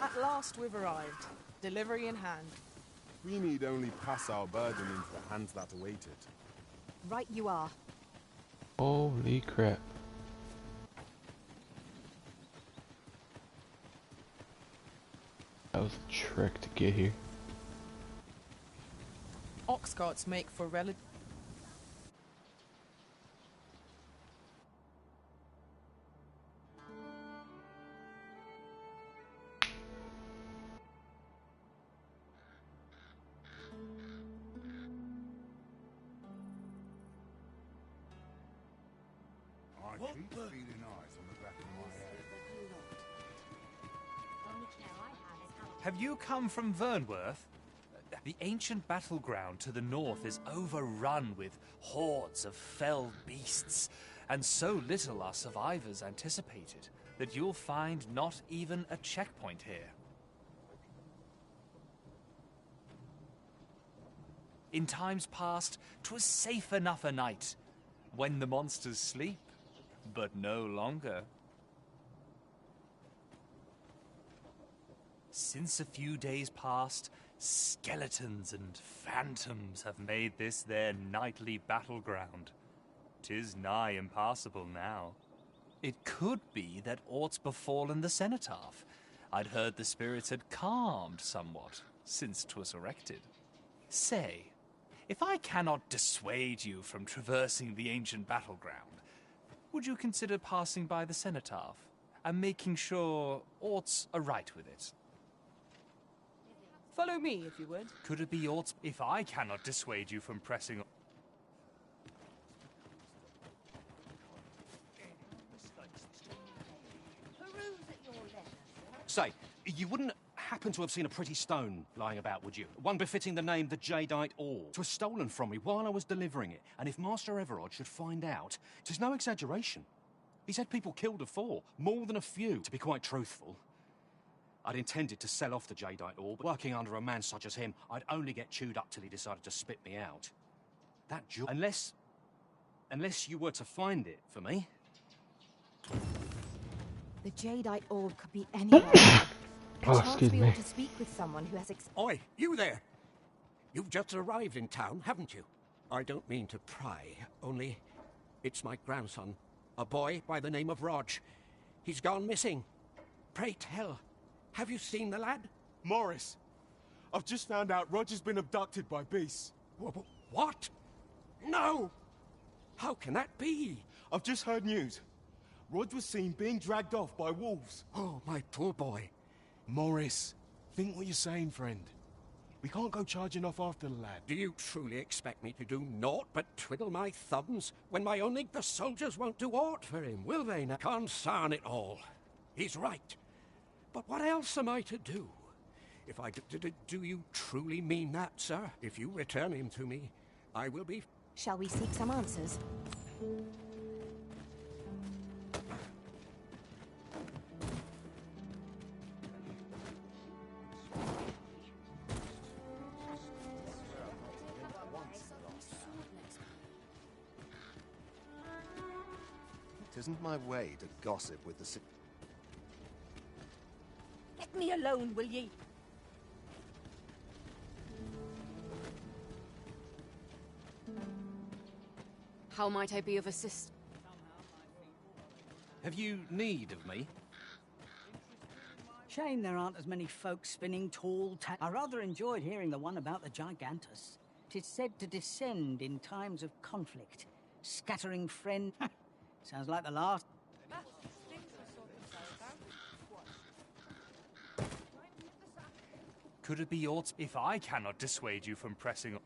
At last we've arrived. Delivery in hand. We need only pass our burden into the hands that await it. Right you are. Holy crap. That was a trek to get here. Ox carts make for relative. I keep feeling eyes on the back of my head. Have you come from Vernworth? The ancient battleground to the north is overrun with hordes of fell beasts, and so little are survivors anticipated that you'll find not even a checkpoint here. In times past, 'twas safe enough a night, when the monsters sleep, but no longer. Since a few days past, skeletons and phantoms have made this their nightly battleground. 'Tis nigh impassable now. It could be that aught's befallen the cenotaph. I'd heard the spirits had calmed somewhat since 'twas erected. Say, if I cannot dissuade you from traversing the ancient battleground, would you consider passing by the cenotaph and making sure aught's aright with it? Follow me, if you would. Could it be aught's if I cannot dissuade you from pressing? Say, you wouldn't happen to have seen a pretty stone lying about, would you? One befitting the name the Jadeite Orb. 'Twas stolen from me while I was delivering it, and if Master Everard should find out, 'tis no exaggeration. He said people killed afore, more than a few. To be quite truthful, I'd intended to sell off the Jadeite Orb. Working under a man such as him, I'd only get chewed up till he decided to spit me out. That jewel... Unless you were to find it for me. The Jadeite Orb could be anywhere. Oh, excuse me. To speak with someone who has Oi, you there! You've just arrived in town, haven't you? I don't mean to pry, only it's my grandson, a boy by the name of Rog. He's gone missing. Pray tell, have you seen the lad? Morris, I've just found out Roger's been abducted by beasts. What? No! How can that be? I've just heard news. Rog was seen being dragged off by wolves. Oh, my poor boy. Morris, think what you're saying, friend. We can't go charging off after the lad. Do you truly expect me to do naught but twiddle my thumbs when my own the soldiers won't do aught for him, will they now? Consarn it all. He's right. But what else am I to do? If I do you truly mean that, sir? If you return him to me, I will be... Shall we seek some answers? It isn't my way to gossip with the... Let me alone, will ye? How might I be of assistance? Have you need of me? Shame there aren't as many folks spinning tall I rather enjoyed hearing the one about the Gigantus. 'Tis said to descend in times of conflict, scattering friend... Sounds like the last... Could it be aught's if I cannot dissuade you from pressing?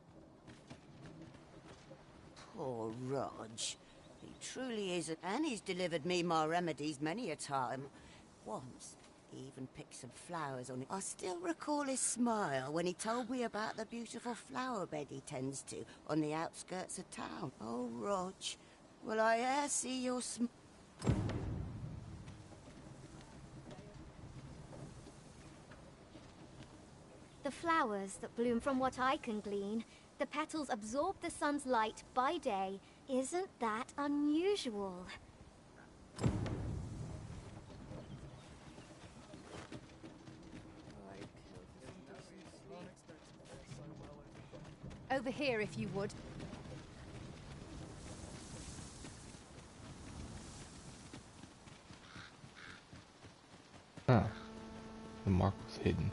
Poor Rog. He truly is, and he's delivered me my remedies many a time. Once, He even picked some flowers on it. I still recall his smile when he told me about the beautiful flower bed he tends to on the outskirts of town. Oh, Rog, will I e'er see your The flowers that bloom, from what I can glean, the petals absorb the sun's light by day. Isn't that unusual? Over here, if you would. Ah, the mark was hidden.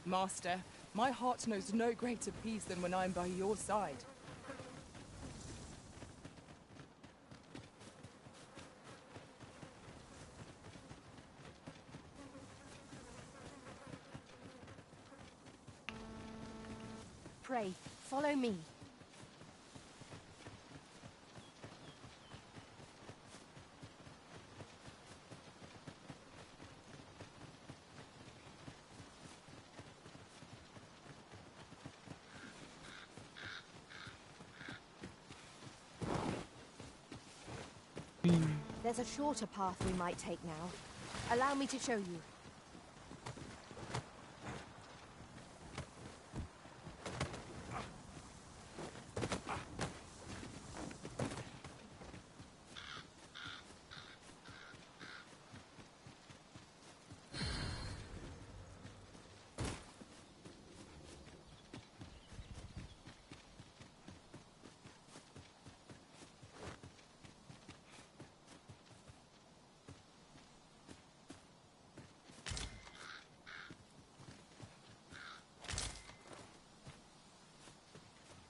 Master, my heart knows no greater peace than when I'm by your side. Pray, follow me. There's a shorter path we might take now. Allow me to show you.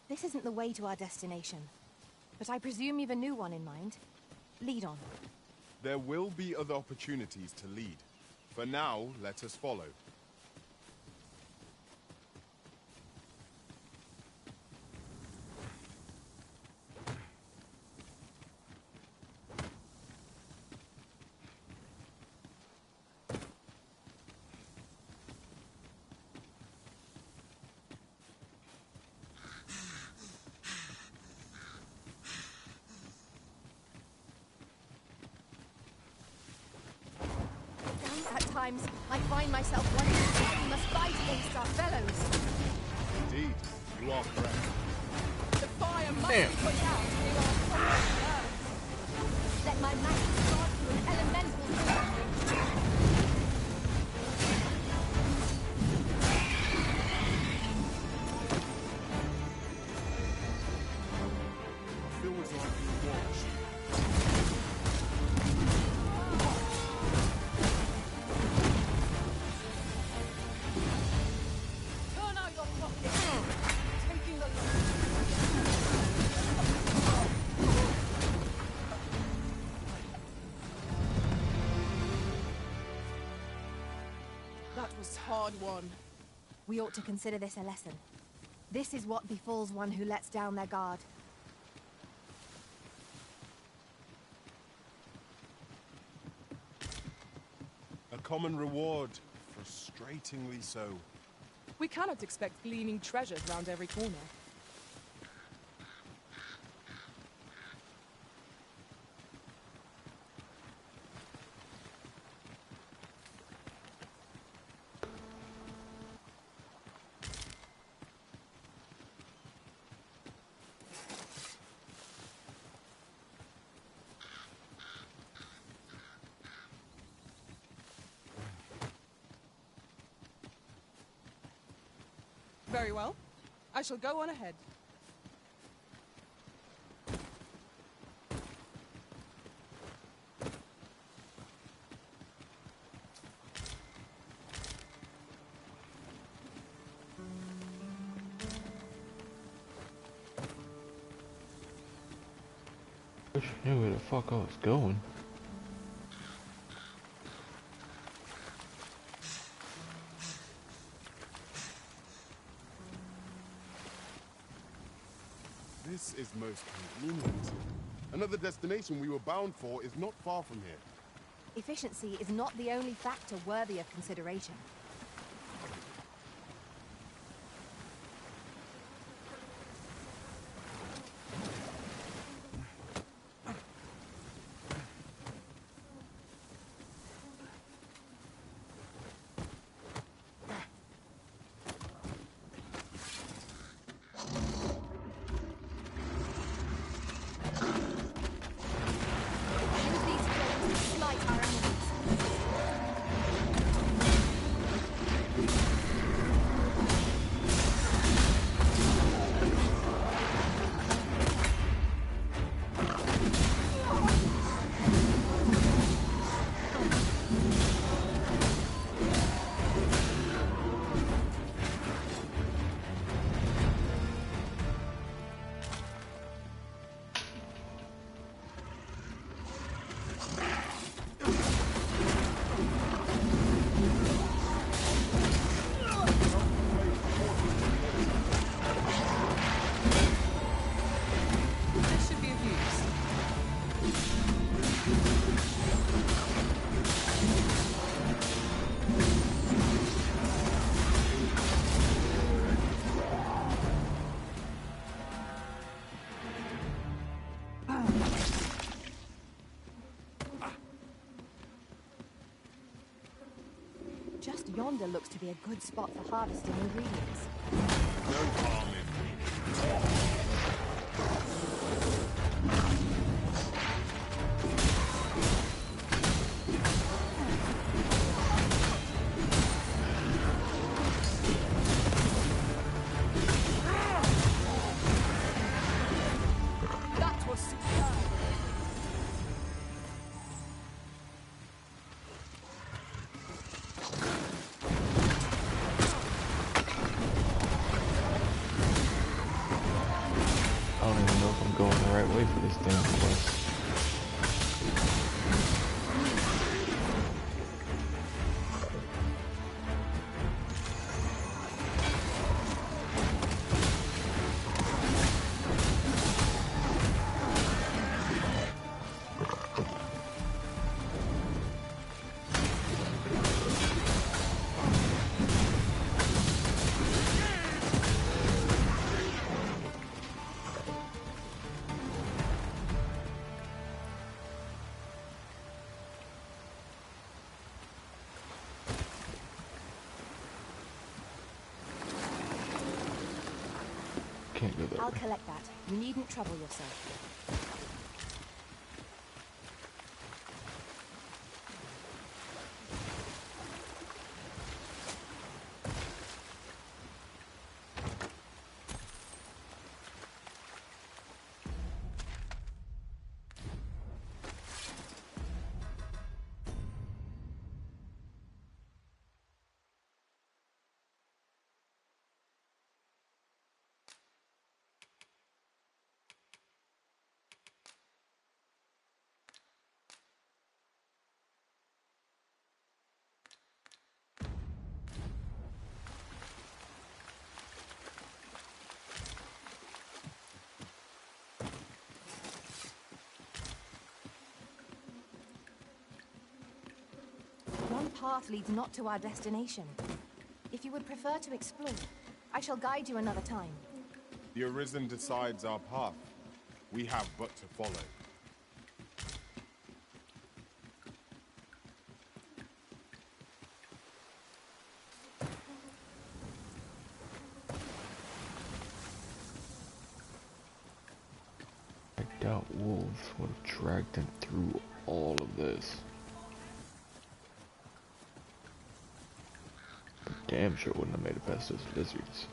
This isn't the way to our destination, but I presume you've a new one in mind. Lead on. There will be other opportunities to lead. For now, let us follow. At times, I find myself wondering why we must fight against our fellows. Indeed, you are correct. The fire must be put out in our common earth. Let my magic start to an elemental movement. I feel as though I'm being watched. That was hard won. We ought to consider this a lesson. This is what befalls one who lets down their guard. A common reward, frustratingly so. We cannot expect gleaming treasures round every corner. Very well. I shall go on ahead. Wish I knew where the fuck I was going. This is most convenient. Another destination we were bound for is not far from here. Efficiency is not the only factor worthy of consideration. Just yonder looks to be a good spot for harvesting ingredients. No harm in That was superb. I don't even know if I'm going the right way for this damn quest. Can't go that I'll way. collect that. You needn't trouble yourself. One path leads not to our destination. If you would prefer to explore, I shall guide you another time. The Arisen decides our path. We have but to follow. I doubt wolves would have dragged him through all of this. But damn sure wouldn't have made it past those lizards.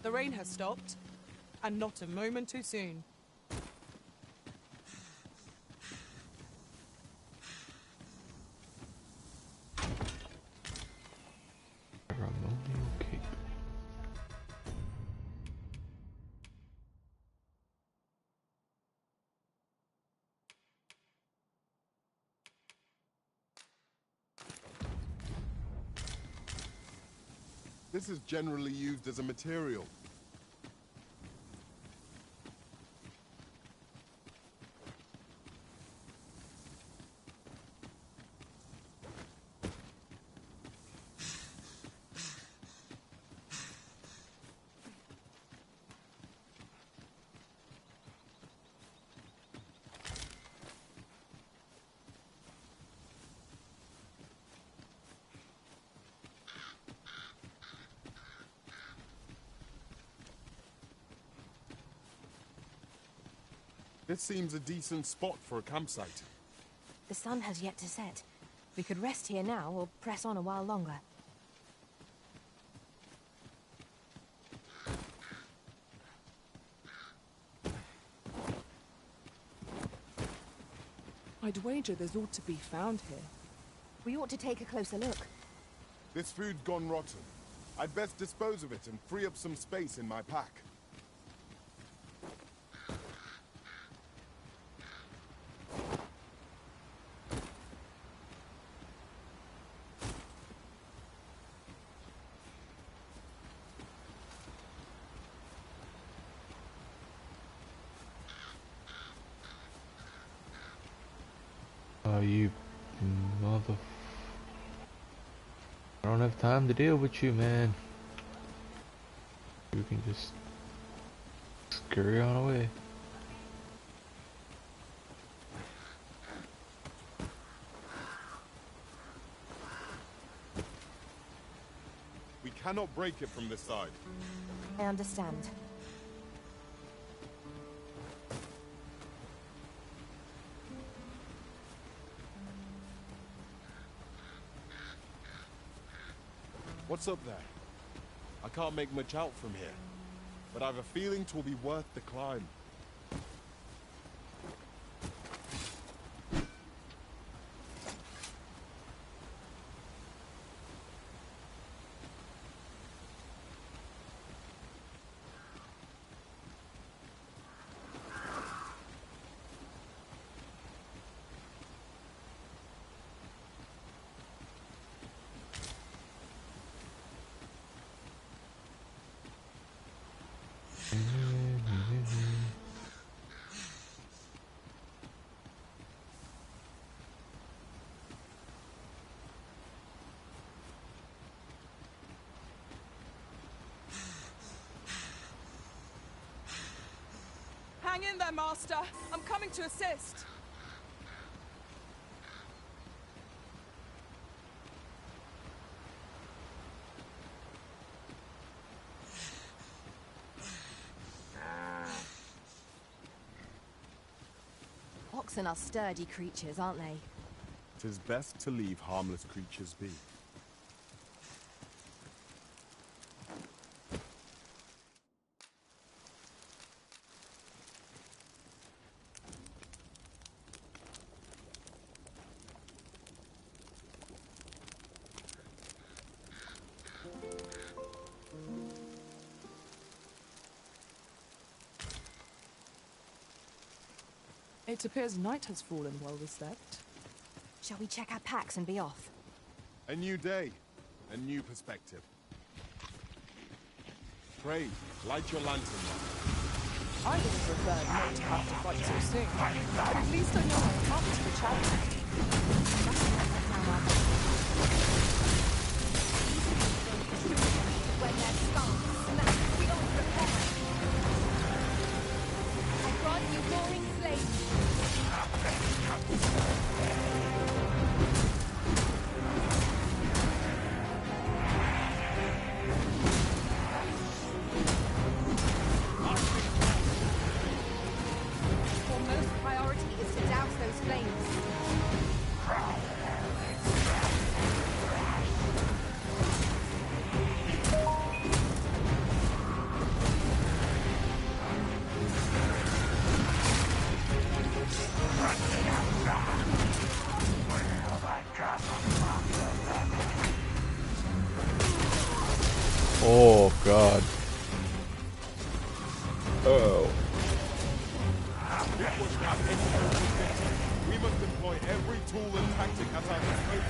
The rain has stopped, and not a moment too soon. Ceremonial cape. This is generally used as a material. This seems a decent spot for a campsite. The sun has yet to set. We could rest here now or press on a while longer. I'd wager there's ought to be found here. We ought to take a closer look. This food's gone rotten. I'd best dispose of it and free up some space in my pack. Oh, you mother... I don't have time to deal with you, man. You can just scurry on away. We cannot break it from this side. I understand. What's up there? I can't make much out from here, but I've a feeling 'twill be worth the climb. Hang in there, Master. I'm coming to assist. Oxen are sturdy creatures, aren't they? 'Tis best to leave harmless creatures be. It appears night has fallen while we slept. Shall we check our packs and be off? A new day, a new perspective. Pray, light your lantern. I would have preferred not to have to fight so soon, but at least I know I'm up to the challenge. When their skulls snap, we don't prepare. I grant you roaring flames. Foremost priority is to douse those flames. Oh god. Oh. We must employ every tool and tactic at our disposal.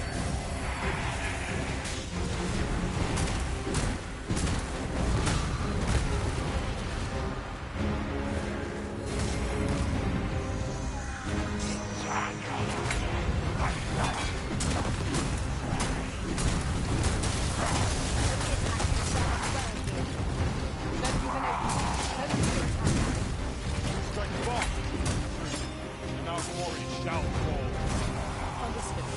Strike fast! And our glory shall fall. Understood.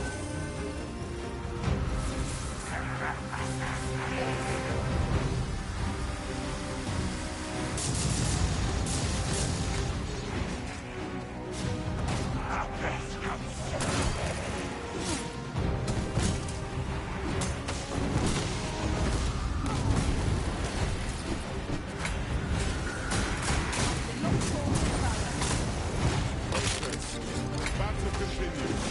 Battle continues.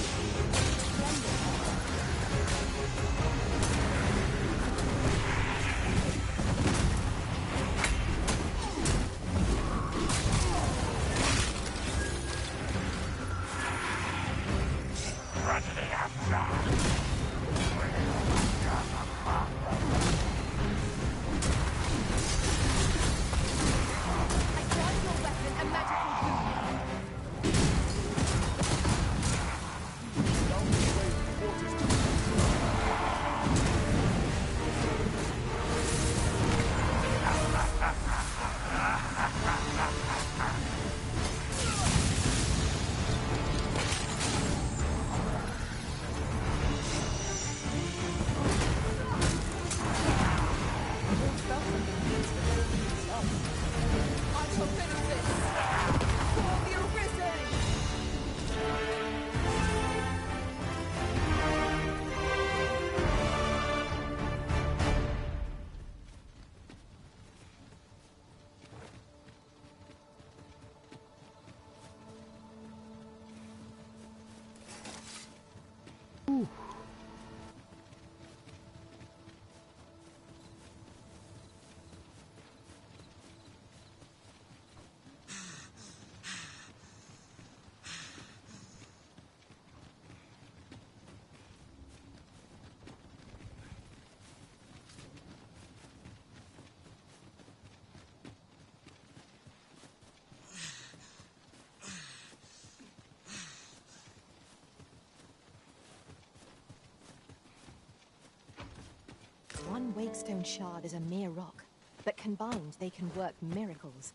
One Wakestone shard is a mere rock, but combined they can work miracles.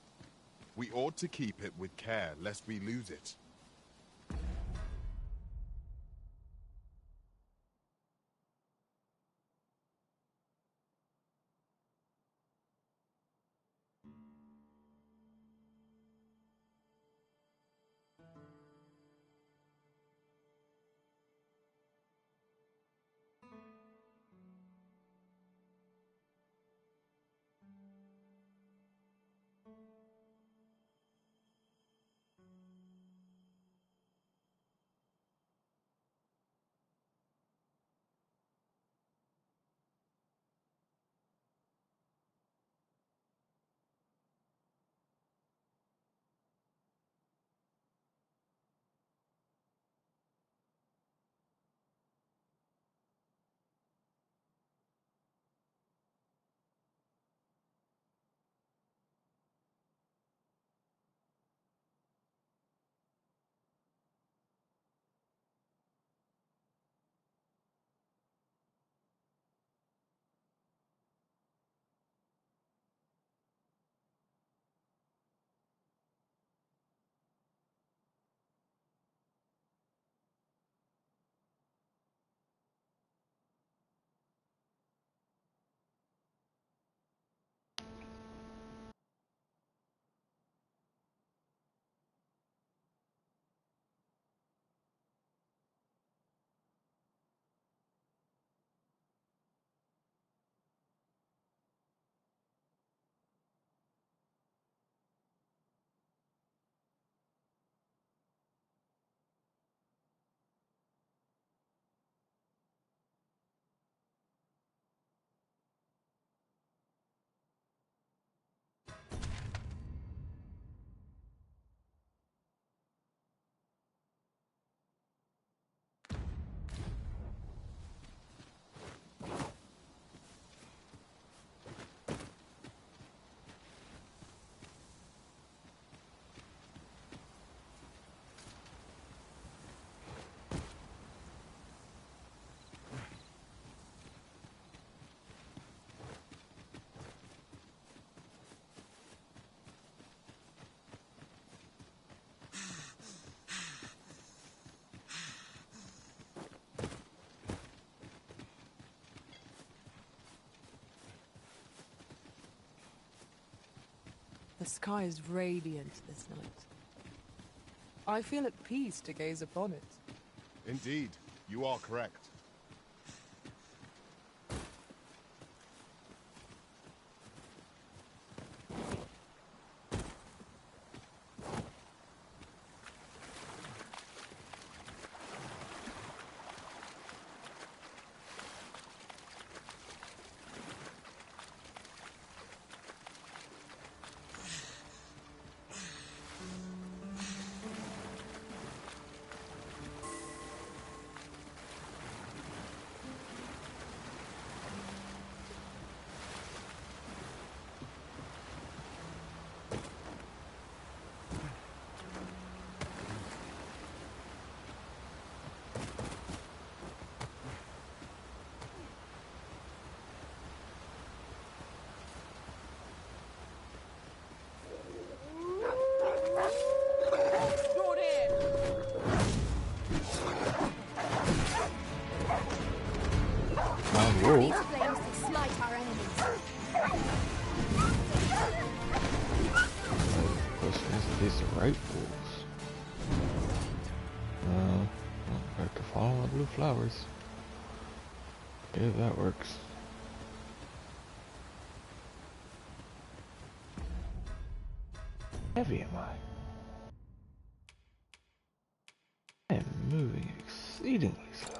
We ought to keep it with care, lest we lose it. The sky is radiant this night. I feel at peace to gaze upon it. Indeed, you are correct. These flames to smite our enemies. Question is, are these the right wolves? Better to follow the blue flowers. If that works. Heavy am I? I am moving exceedingly slow.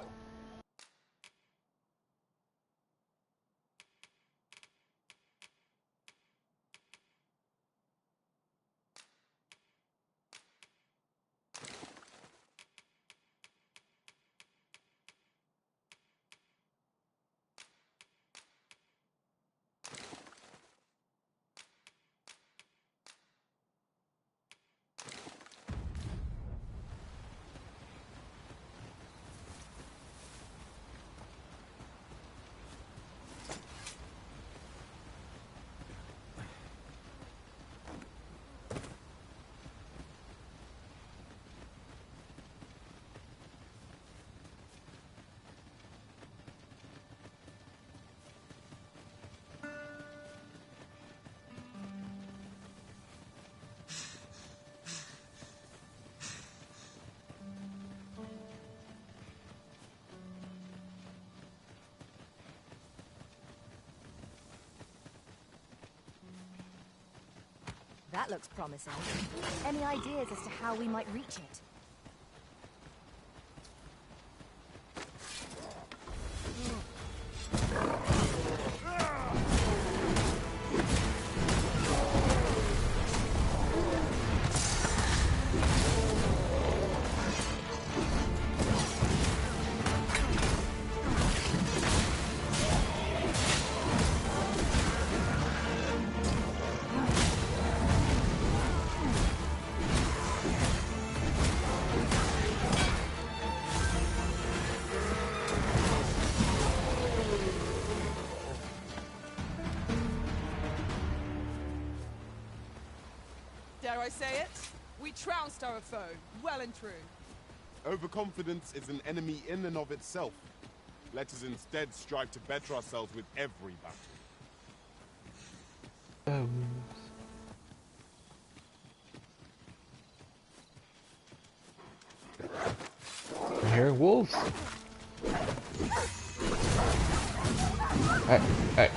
That looks promising. Any ideas as to how we might reach it? Dare I say it? We trounced our foe, well and true. Overconfidence is an enemy in and of itself. Let us instead strive to better ourselves with every battle. I'm hearing wolves. Hey.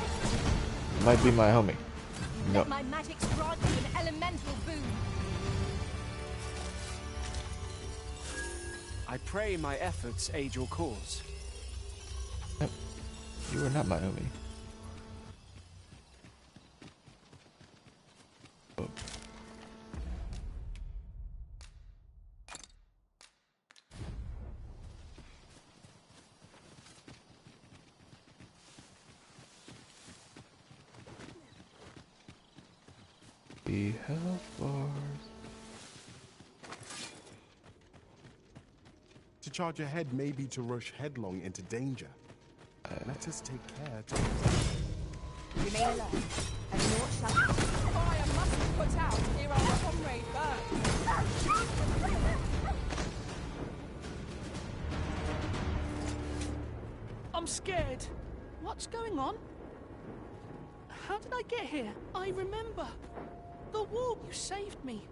Might be my homie. No. Let my magic grant you an elemental boon. I pray my efforts aid your cause. Yep. You are not my homie. Oh. The health bars. To charge ahead may be to rush headlong into danger. Let us take care to Remain alert, and naught shall happen. Fire must be put out ere our comrade burns. I'm scared. What's going on? How did I get here? I remember. The wall! You saved me.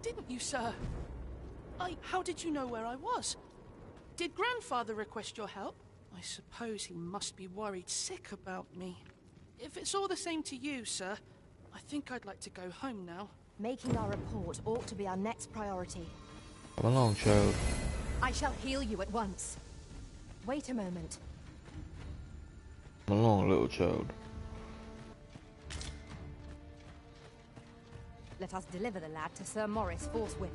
Didn't you, sir? How did you know where I was? Did Grandfather request your help? I suppose he must be worried sick about me. If it's all the same to you, sir, I think I'd like to go home now. Making our report ought to be our next priority. Come along, child. I shall heal you at once. Wait a moment. Come along, little child. Let us deliver the lad to Sir Maurice forthwith.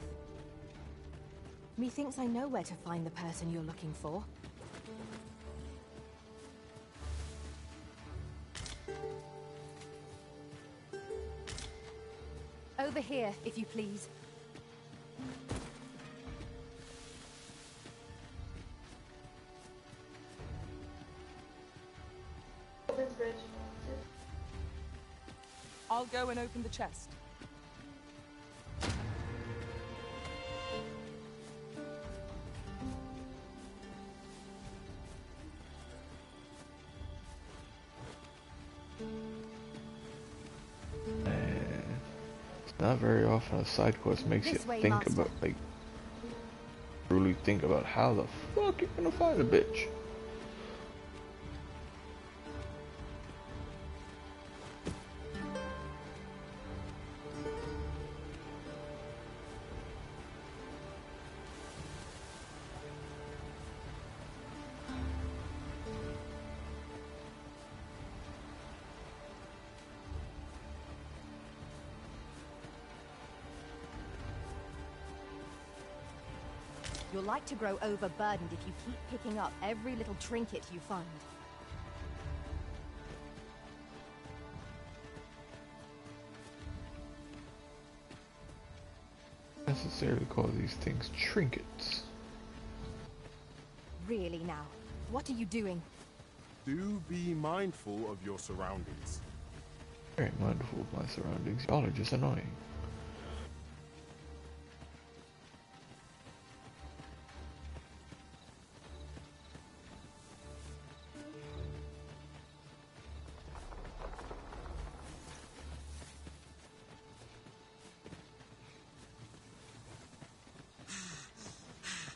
Methinks I know where to find the person you're looking for. Over here, if you please. I'll go and open the chest. It's not very often a side quest makes you think about, like, really think about how the fuck you're gonna find a bitch. You'll like to grow overburdened if you keep picking up every little trinket you find. Necessarily call these things trinkets. Really now, what are you doing? Do be mindful of your surroundings. Very mindful of my surroundings. Y'all are just annoying.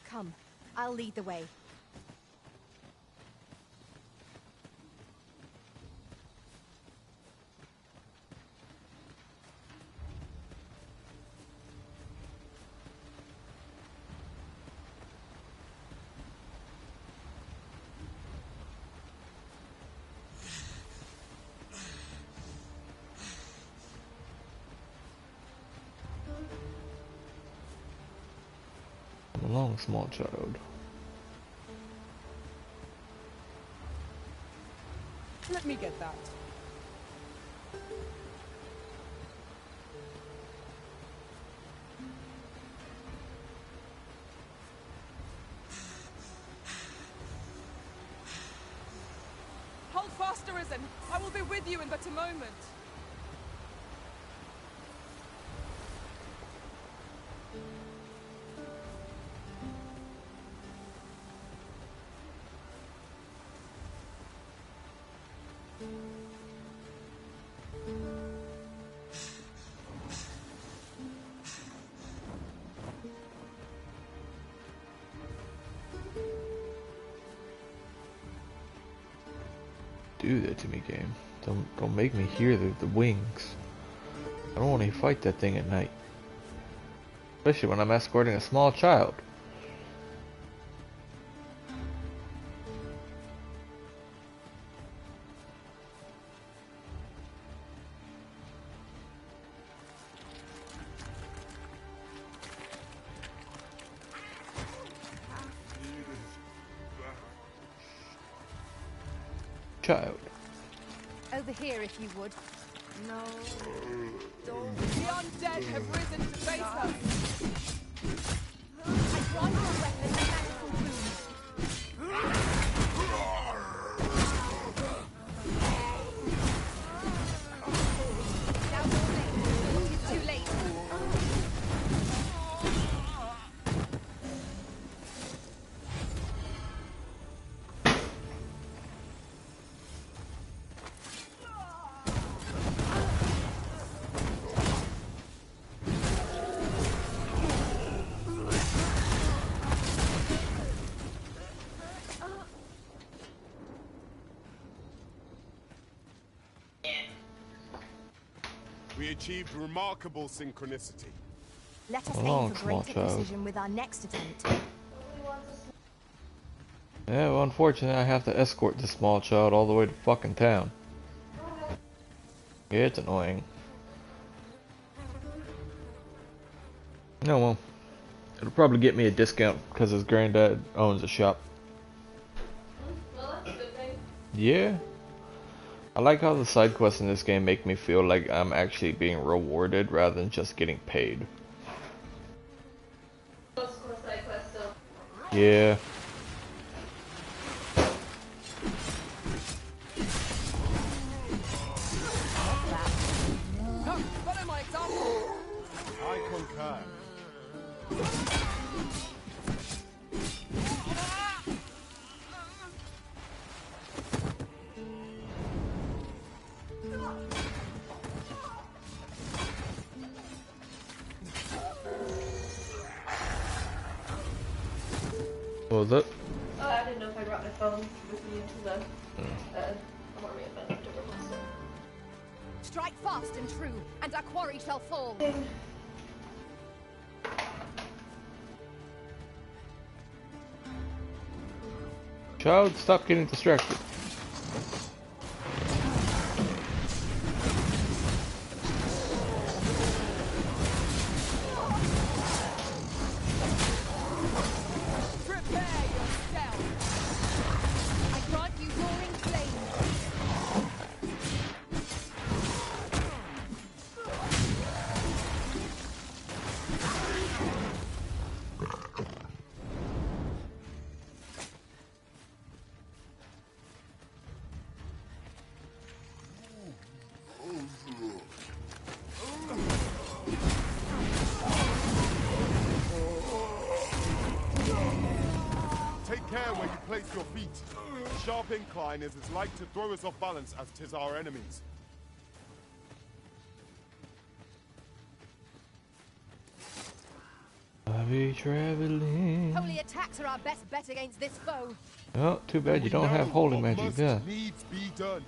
Come, I'll lead the way. Come along, small child. Let me get that. Hold fast, Arisen. I will be with you in but a moment. Do that to me, game. Don't make me hear the wings. I don't want to fight that thing at night. Especially when I'm escorting a small child. Child. Over here, if you would. No. The undead have risen to face us. I grant your weapon a magical boon. Now it's too late. We achieved remarkable synchronicity. Let us Long aim for small greater child. precision with our next attempt. Yeah, well, unfortunately, I have to escort this small child all the way to fucking town. Yeah, it's annoying. No, well, it'll probably get me a discount because his granddad owns a shop. Well, that's a good thing. Yeah. I like how the side quests in this game make me feel like I'm actually being rewarded rather than just getting paid. Most of the side quests still. Yeah. Follow my example. I concur. What was that? Oh, I didn't know if I brought my phone with me into the army event afterwards. Strike fast and true, and our quarry shall fall. Child, stop getting distracted. Prepare yourself. I grant you roaring flame. Take care where you place your feet. The sharp incline is as like to throw us off balance as 'tis our enemies. I'll be traveling. Holy attacks are our best bet against this foe. Oh, too bad you don't have holy magic, must yeah. needs be done.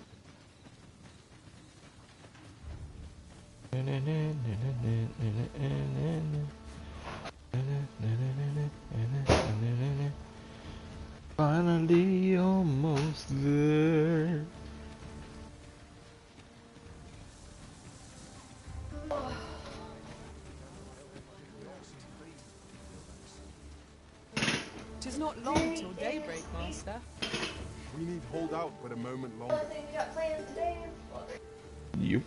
Finally, almost there. Tis not long till daybreak, Master. We need hold out but a moment I longer. think we got plans today. Yup.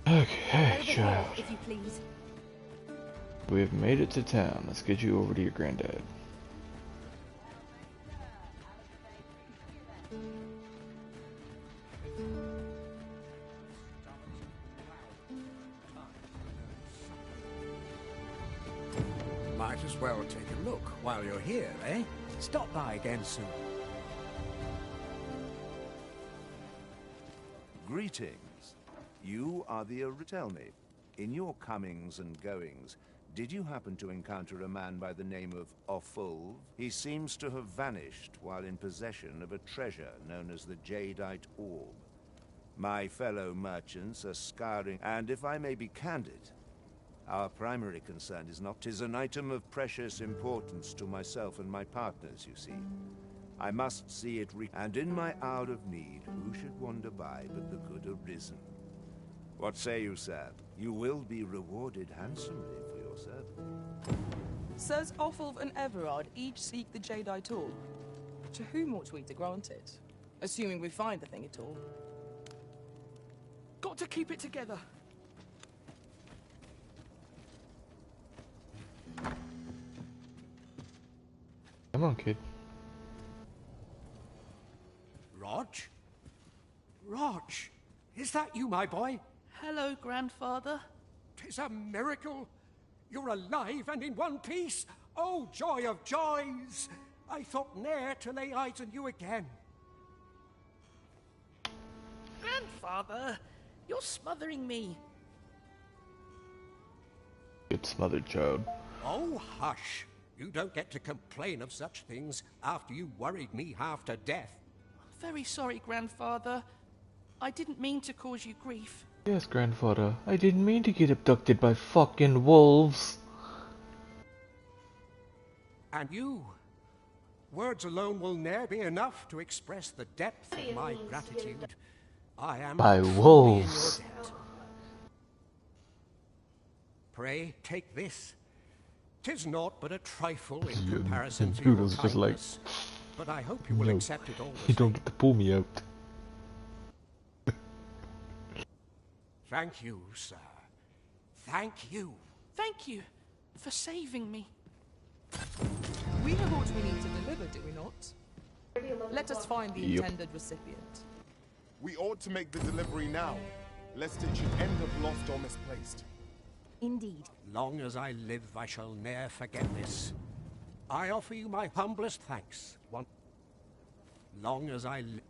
Okay, Over here, child. if you please. We've made it to town. Let's get you over to your granddad. Might as well take a look while you're here, eh? Stop by again soon. Greetings. You are the tell me, in your comings and goings, did you happen to encounter a man by the name of Offulv? He seems to have vanished while in possession of a treasure known as the Jadeite Orb. My fellow merchants are scouring, and if I may be candid, our primary concern is not 'tis an item of precious importance to myself and my partners, you see. I must see it and in my hour of need, who should wander by but the good arisen? What say you, sir? You will be rewarded handsomely for your service. Sirs Offulv and Everard each seek the Jadeite Orb. To whom ought we to grant it? Assuming we find the thing at all. Got to keep it together. Come on, kid. Rog? Rog, is that you, my boy? Hello, Grandfather. 'Tis a miracle. You're alive and in one piece. Oh, joy of joys! I thought ne'er to lay eyes on you again. Grandfather, you're smothering me. Get smothered, child. Oh, hush. You don't get to complain of such things after you worried me half to death. Very sorry, Grandfather. I didn't mean to cause you grief. Yes, Grandfather. I didn't mean to get abducted by fucking wolves. And you? Words alone will ne'er be enough to express the depth of my gratitude. I am By truly wolves. in your debt. Pray, take this. 'Tis naught but a trifle in comparison to your Noodle's just like, kindness, but I hope you will no, accept it all the you same. don't get to pull me out. Thank you, sir. Thank you. Thank you for saving me. We have what we need to deliver, do we not? Let us find the intended recipient. We ought to make the delivery now, lest it should end up lost or misplaced. Indeed. Long as I live, I shall ne'er forget this. I offer you my humblest thanks. Long as I live.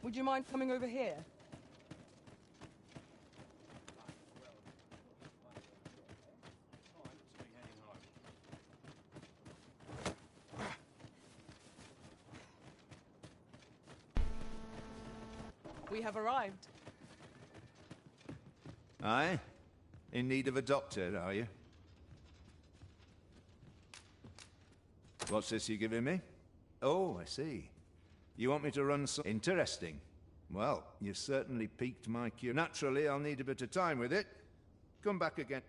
Would you mind coming over here? We have arrived. Aye? In need of a doctor, are you? What's this you're giving me? Oh, I see. You want me to run some... Interesting. Well, you've certainly piqued my curiosity. Naturally, I'll need a bit of time with it. Come back again.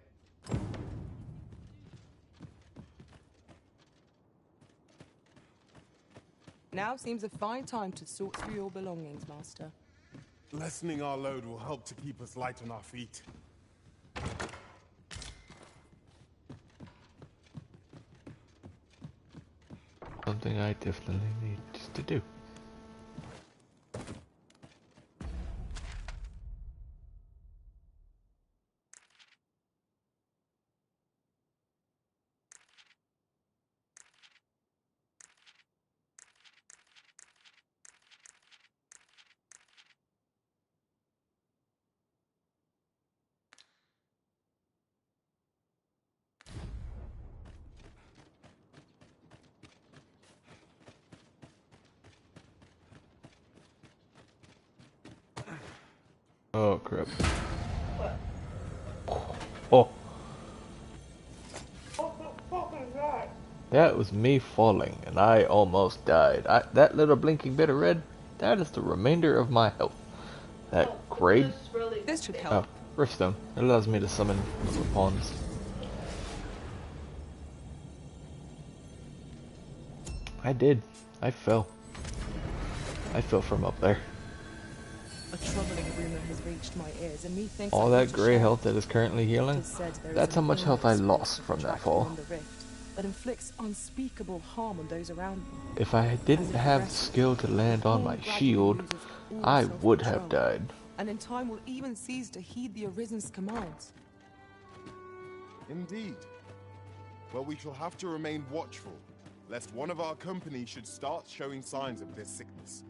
Now seems a fine time to sort through your belongings, Master. Lessening our load will help to keep us light on our feet. Something I definitely need to do. Oh crap. Oh. That was me falling and I almost died. That little blinking bit of red, that is the remainder of my health. That grade? This should help. Oh, Riftstone. It allows me to summon little pawns. I did. I fell. I fell from up there. A troubling rumor has reached my ears, and methinks All that grey health that is currently healing, that's how much health I lost from that fall. That inflicts unspeakable harm on those around me. If I didn't have the skill to land on my shield, I would have died. And in time will even cease to heed the Arisen's commands. Indeed. Well, we shall have to remain watchful, lest one of our company should start showing signs of this sickness.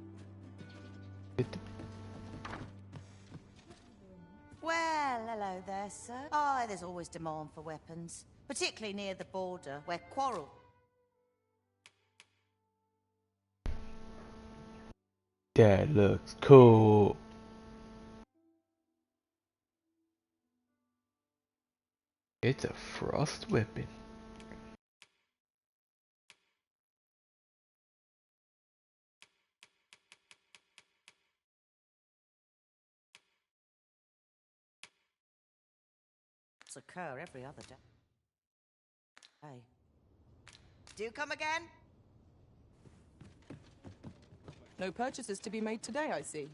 Well, hello there, sir. Aye, there's always demand for weapons, particularly near the border, where quarrel... That looks cool. It's a frost weapon. occur every other day. Hey. Do you come again? No purchases to be made today, I see.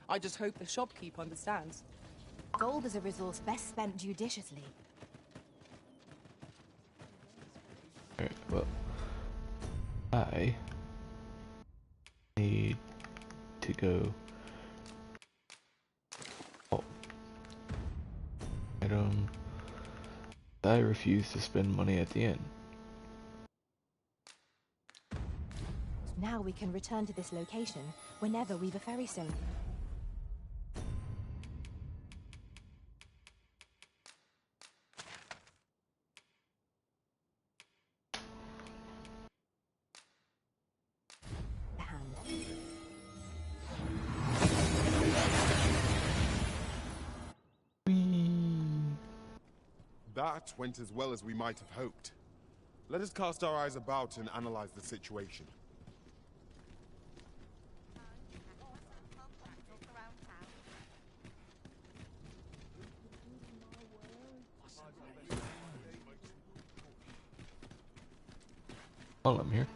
I just hope the shopkeep understands. Gold is a resource best spent judiciously. Alright, well, I need to go. Oh. I refuse to spend money at the inn. Now we can return to this location whenever we've a ferry stone. That went as well as we might have hoped. Let us cast our eyes about and analyze the situation. While I'm here.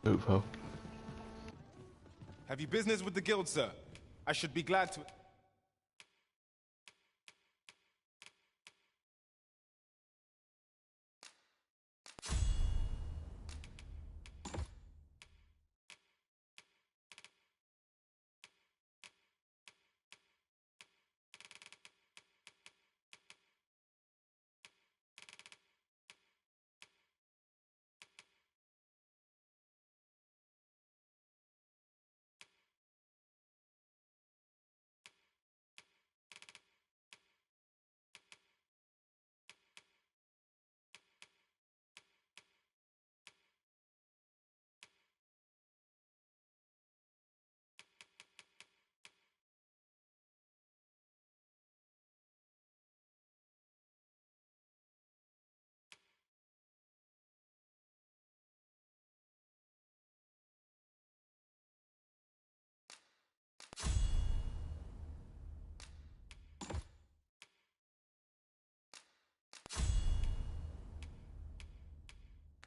Move, ho. Have you business with the guild, sir? I should be glad to...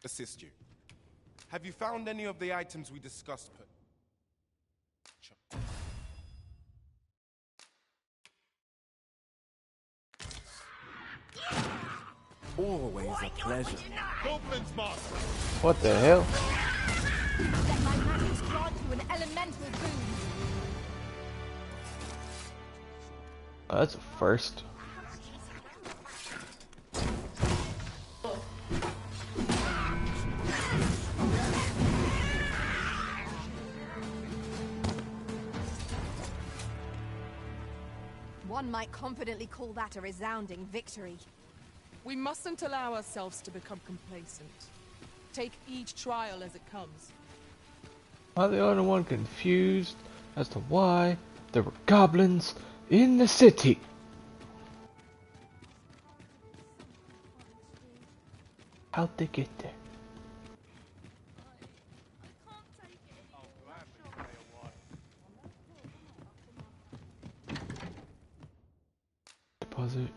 assist you. Have you found any of the items we discussed? Always a pleasure. Goblins, master! What the hell? Let my magic grant you an elemental boon. Oh, that's a first. One might confidently call that a resounding victory. We mustn't allow ourselves to become complacent. Take each trial as it comes. Am I the only one confused as to why there were goblins in the city? How'd they get there? Deposit.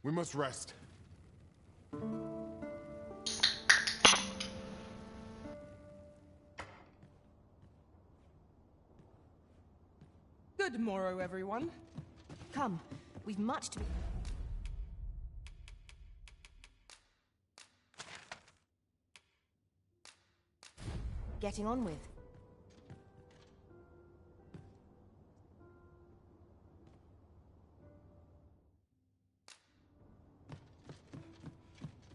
We must rest. Good morrow, everyone. Come, we've much to be... getting on with.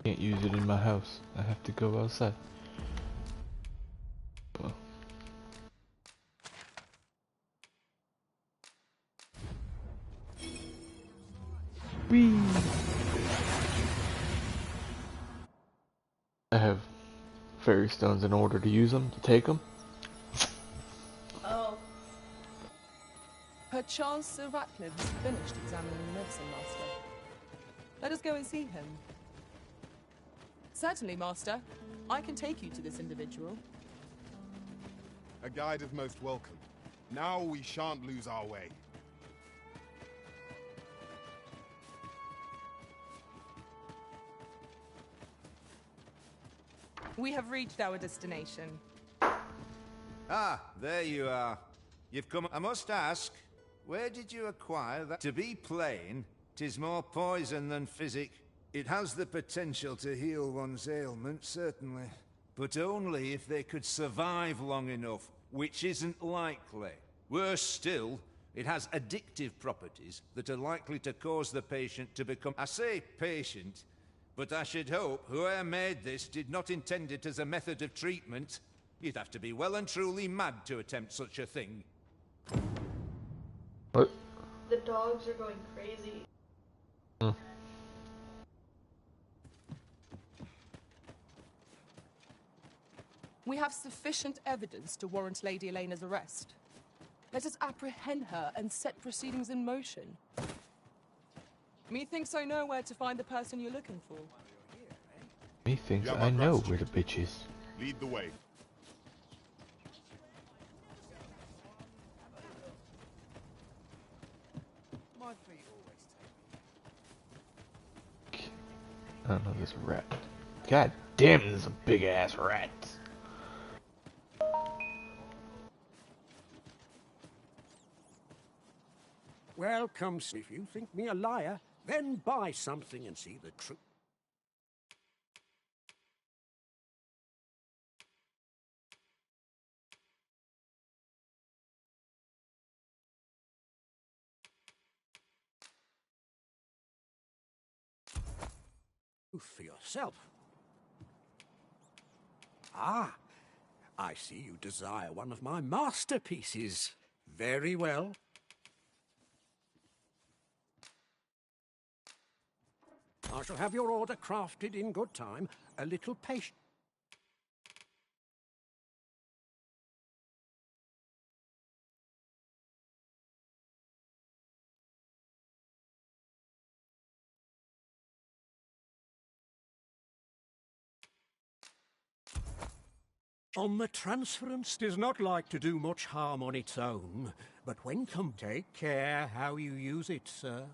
Can't use it in my house. I have to go outside. Well. Whee! I have fairy stones in order to use them, to take them. Oh. Perchance Sir Ratcliffe has finished examining the medicine master. Let us go and see him. Certainly, Master. I can take you to this individual. A guide is most welcome. Now we shan't lose our way. We have reached our destination. Ah, there you are. You've come... I must ask, where did you acquire that? To be plain, 'tis more poison than physic. It has the potential to heal one's ailment, certainly. But only if they could survive long enough, which isn't likely. Worse still, it has addictive properties that are likely to cause the patient to become... I say patient, but I should hope whoever made this did not intend it as a method of treatment. You'd have to be well and truly mad to attempt such a thing. What? The dogs are going crazy. We have sufficient evidence to warrant Lady Elena's arrest. Let us apprehend her and set proceedings in motion. Methinks I know where to find the person you're looking for. Methinks I know where the bitch is. Lead the way. My feet always take me. I don't know this rat. God damn, this is a big ass rat. Welcome. If you think me a liar, then buy something and see the truth. For yourself. Ah, I see you desire one of my masterpieces. Very well. I shall have your order crafted in good time. A little patience. On the transference, 'tis not like to do much harm on its own, but when come, take care how you use it, sir.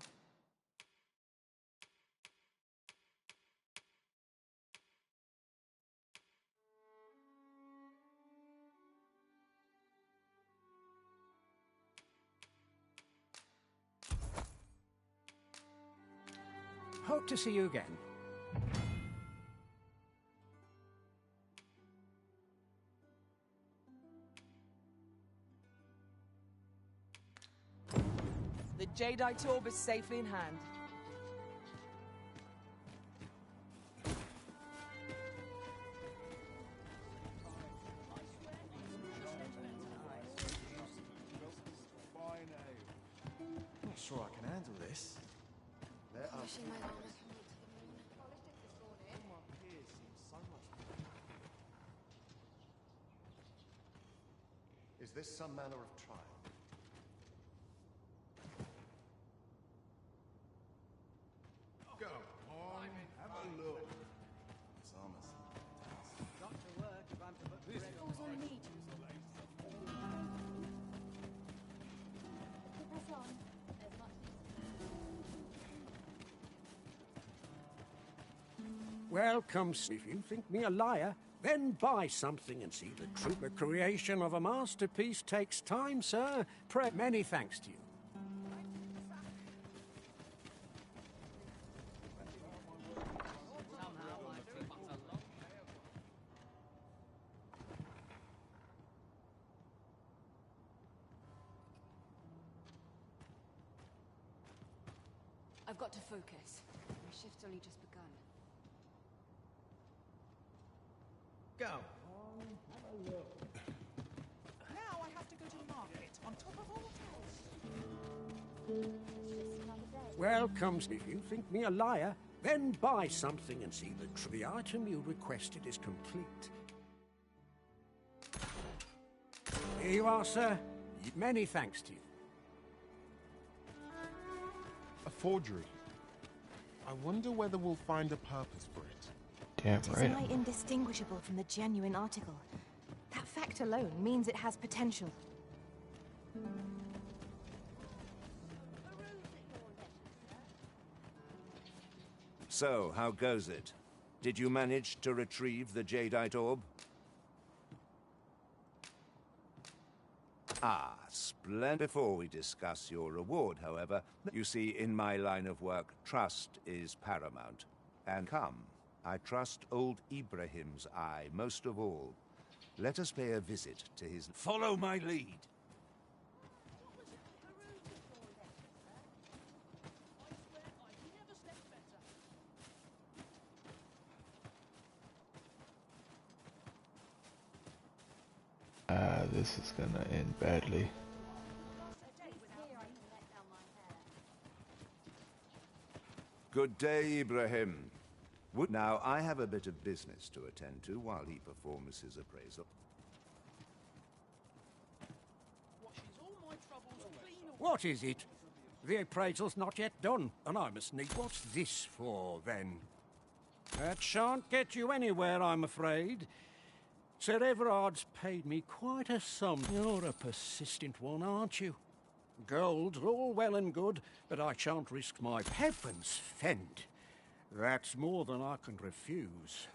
Hope to see you again. The jadeite orb is safely in hand. Not sure I can handle this. Is this some manner of trial? Go on, have a look. It's almost Got to work if I'm to put This bread is on all my I need. Welcome. If you think me a liar, then buy something and see the truth. The creation of a masterpiece takes time, sir. Many thanks to you. I've got to focus. My shift's only just begun. Go on, have a look. Now I have to go to the market, on top of all else. Welcome. If you think me a liar, then buy something and see the truth. The item you requested is complete. Here you are, sir. Many thanks to you. A forgery. I wonder whether we'll find a purpose for it. Damn It is right. nigh indistinguishable from the genuine article. That fact alone means it has potential. So, how goes it? Did you manage to retrieve the jadeite orb? Ah, splendid. Before we discuss your reward, however, you see, in my line of work, trust is paramount. And come, I trust old Ibrahim's eye most of all. Let us pay a visit to his... Follow my lead. This is gonna end badly. Good day, Ibrahim. Now, I have a bit of business to attend to while he performs his appraisal. What is it? The appraisal's not yet done, and I must need... What's this for, then? That shan't get you anywhere, I'm afraid. Sir Everard's paid me quite a sum. You're a persistent one, aren't you? Gold's all well and good, but I shan't risk my heavens fend. That's more than I can refuse.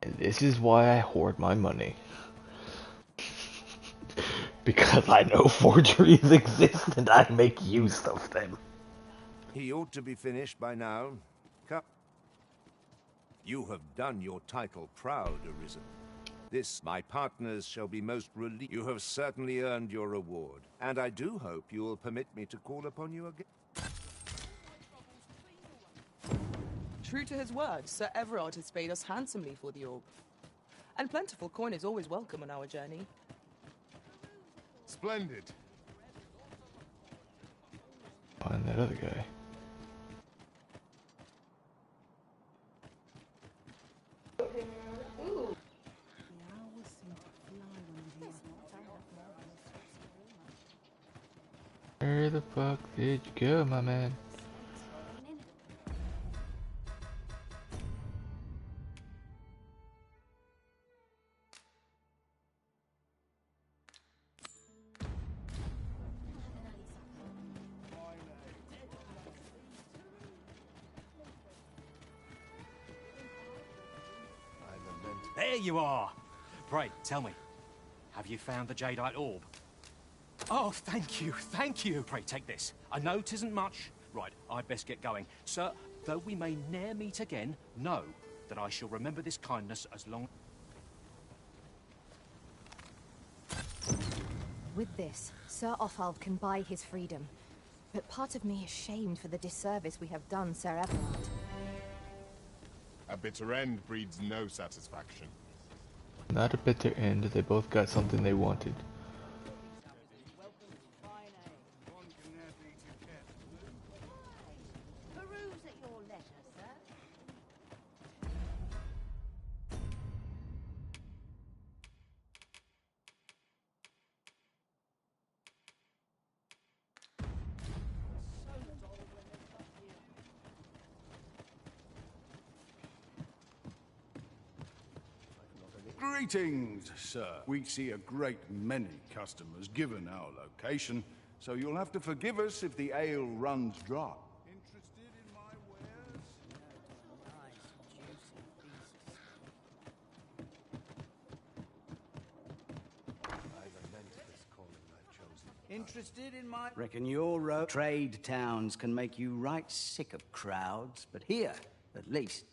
And this is why I hoard my money. Because I know forgeries exist and I make use of them. He ought to be finished by now. Come. You have done your title proud, Arisen. This, my partners, shall be most relieved. You have certainly earned your reward, and I do hope you will permit me to call upon you again. True to his word, Sir Everard has paid us handsomely for the orb. And plentiful coin is always welcome on our journey. Splendid. Find that other guy. Where the fuck did you go, my man? There you are! Pray, tell me, have you found the jadeite orb? Oh, thank you, thank you! Pray, take this. I know 'tisn't much. Right, I'd best get going. Sir, though we may ne'er meet again, know that I shall remember this kindness as long... With this, Sir Offalv can buy his freedom. But part of me is shamed for the disservice we have done Sir Everard. A bitter end breeds no satisfaction. Not a bitter end, they both got something they wanted. Peruse at your leisure, sir. Greetings, sir. We see a great many customers given our location, so you'll have to forgive us if the ale runs dry. Interested in my wares? Interested in my... Reckon your trade towns can make you right sick of crowds, but here, at least...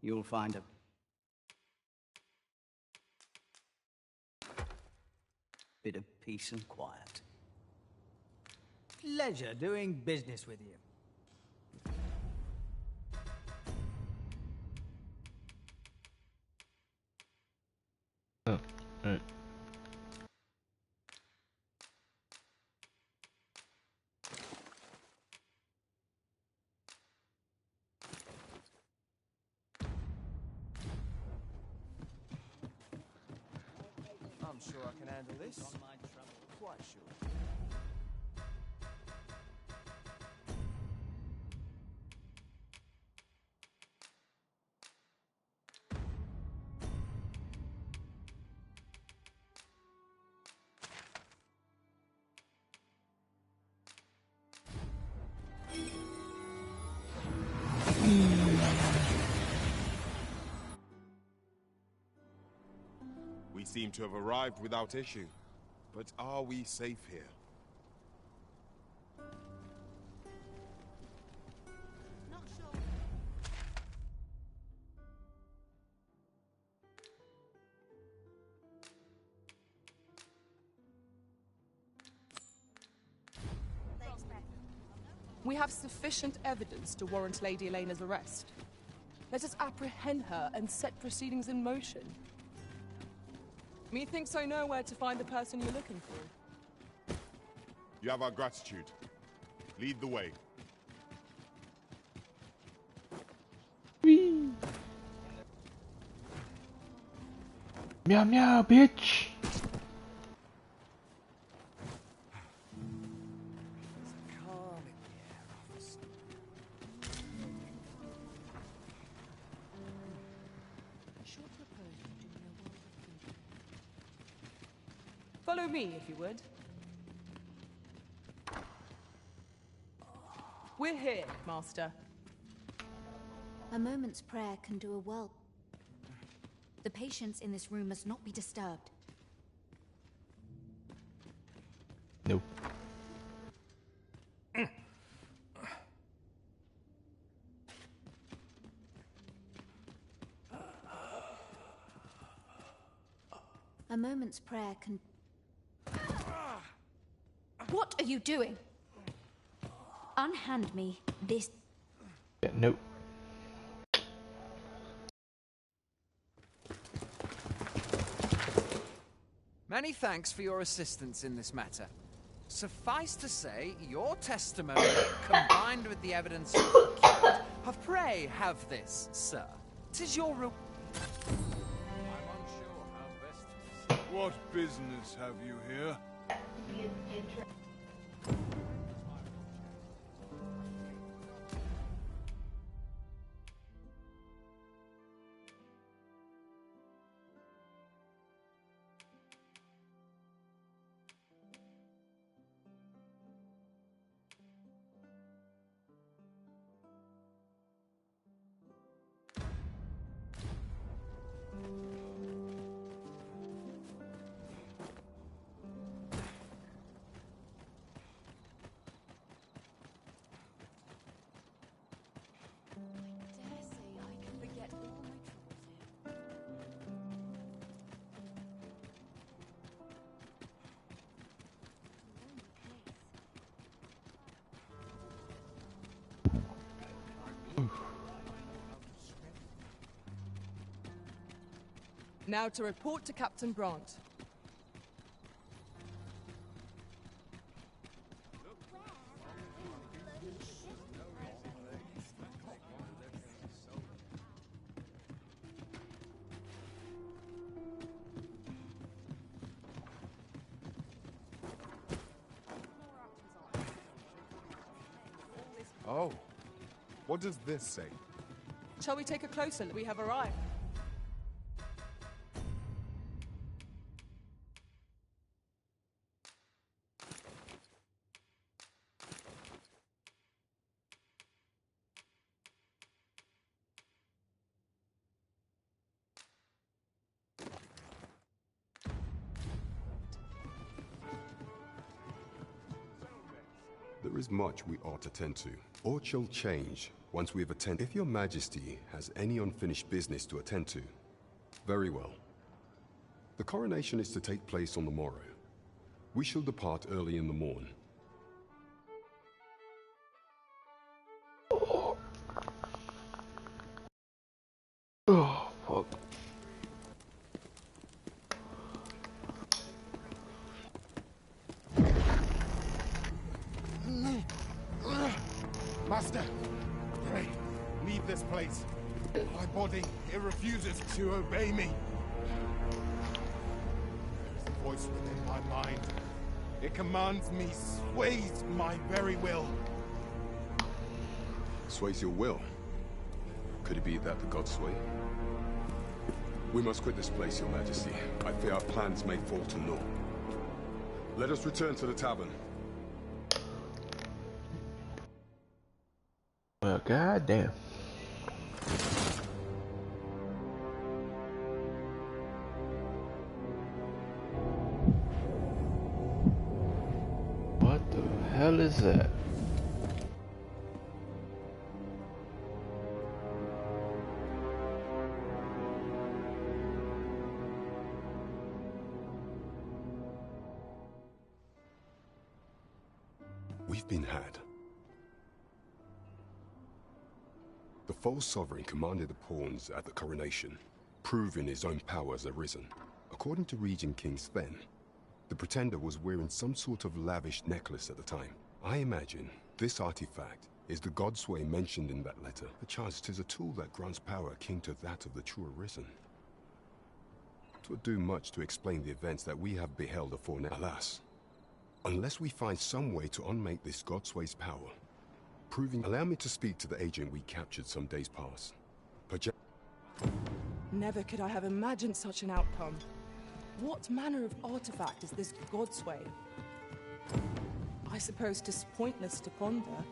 You'll find a bit of peace and quiet. Pleasure doing business with you. Oh, right. I'm sure I can handle this. Quite sure. We seem to have arrived without issue. But are we safe here? Not sure. We have sufficient evidence to warrant Lady Elena's arrest. Let us apprehend her and set proceedings in motion. Methinks I know where to find the person you're looking for. You have our gratitude. Lead the way. Whee! Meow meow, bitch! Follow me, if you would. We're here, Master. A moment's prayer can do a world. The patients in this room must not be disturbed. Nope. A moment's prayer can... What are you doing? Unhand me this... Yeah, nope. Many thanks for your assistance in this matter. Suffice to say, your testimony, combined with the evidence you've procured, pray have this, sir. 'Tis your I'm unsure how best. What business have you here? Now to report to Captain Brant. Oh. What does this say? Shall we take a closer look? We have arrived. There is much we ought to tend to. Aught shall change once we have attended. If your majesty has any unfinished business to attend to, very well. The coronation is to take place on the morrow. We shall depart early in the morn. Oh, fuck. Master, pray, leave this place. My body, it refuses to obey me. There's a voice within my mind. It commands me, sways my very will. Sways your will? Could it be that the gods sway? We must quit this place, your majesty. I fear our plans may fall to naught. Let us return to the tavern. Well, goddamn. What the hell is that? We've been had. The false sovereign commanded the pawns at the coronation, proving his own power has arisen. According to Regent King Sven, the pretender was wearing some sort of lavish necklace at the time. I imagine this artifact is the godsway mentioned in that letter. Perchance 'tis a tool that grants power akin to that of the true arisen. 'Twould do much to explain the events that we have beheld afore now. Alas, unless we find some way to unmake this godsway's power, proving. Allow me to speak to the agent we captured some days past. Never could I have imagined such an outcome. What manner of artifact is this godsway? I suppose 'tis pointless to ponder.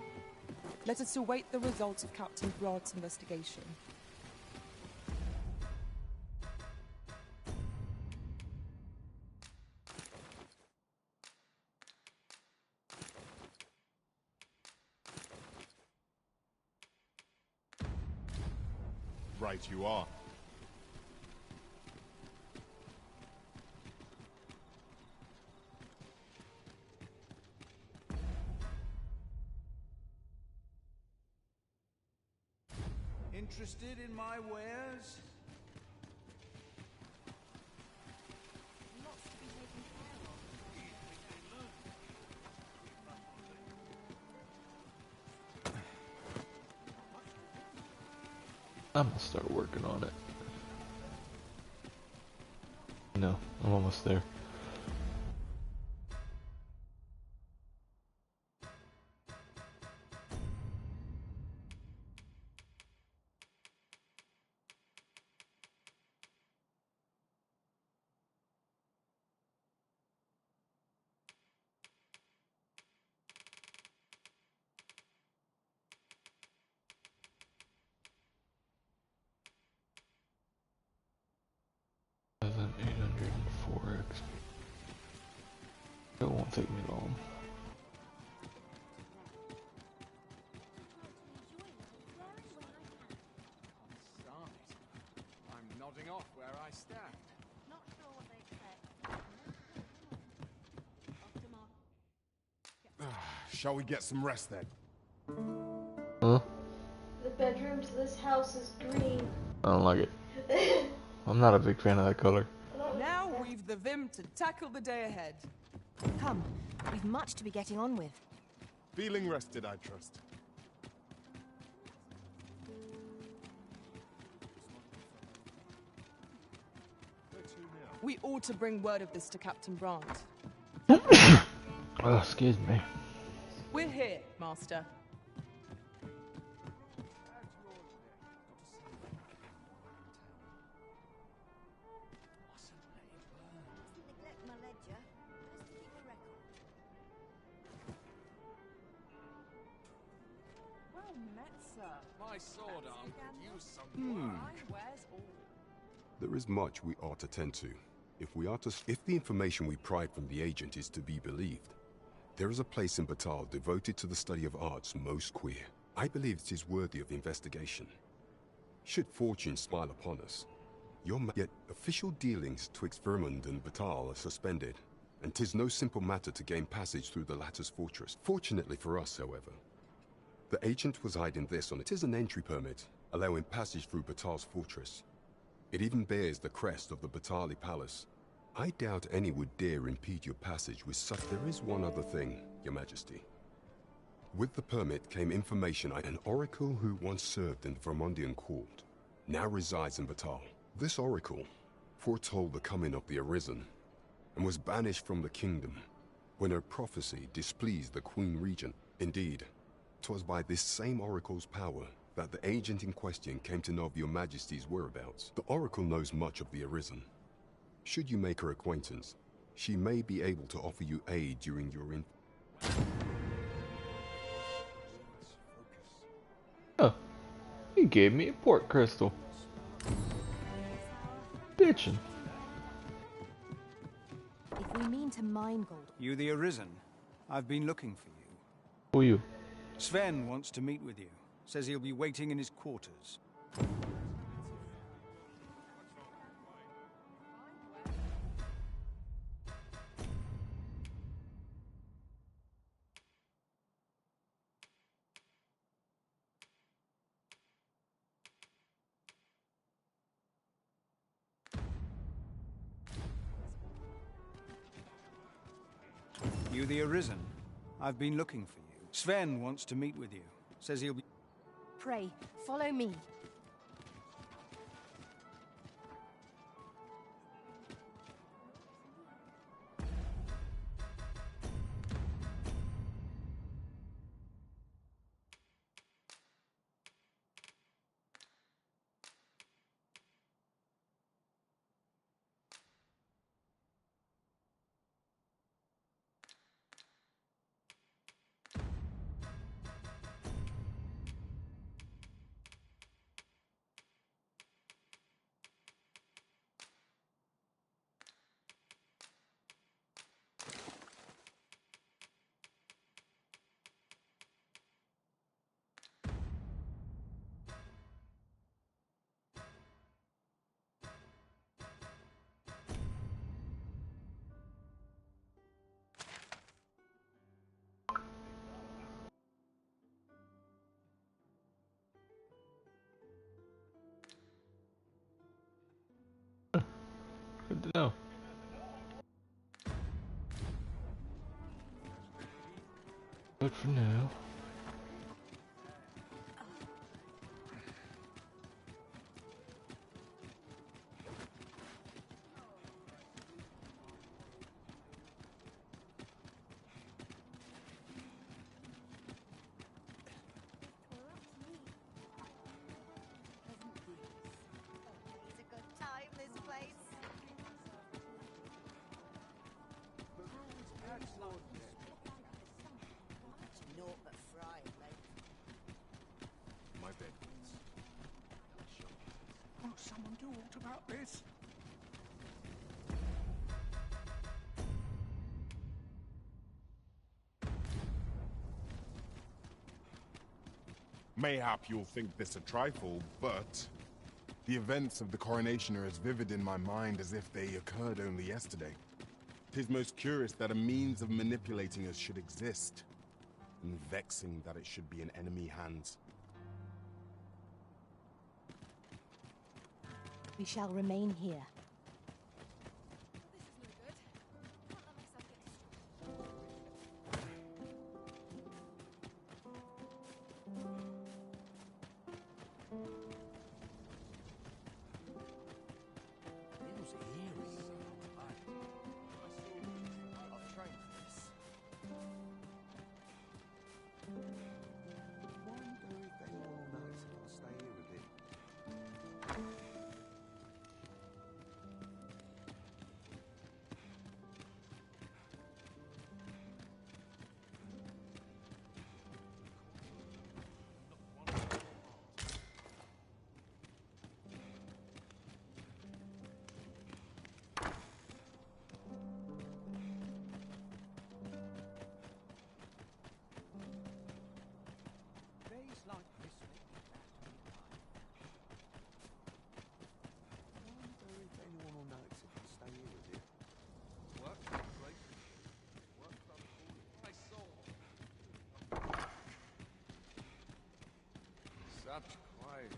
Let us await the results of Captain Brandt's investigation. Right you are. Interested in my wares? I'm gonna start working on it. No, I'm almost there. It won't take me long. I'm nodding off where I stand. Not sure what they expect. Shall we get some rest then? Huh? The bedroom to this house is green. I don't like it. I'm not a big fan of that color. Now we've the vim to tackle the day ahead. Come, we've much to be getting on with. Feeling rested, I trust. We ought to bring word of this to Captain Brandt. Oh, excuse me. We're here, Master. sir. My sword arm could use some work. There is much we ought to tend to. If the information we pried from the agent is to be believed, there is a place in Batal devoted to the study of arts most queer. I believe it is worthy of investigation. Should fortune smile upon us, yet official dealings twixt Vermund and Batal are suspended, and 'tis no simple matter to gain passage through the latter's fortress. Fortunately for us, however, the agent was hiding this on it. 'Tis an entry permit, allowing passage through Batal's fortress. It even bears the crest of the Batali Palace. I doubt any would dare impede your passage with such. There is one other thing, Your Majesty. With the permit came information an oracle who once served in the Vermondian court now resides in Batal. This oracle foretold the coming of the Arisen and was banished from the kingdom when her prophecy displeased the Queen Regent. Indeed, 'twas by this same oracle's power that the agent in question came to know of Your Majesty's whereabouts. The oracle knows much of the Arisen. Should you make her acquaintance, she may be able to offer you aid during your Oh, he gave me a port crystal. Bitchin'. If we mean to mine gold... You the Arisen? I've been looking for you. Who are you? Sven wants to meet with you. Says he'll be waiting in his quarters. You the Arisen? I've been looking for you. Sven wants to meet with you. Says he'll be... Pray, follow me. Good to know. But for now... My bed. Won't someone do aught about this? Mayhap you'll think this a trifle, but the events of the coronation are as vivid in my mind as if they occurred only yesterday. 'Tis most curious that a means of manipulating us should exist, and vexing that it should be in enemy hands. We shall remain here.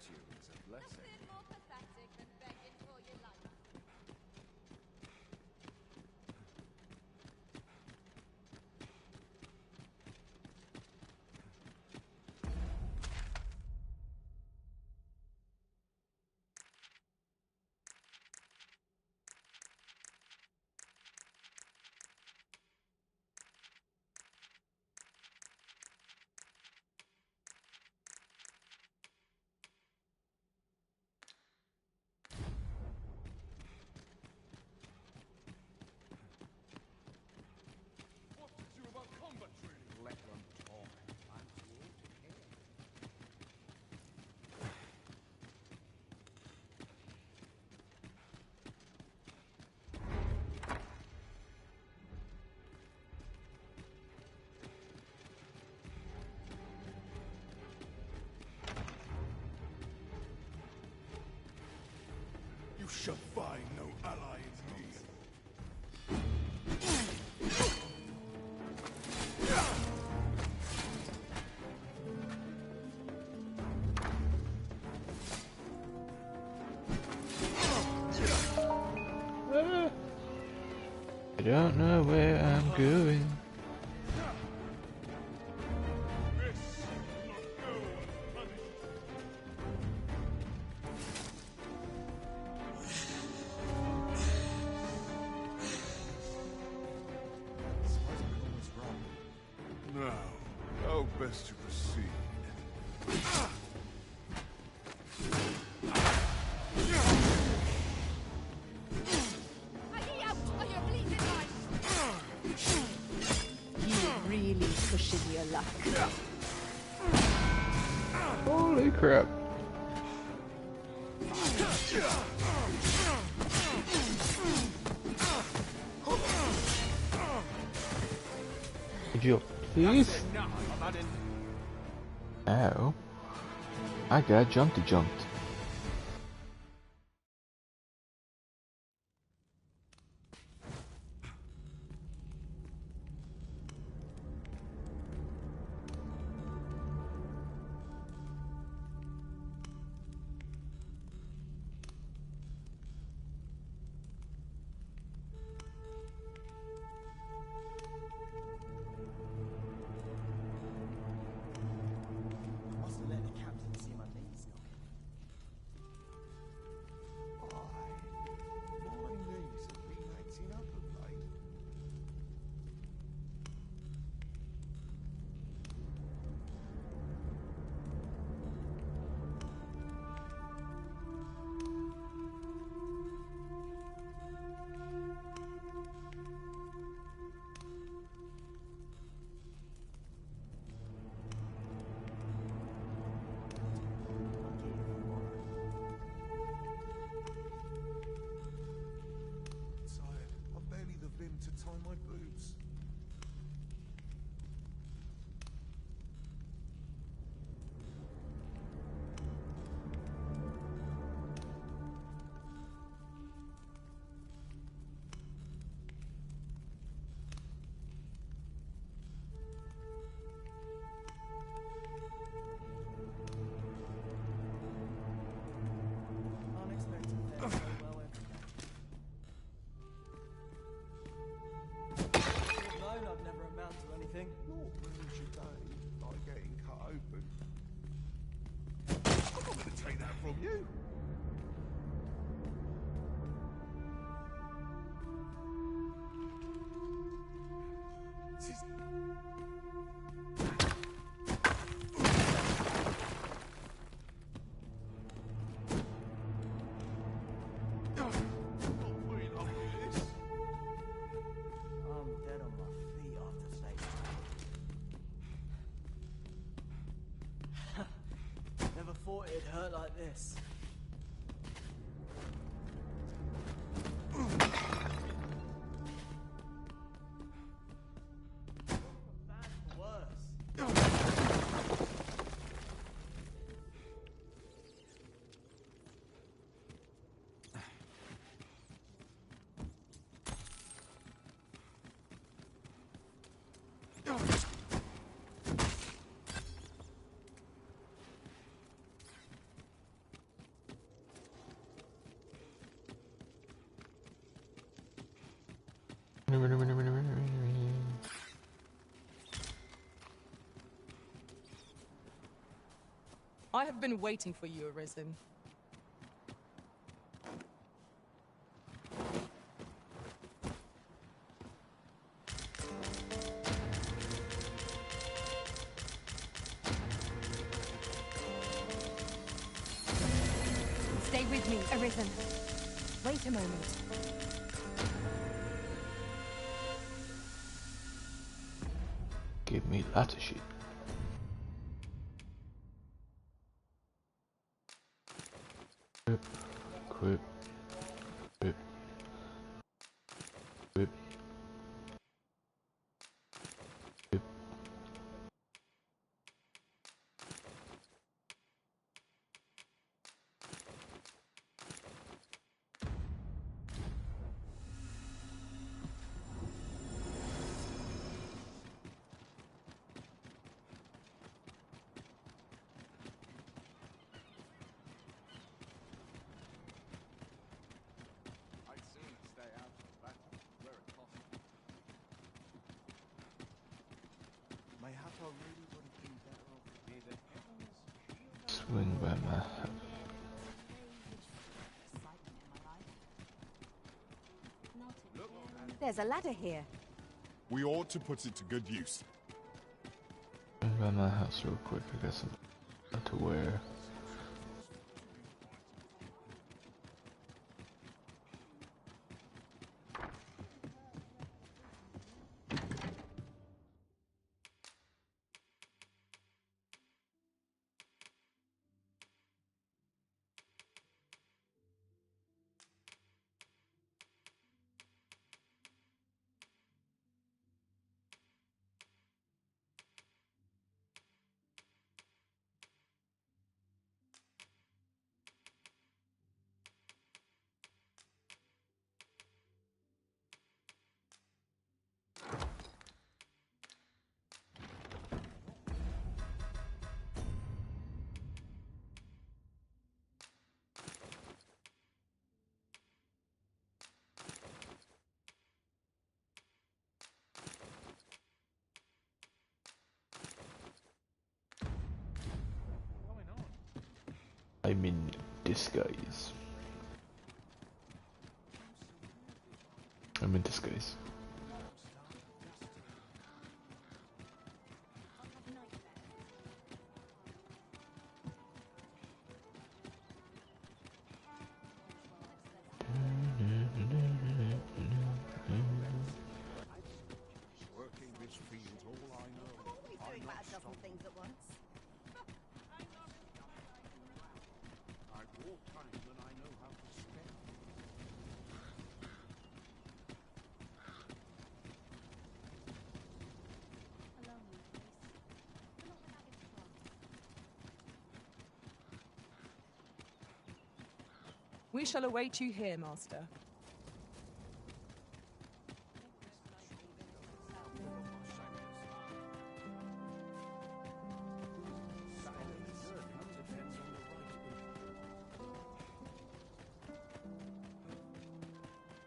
you is a blessing. More pathetic than begging for your life. What did you about combat training? Let them talk. I'm too old to care. You shall find no ally in me. I don't know where I'm going. Now, how best to proceed? You're really pushing your luck. Holy crap. Would you please? Ow. I got jumped. Must have let the captain see my knees knocking. My knees have been acting up of late. Tired. I've barely the vim to tie my boots. Unexpected things go well every day. I would have known I'd never amount to anything. Naught ruins your day, like getting cut open. I'm not going to take that from you. I'm dead on my feet after Satan. Never thought it'd hurt like this. Bad for worse. I have been waiting for you, Arisen. Stay with me, Arisen. Wait a moment. Give me lots of shit. Equip. Equip. Equip. Equip. I'd sooner stay out of the battle where it possible. Mayhap I really wouldn't be better off near the heavens. Swing by my house. There's a ladder here. We ought to put it to good use. Swing by my house real quick. I got some to wear. I'm in disguise. I'm in disguise. Working this field's all I know. Doing about a dozen things at once. I've more time than I know how to spend. We shall await you here, Master.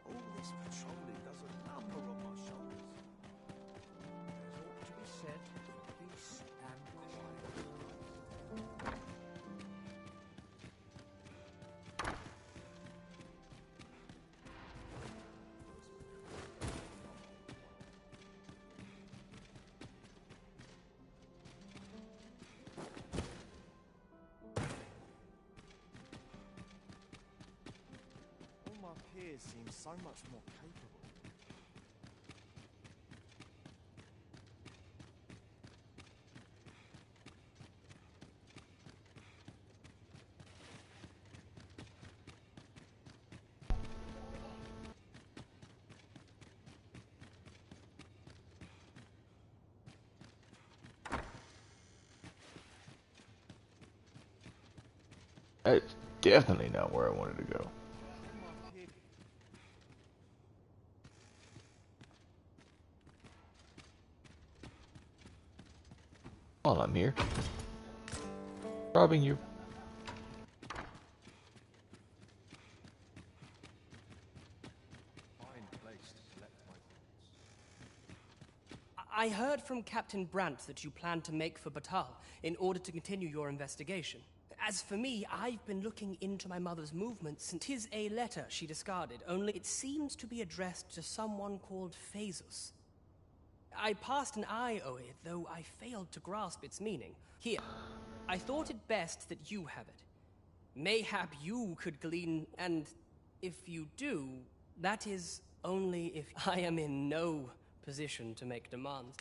All this patrolling does a number on my shoulders. There's ought to be said for peace and quiet. All my peers seem so much more capable. That's definitely not where I wanted to go. While I'm here, robbing you. Fine place to collect my thoughts. I heard from Captain Brandt that you plan to make for Batal in order to continue your investigation. As for me, I've been looking into my mother's movements since 'tis a letter she discarded, only it seems to be addressed to someone called Phaesus. I passed an eye over it, though I failed to grasp its meaning. Here, I thought it best that you have it. Mayhap you could glean, and if you do, that is only if I am in no position to make demands.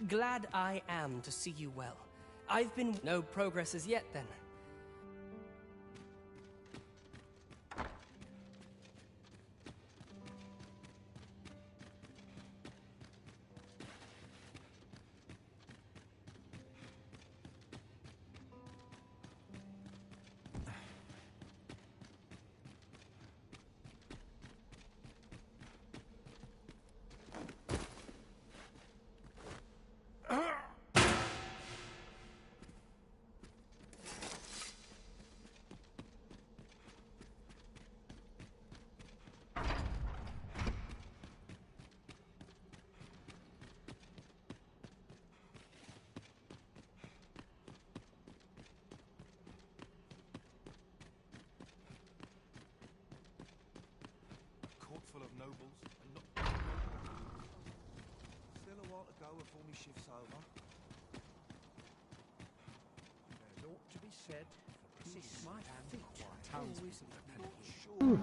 Glad I am to see you well. I've been... No progress as yet, then. Full of nobles and not... Still a while to go before my shift's over. There's ought to be said for peace my feet always not sure.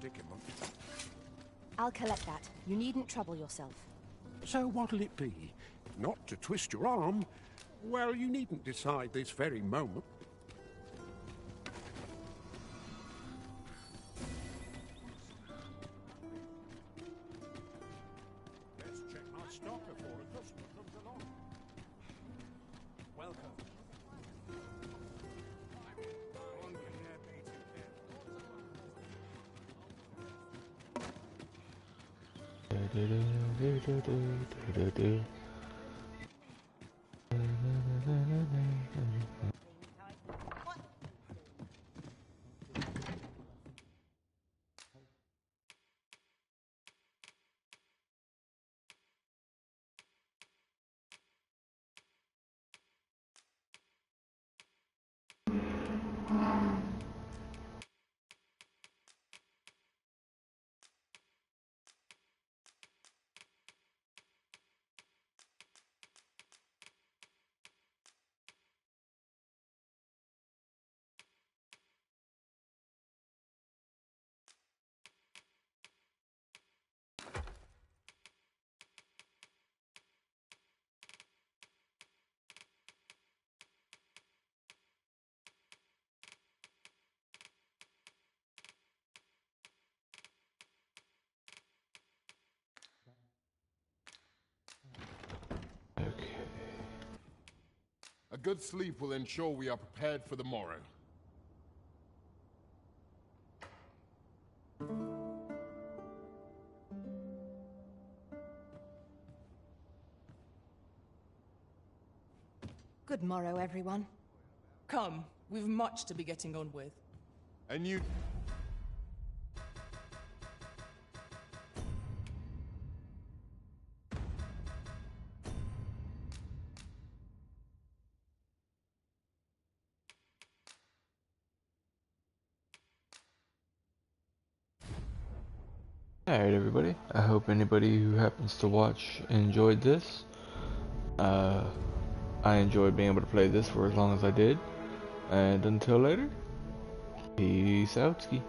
Predicament. I'll collect that. You needn't trouble yourself. So what'll it be? Not to twist your arm? Well, you needn't decide this very moment. Let's check my stock before a customer comes along. Welcome. good sleep will ensure we are prepared for the morrow. Good morrow, everyone. Come, we've much to be getting on with. And you... Alright everybody, I hope anybody who happens to watch enjoyed this. I enjoyed being able to play this for as long as I did. And until later, peace out, ski.